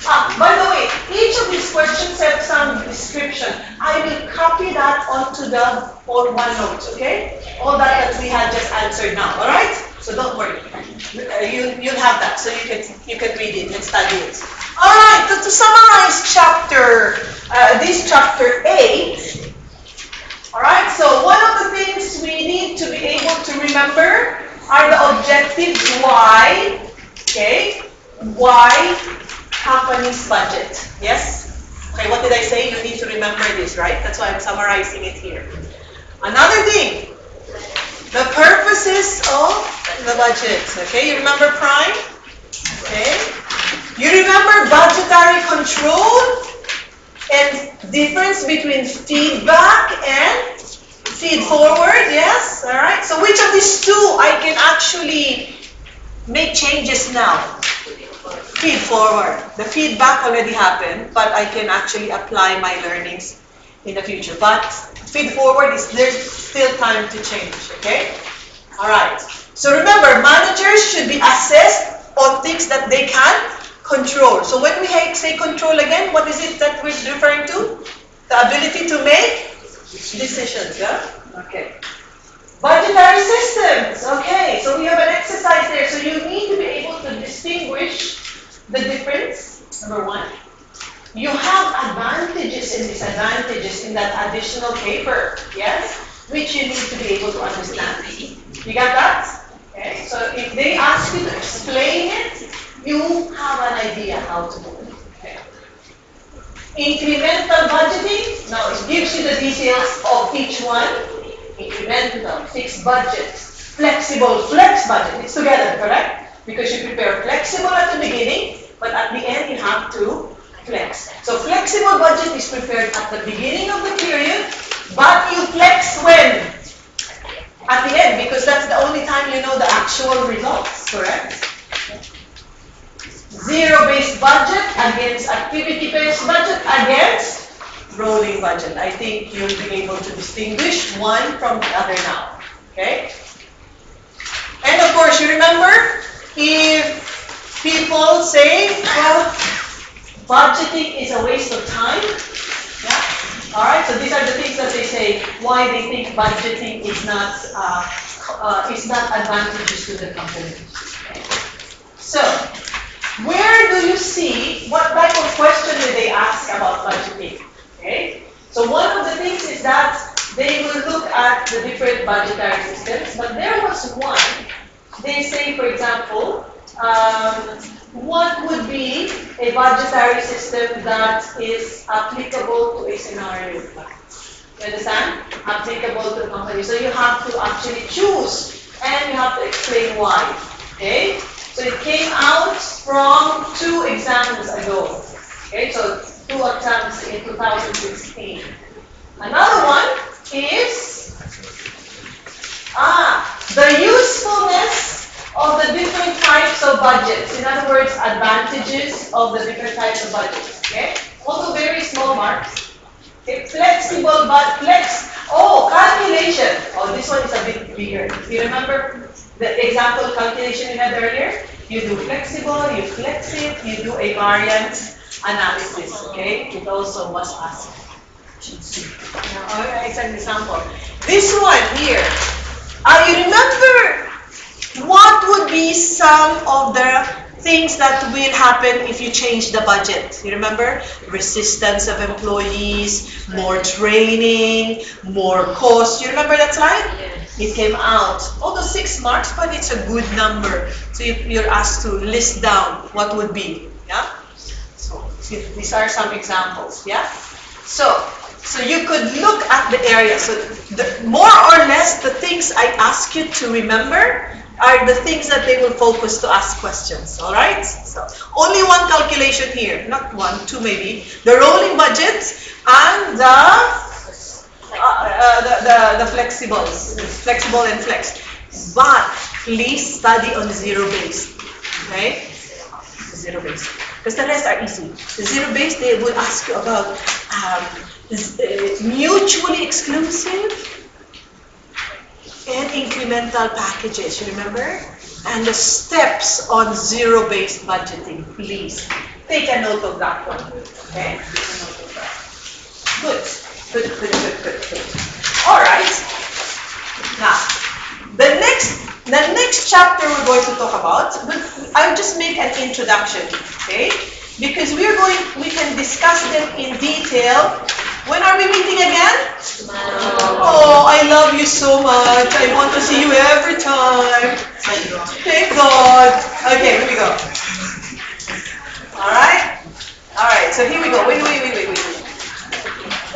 By the way, each of these questions have some description. I will copy that onto the all OneNote, okay? All that we had just answered now, all right? So don't worry. You'll have that, so you can read it and study it. All right. To summarize this chapter 8. All right. So one of the things we need to be able to remember are the objectives. Why? Okay. Why company's budget? Yes? Okay, what did I say? You need to remember this, right? That's why I'm summarizing it here. Another thing, the purposes of the budget. Okay, you remember prime? Okay. You remember budgetary control and difference between feedback and feed forward? Yes? All right. So which of these two I can actually make changes now? Feed forward. The feedback already happened, but I can actually apply my learnings in the future. But feed forward there's still time to change, okay? All right. So remember, managers should be assessed on things that they can control. So when we say control again, what is it that we're referring to? The ability to make decisions, yeah? Okay. Budgetary systems. Okay, so we have an exercise there. So you need to be able to distinguish the difference. Number one, you have advantages and disadvantages in that additional paper, yes, which you need to be able to understand. You got that? Okay, so if they ask you to explain it, you have an idea how to do it. Okay. Incremental budgeting, now it gives you the details of each one. Incremental, fixed budget, flexible, flex budget. It's together, correct? Because you prepare flexible at the beginning, but at the end you have to flex. So flexible budget is prepared at the beginning of the period, but you flex when? At the end, because that's the only time you know the actual results, correct? Zero-based budget against activity-based budget against rolling budget. I think you'll be able to distinguish one from the other now. Okay? And of course, you remember, if people say, well, budgeting is a waste of time. Yeah? Alright, so these are the things that they say, why they think budgeting is not advantageous to the company. Okay. So, where do you see, what type of question do they ask about budgeting? Okay? So one of the things is that they will look at the different budgetary systems, but there was one. They say, for example, what would be a budgetary system that is applicable to a scenario? You understand? Applicable to the company. So you have to actually choose and you have to explain why. Okay? So it came out from 2 exams ago. Okay, so 2 exams in 2016. Another one is the usefulness of the different types of budgets. In other words, advantages of the different types of budgets. Okay, also very small marks. Okay, flexible but calculation. Oh, this one is a bit bigger. You remember the example calculation you had earlier? You do flexible, you flex it, you do a variance analysis, okay? It also was asked. Now, it's an example. This one here, you remember what would be some of the things that will happen if you change the budget? You remember? Resistance of employees, more training, more cost. You remember that slide? Yes. It came out. Although 6 marks, but it's a good number. So you're asked to list down what would be. Yeah? So these are some examples. Yeah? So you could look at the area. So more or less the things I ask you to remember are the things that they will focus to ask questions. All right? So only one calculation here, not one, two maybe. The rolling budget and the flexibles, flexible and flex. But please study on zero-based. Okay? Zero-based. Because the rest are easy. The zero-based, they will ask you about mutually exclusive and incremental packages, you remember? And the steps on zero-based budgeting, please. Take a note of that one. Okay? Good. Good. All right. Now, the next chapter we're going to talk about, I'll just make an introduction, okay? Because we can discuss them in detail. When are we meeting again? Oh, I love you so much. I want to see you every time. Thank God. Okay, here we go. All right, so here we go. Wait.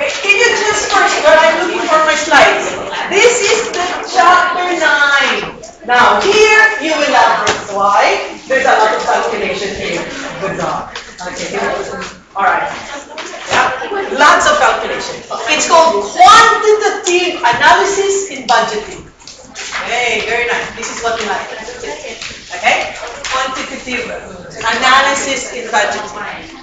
Can you just first, while I'm looking for my slides. This is the chapter 9. Now, here you will have why. There's a lot of calculation here. Good job. Okay, here we go. All right. Yeah, lots of calculation. It's called quantitative analysis in budgeting. Hey, very nice. This is what we like. Okay? Quantitative analysis in budgeting.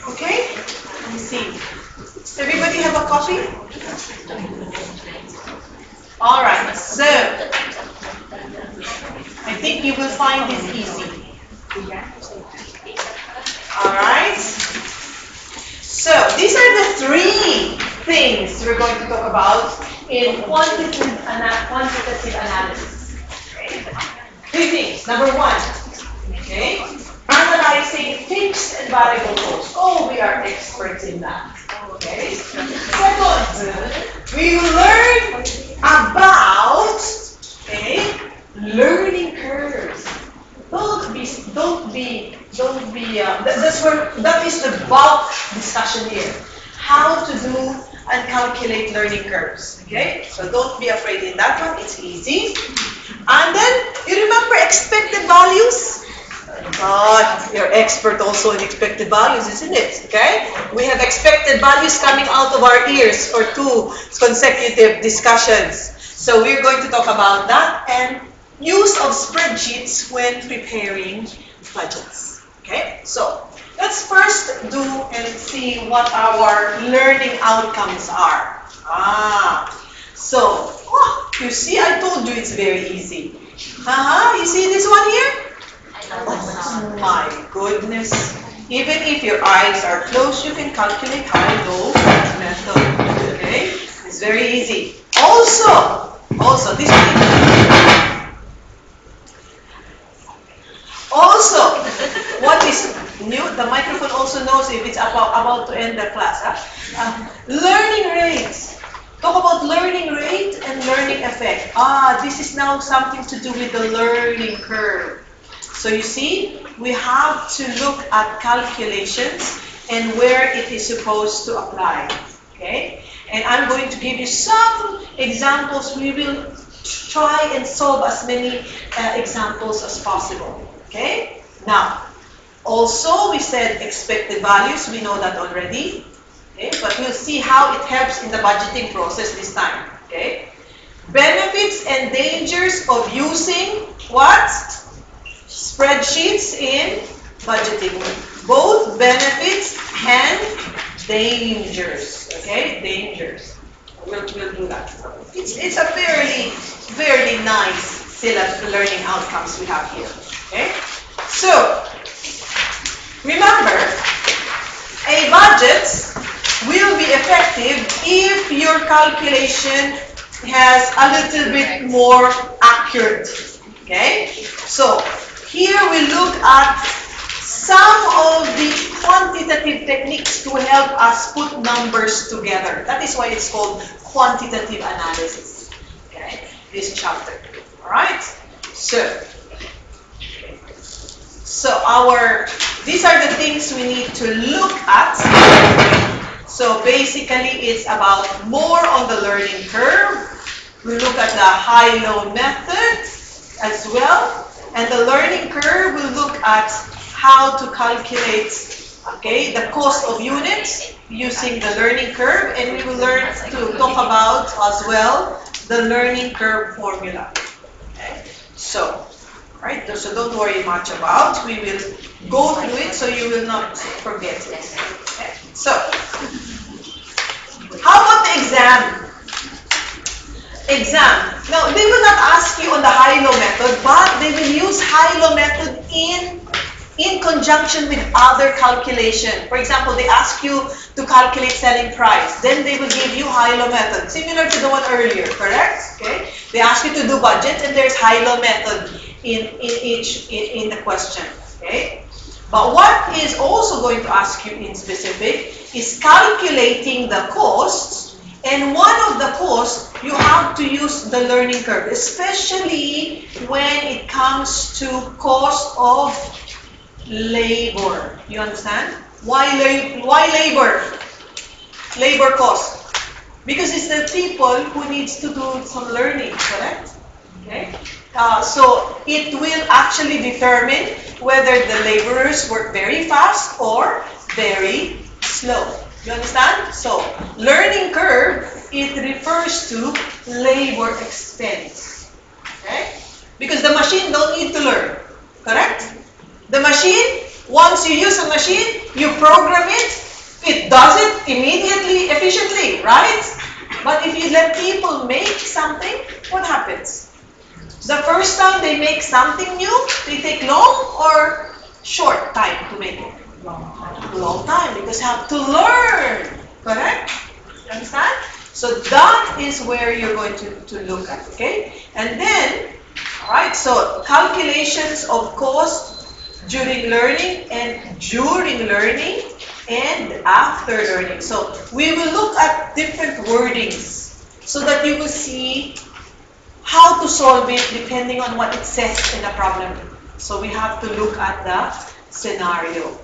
Okay? Let me see. Everybody have a copy? All right. So, I think you will find this easy. All right. So, these are the 3 things we're going to talk about in quantitative analysis. Okay. 3 things. Number 1, okay, analyzing fixed and variable costs. Oh, we are experts in that. Okay. Second, we will learn about learning curves. That is the bulk discussion here. How to do and calculate learning curves. Okay? So don't be afraid in that one, it's easy. And then, you remember expected values? God, you're expert also in expected values, isn't it? Okay? We have expected values coming out of our ears for 2 consecutive discussions. So we're going to talk about that and use of spreadsheets when preparing budgets. Okay? So let's first do and see what our learning outcomes are. So, you see, I told you it's very easy. You see this one here? Oh my goodness. Even if your eyes are closed, you can calculate high, low, method. Okay? It's very easy. Also, this one. Also, what is new? The microphone also knows if it's about to end the class. Learning rates. Talk about learning rate and learning effect. This is now something to do with the learning curve. So you see, we have to look at calculations and where it is supposed to apply. Okay? And I'm going to give you some examples. We will try and solve as many examples as possible. Okay? Now, also we said expected values. We know that already. Okay? But we'll see how it helps in the budgeting process this time. Okay? Benefits and dangers of using what? Spreadsheets in budgeting. Both benefits and dangers. Okay, dangers. We'll do that. It's a very nice syllabus learning outcomes we have here. Okay, so remember, a budget will be effective if your calculation has a little bit more accurate. Okay, so here we look at some of the quantitative techniques to help us put numbers together. That is why it's called quantitative analysis. Okay, this chapter. All right. So these are the things we need to look at. So basically, it's about more on the learning curve. We look at the high-low method as well. And the learning curve will look at how to calculate, okay, the cost of units using the learning curve. And we will learn to talk about as well the learning curve formula. Okay? So, right, so don't worry much about. We will go through it so you will not forget it. Okay? So, how about the exam? Now, they will not ask you on the high-low method, but they will use high-low method in conjunction with other calculation. For example, they ask you to calculate selling price. Then they will give you high-low method, similar to the one earlier, correct? Okay. They ask you to do budget, and there's high-low method in the question. Okay. But what is also going to ask you in specific is calculating the costs. And one of the costs, you have to use the learning curve, especially when it comes to cost of labor. You understand? Why labor? Labor cost. Because it's the people who needs to do some learning, correct? Okay. So it will actually determine whether the laborers work very fast or very slow. You understand? So, learning curve, it refers to labor expense. Okay? Because the machine don't need to learn. Correct? The machine, once you use a machine, you program it, it does it immediately, efficiently, right? But if you let people make something, what happens? The first time they make something new, they take long or short time to make it? Long time, because you have to learn. Correct? You understand? So that is where you're going to look at, okay? And then, alright, so calculations of cost during learning and during learning and after learning. So we will look at different wordings so that you will see how to solve it depending on what it says in the problem. So we have to look at the scenario.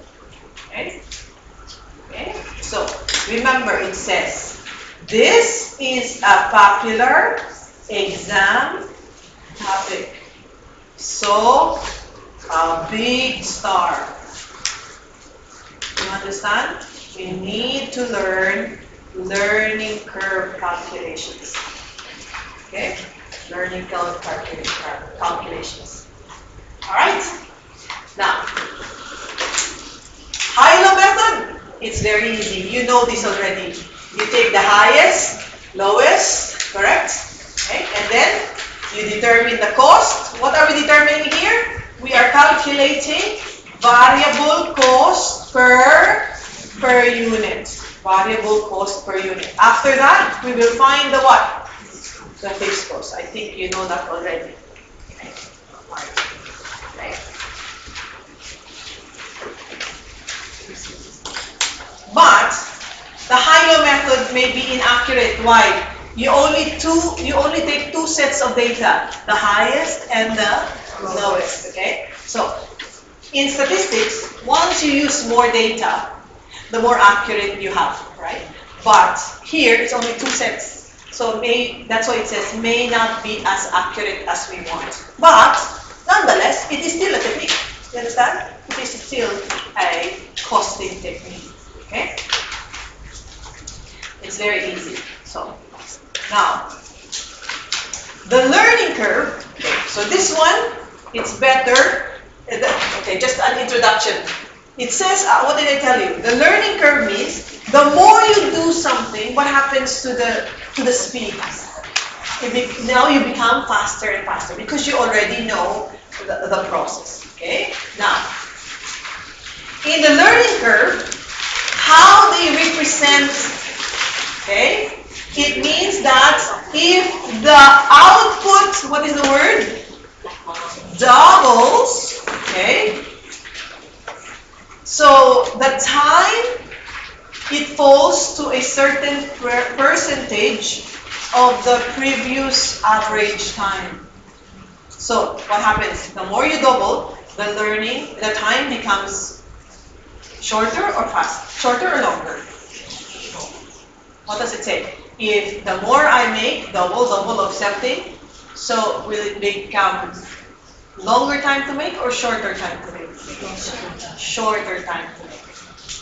Okay? Okay? So remember, it says, this is a popular exam topic. So, a big star. You understand? We need to learn learning curve calculations. Okay? Learning curve calculations. Alright? Now, high-low method, it's very easy. You know this already. You take the highest, lowest, correct? Okay? And then you determine the cost. What are we determining here? We are calculating variable cost per unit. Variable cost per unit. After that, we will find the what? The fixed cost. I think you know that already. Okay. Okay. But the high-low method may be inaccurate. Why? You only take two sets of data, the highest and the lowest. Okay? So in statistics, once you use more data, the more accurate you have, right? But here it's only two sets. So that's why it says may not be as accurate as we want. But nonetheless, it is still a technique. You understand? It is still a costing technique. Okay? It's very easy. So now, The learning curve, okay, so this one, it's better. Okay, just an introduction. It says, what did I tell you? The learning curve means the more you do something, what happens to the speed? Now you become faster and faster because you already know the process. Okay? Now, in the learning curve, how they represent, okay? It means that if the output, what is the word? Doubles, okay? So the time, it falls to a certain percentage of the previous average time. So what happens? The more you double, the time becomes shorter or fast? Shorter or longer? What does it say? If the more I make, double of something, so will it become longer time to make or shorter time to make? Shorter time to make.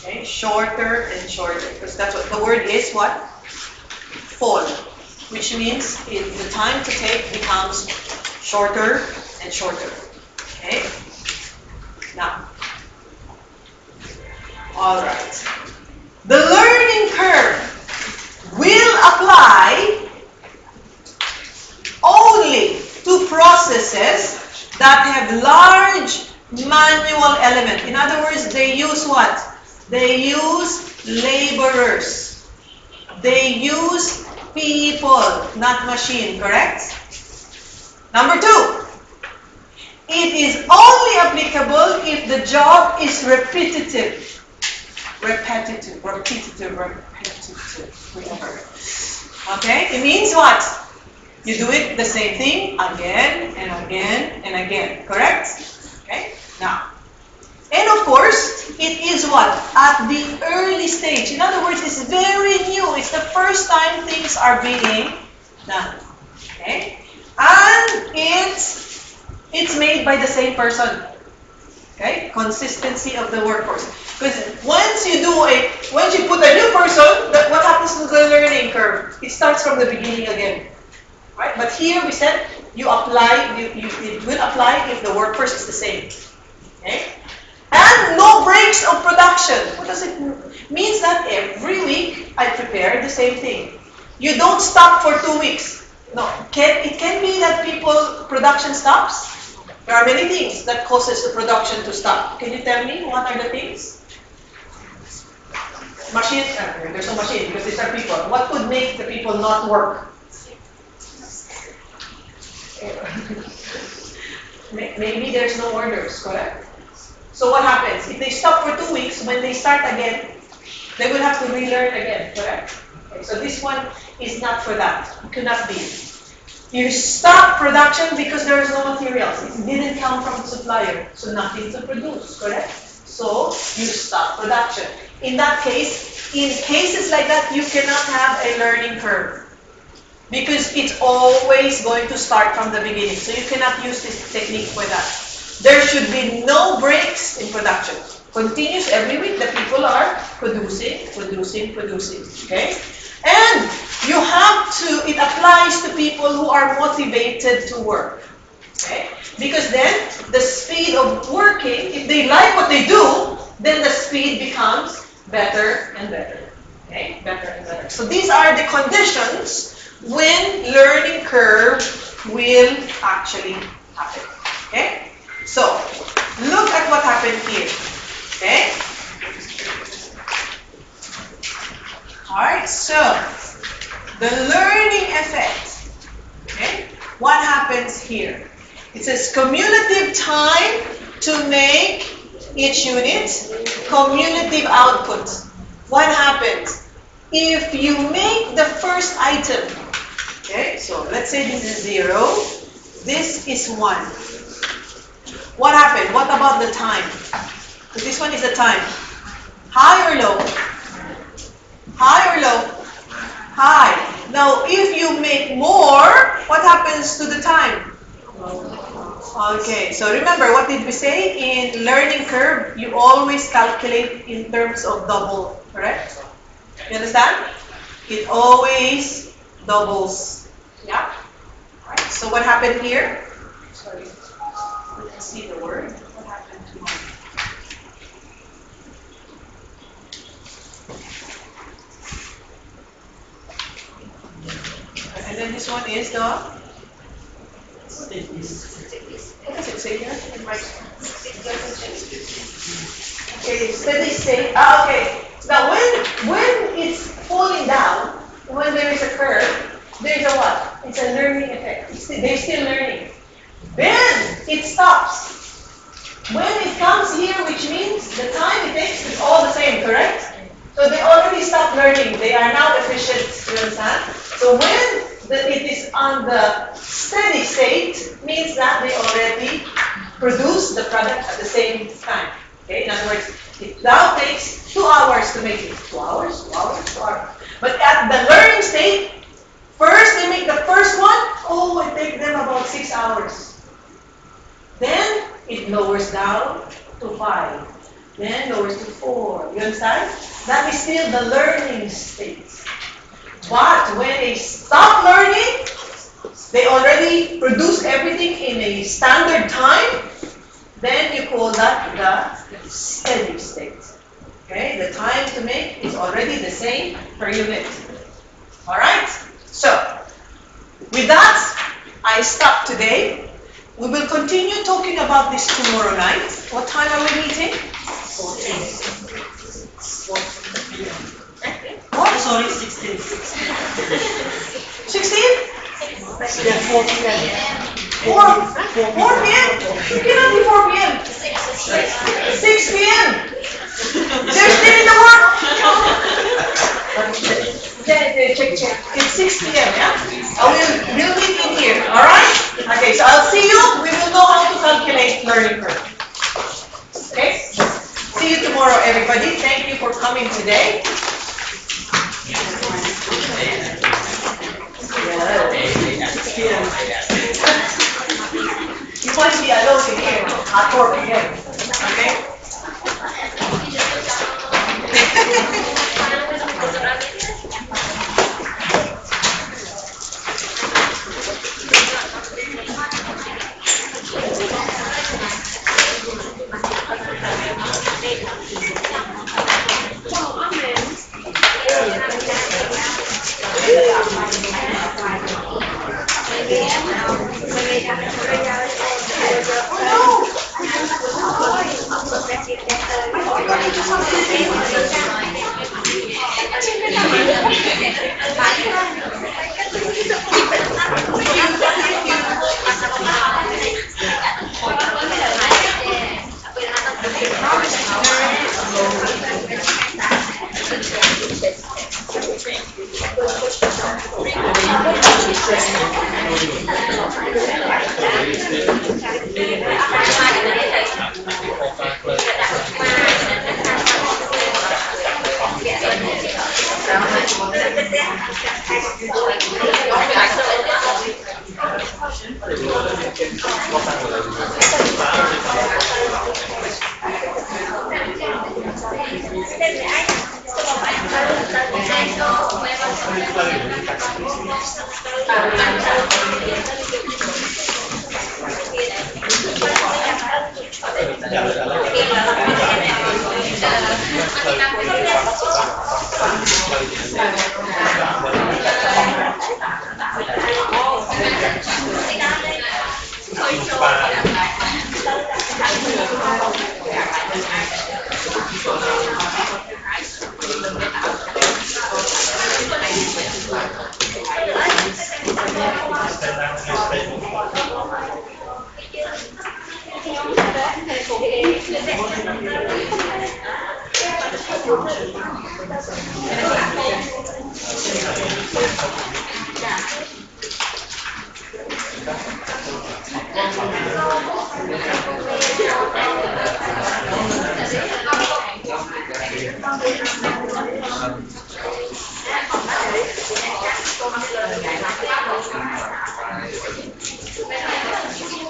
Okay, shorter and shorter. Because that's what the word is, what? Fall. Which means the time to take becomes shorter and shorter. Okay? Now, all right. The learning curve will apply only to processes that have large manual element. In other words, they use what? They use laborers. They use people, not machine, correct? Number 2, it is only applicable if the job is repetitive. Okay? It means what? You do it the same thing again and again and again, correct? Okay? Now, and of course, it is what? At the early stage. In other words, it's very new. It's the first time things are being done. Okay? And it's made by the same person. Okay? Consistency of the workforce. Because once you put a new person, what happens to the learning curve? It starts from the beginning again. Right? But here we said it will apply if the workforce is the same. Okay? And no breaks of production. What does it mean? Means that every week I prepare the same thing. You don't stop for 2 weeks. No, it can be that production stops. There are many things that causes the production to stop. Can you tell me what are the things? Machine. There's no machine because these are people. What could make the people not work? Maybe there's no orders, correct? So what happens? If they stop for 2 weeks, when they start again, they will have to relearn again, correct? Okay, so this one is not for that. It could not be. You stop production because there is no materials. It didn't come from the supplier, so nothing to produce, correct? So you stop production. In that case, in cases like that, you cannot have a learning curve because it's always going to start from the beginning. So you cannot use this technique for that. There should be no breaks in production. Continuous every week, the people are producing. Okay? And you have to, it applies to people who are motivated to work. Okay? Because then the speed of working, if they like what they do, then the speed becomes better and better. Okay? Better and better. So these are the conditions when learning curve will actually happen. Okay? So, look at what happened here. Okay? Alright, so the learning effect. Okay? What happens here? It says cumulative time to make each unit, cumulative output. What happens? If you make the first item, okay, so let's say this is 0, this is 1. What happened? What about the time? So this one is the time. High or low? High or low? High. Now, if you make more, what happens to the time? Okay, so remember, what did we say? In learning curve, you always calculate in terms of double, correct? You understand? It always doubles. Yeah? Right. So what happened here? Sorry, let's see the word. What happened to mine? And then this one is the, what does it say here? Okay, steady state. Okay. Now when it's falling down, when there is a curve, there's a what? It's a learning effect. They're still learning. Then it stops. When it comes here, which means the time it takes is all the same, correct? So they already stopped learning. They are now efficient, you understand? So when it is on the steady state, means that they already produce the product at the same time. Okay? In other words, it now takes 2 hours to make it. 2 hours, 2 hours, 2 hours. But at the learning state, first they make the first one, oh, it takes them about 6 hours. Then it lowers down to 5. Then lowers to 4. You understand? That is still the learning state. But when they stop learning, they already produce everything in a standard time, then you call that the steady state. Okay? The time to make is already the same per unit. Alright? So, with that, I stop today. We will continue talking about this tomorrow night. What time are we meeting? 14. What? Sorry, 16. 16? Yeah, 4 p.m. 4 p.m.? It cannot be 4 p.m. 6 p.m. They're still in the work. Check. It's 6 p.m., yeah? We'll meet in here, alright? Okay, so I'll see you. We will know how to calculate learning curve. Okay? See you tomorrow, everybody. Thank you for coming today. You must be alone in here at 4 p.m. Okay?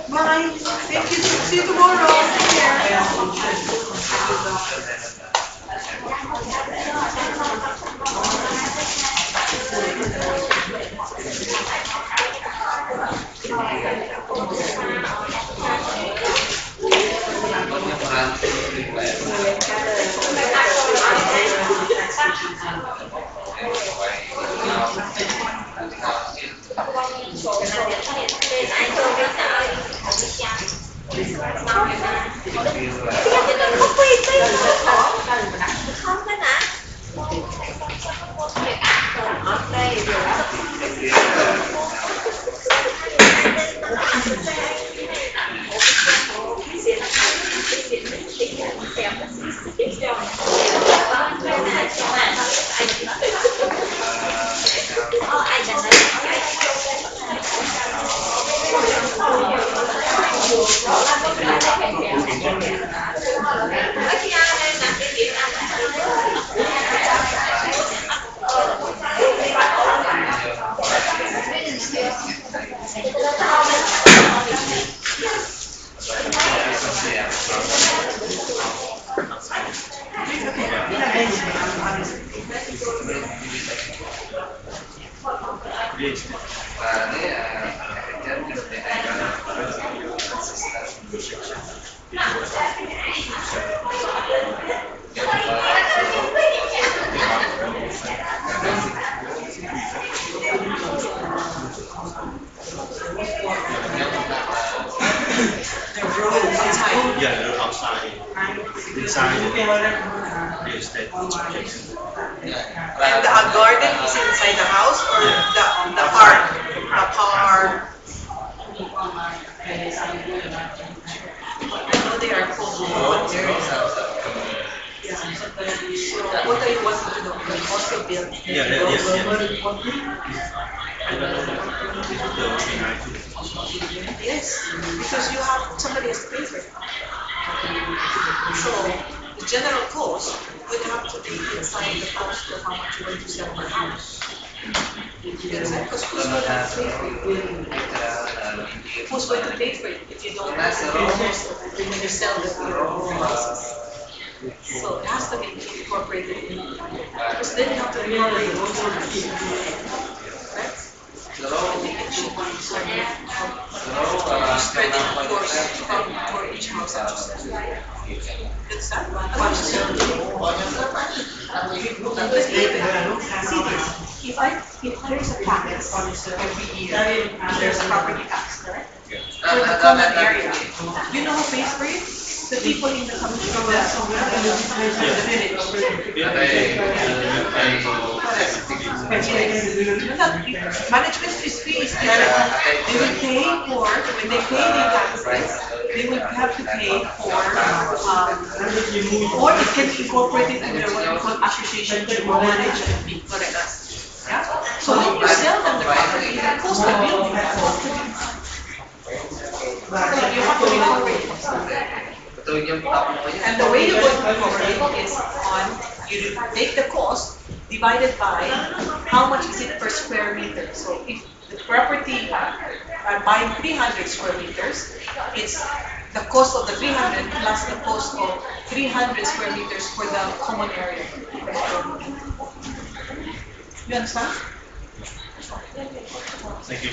Bye. Thank you. See you tomorrow. Take care. inside the estate objection. And the garden is inside the house or the park? The park. I know they are called open areas. So what do you want to do? You can also build. Yes, yes. Yes, because you have somebody has to pay for it. So the general cost would have to be inside the house for how much you're going to sell per house. You understand? Because who's going to pay for it? Who's going to pay for it if you don't have the cost when you sell the houses? So it has to be incorporated in, because then you have to incorporate those ones. Right? I think it should be started spread it, of course, for each house that you sell. It's that one. See this. If there's a tax every year, there's a property tax, correct? For the common area, you know who pays for it? The people in the community, the village. Management fees, they will pay for, when they pay the taxes, they will have to pay for, or it can be incorporated under what we call association fee or management fee. Yeah? So when you sell them the property, it costs the building, it costs the building. So you have to incorporate it. And the way you're going to incorporate is on, you take the cost divided by how much is it per square meter. So if the property are buying 300 square meters, it's the cost of the 300 plus the cost of 300 square meters for the common area. You understand? Thank you.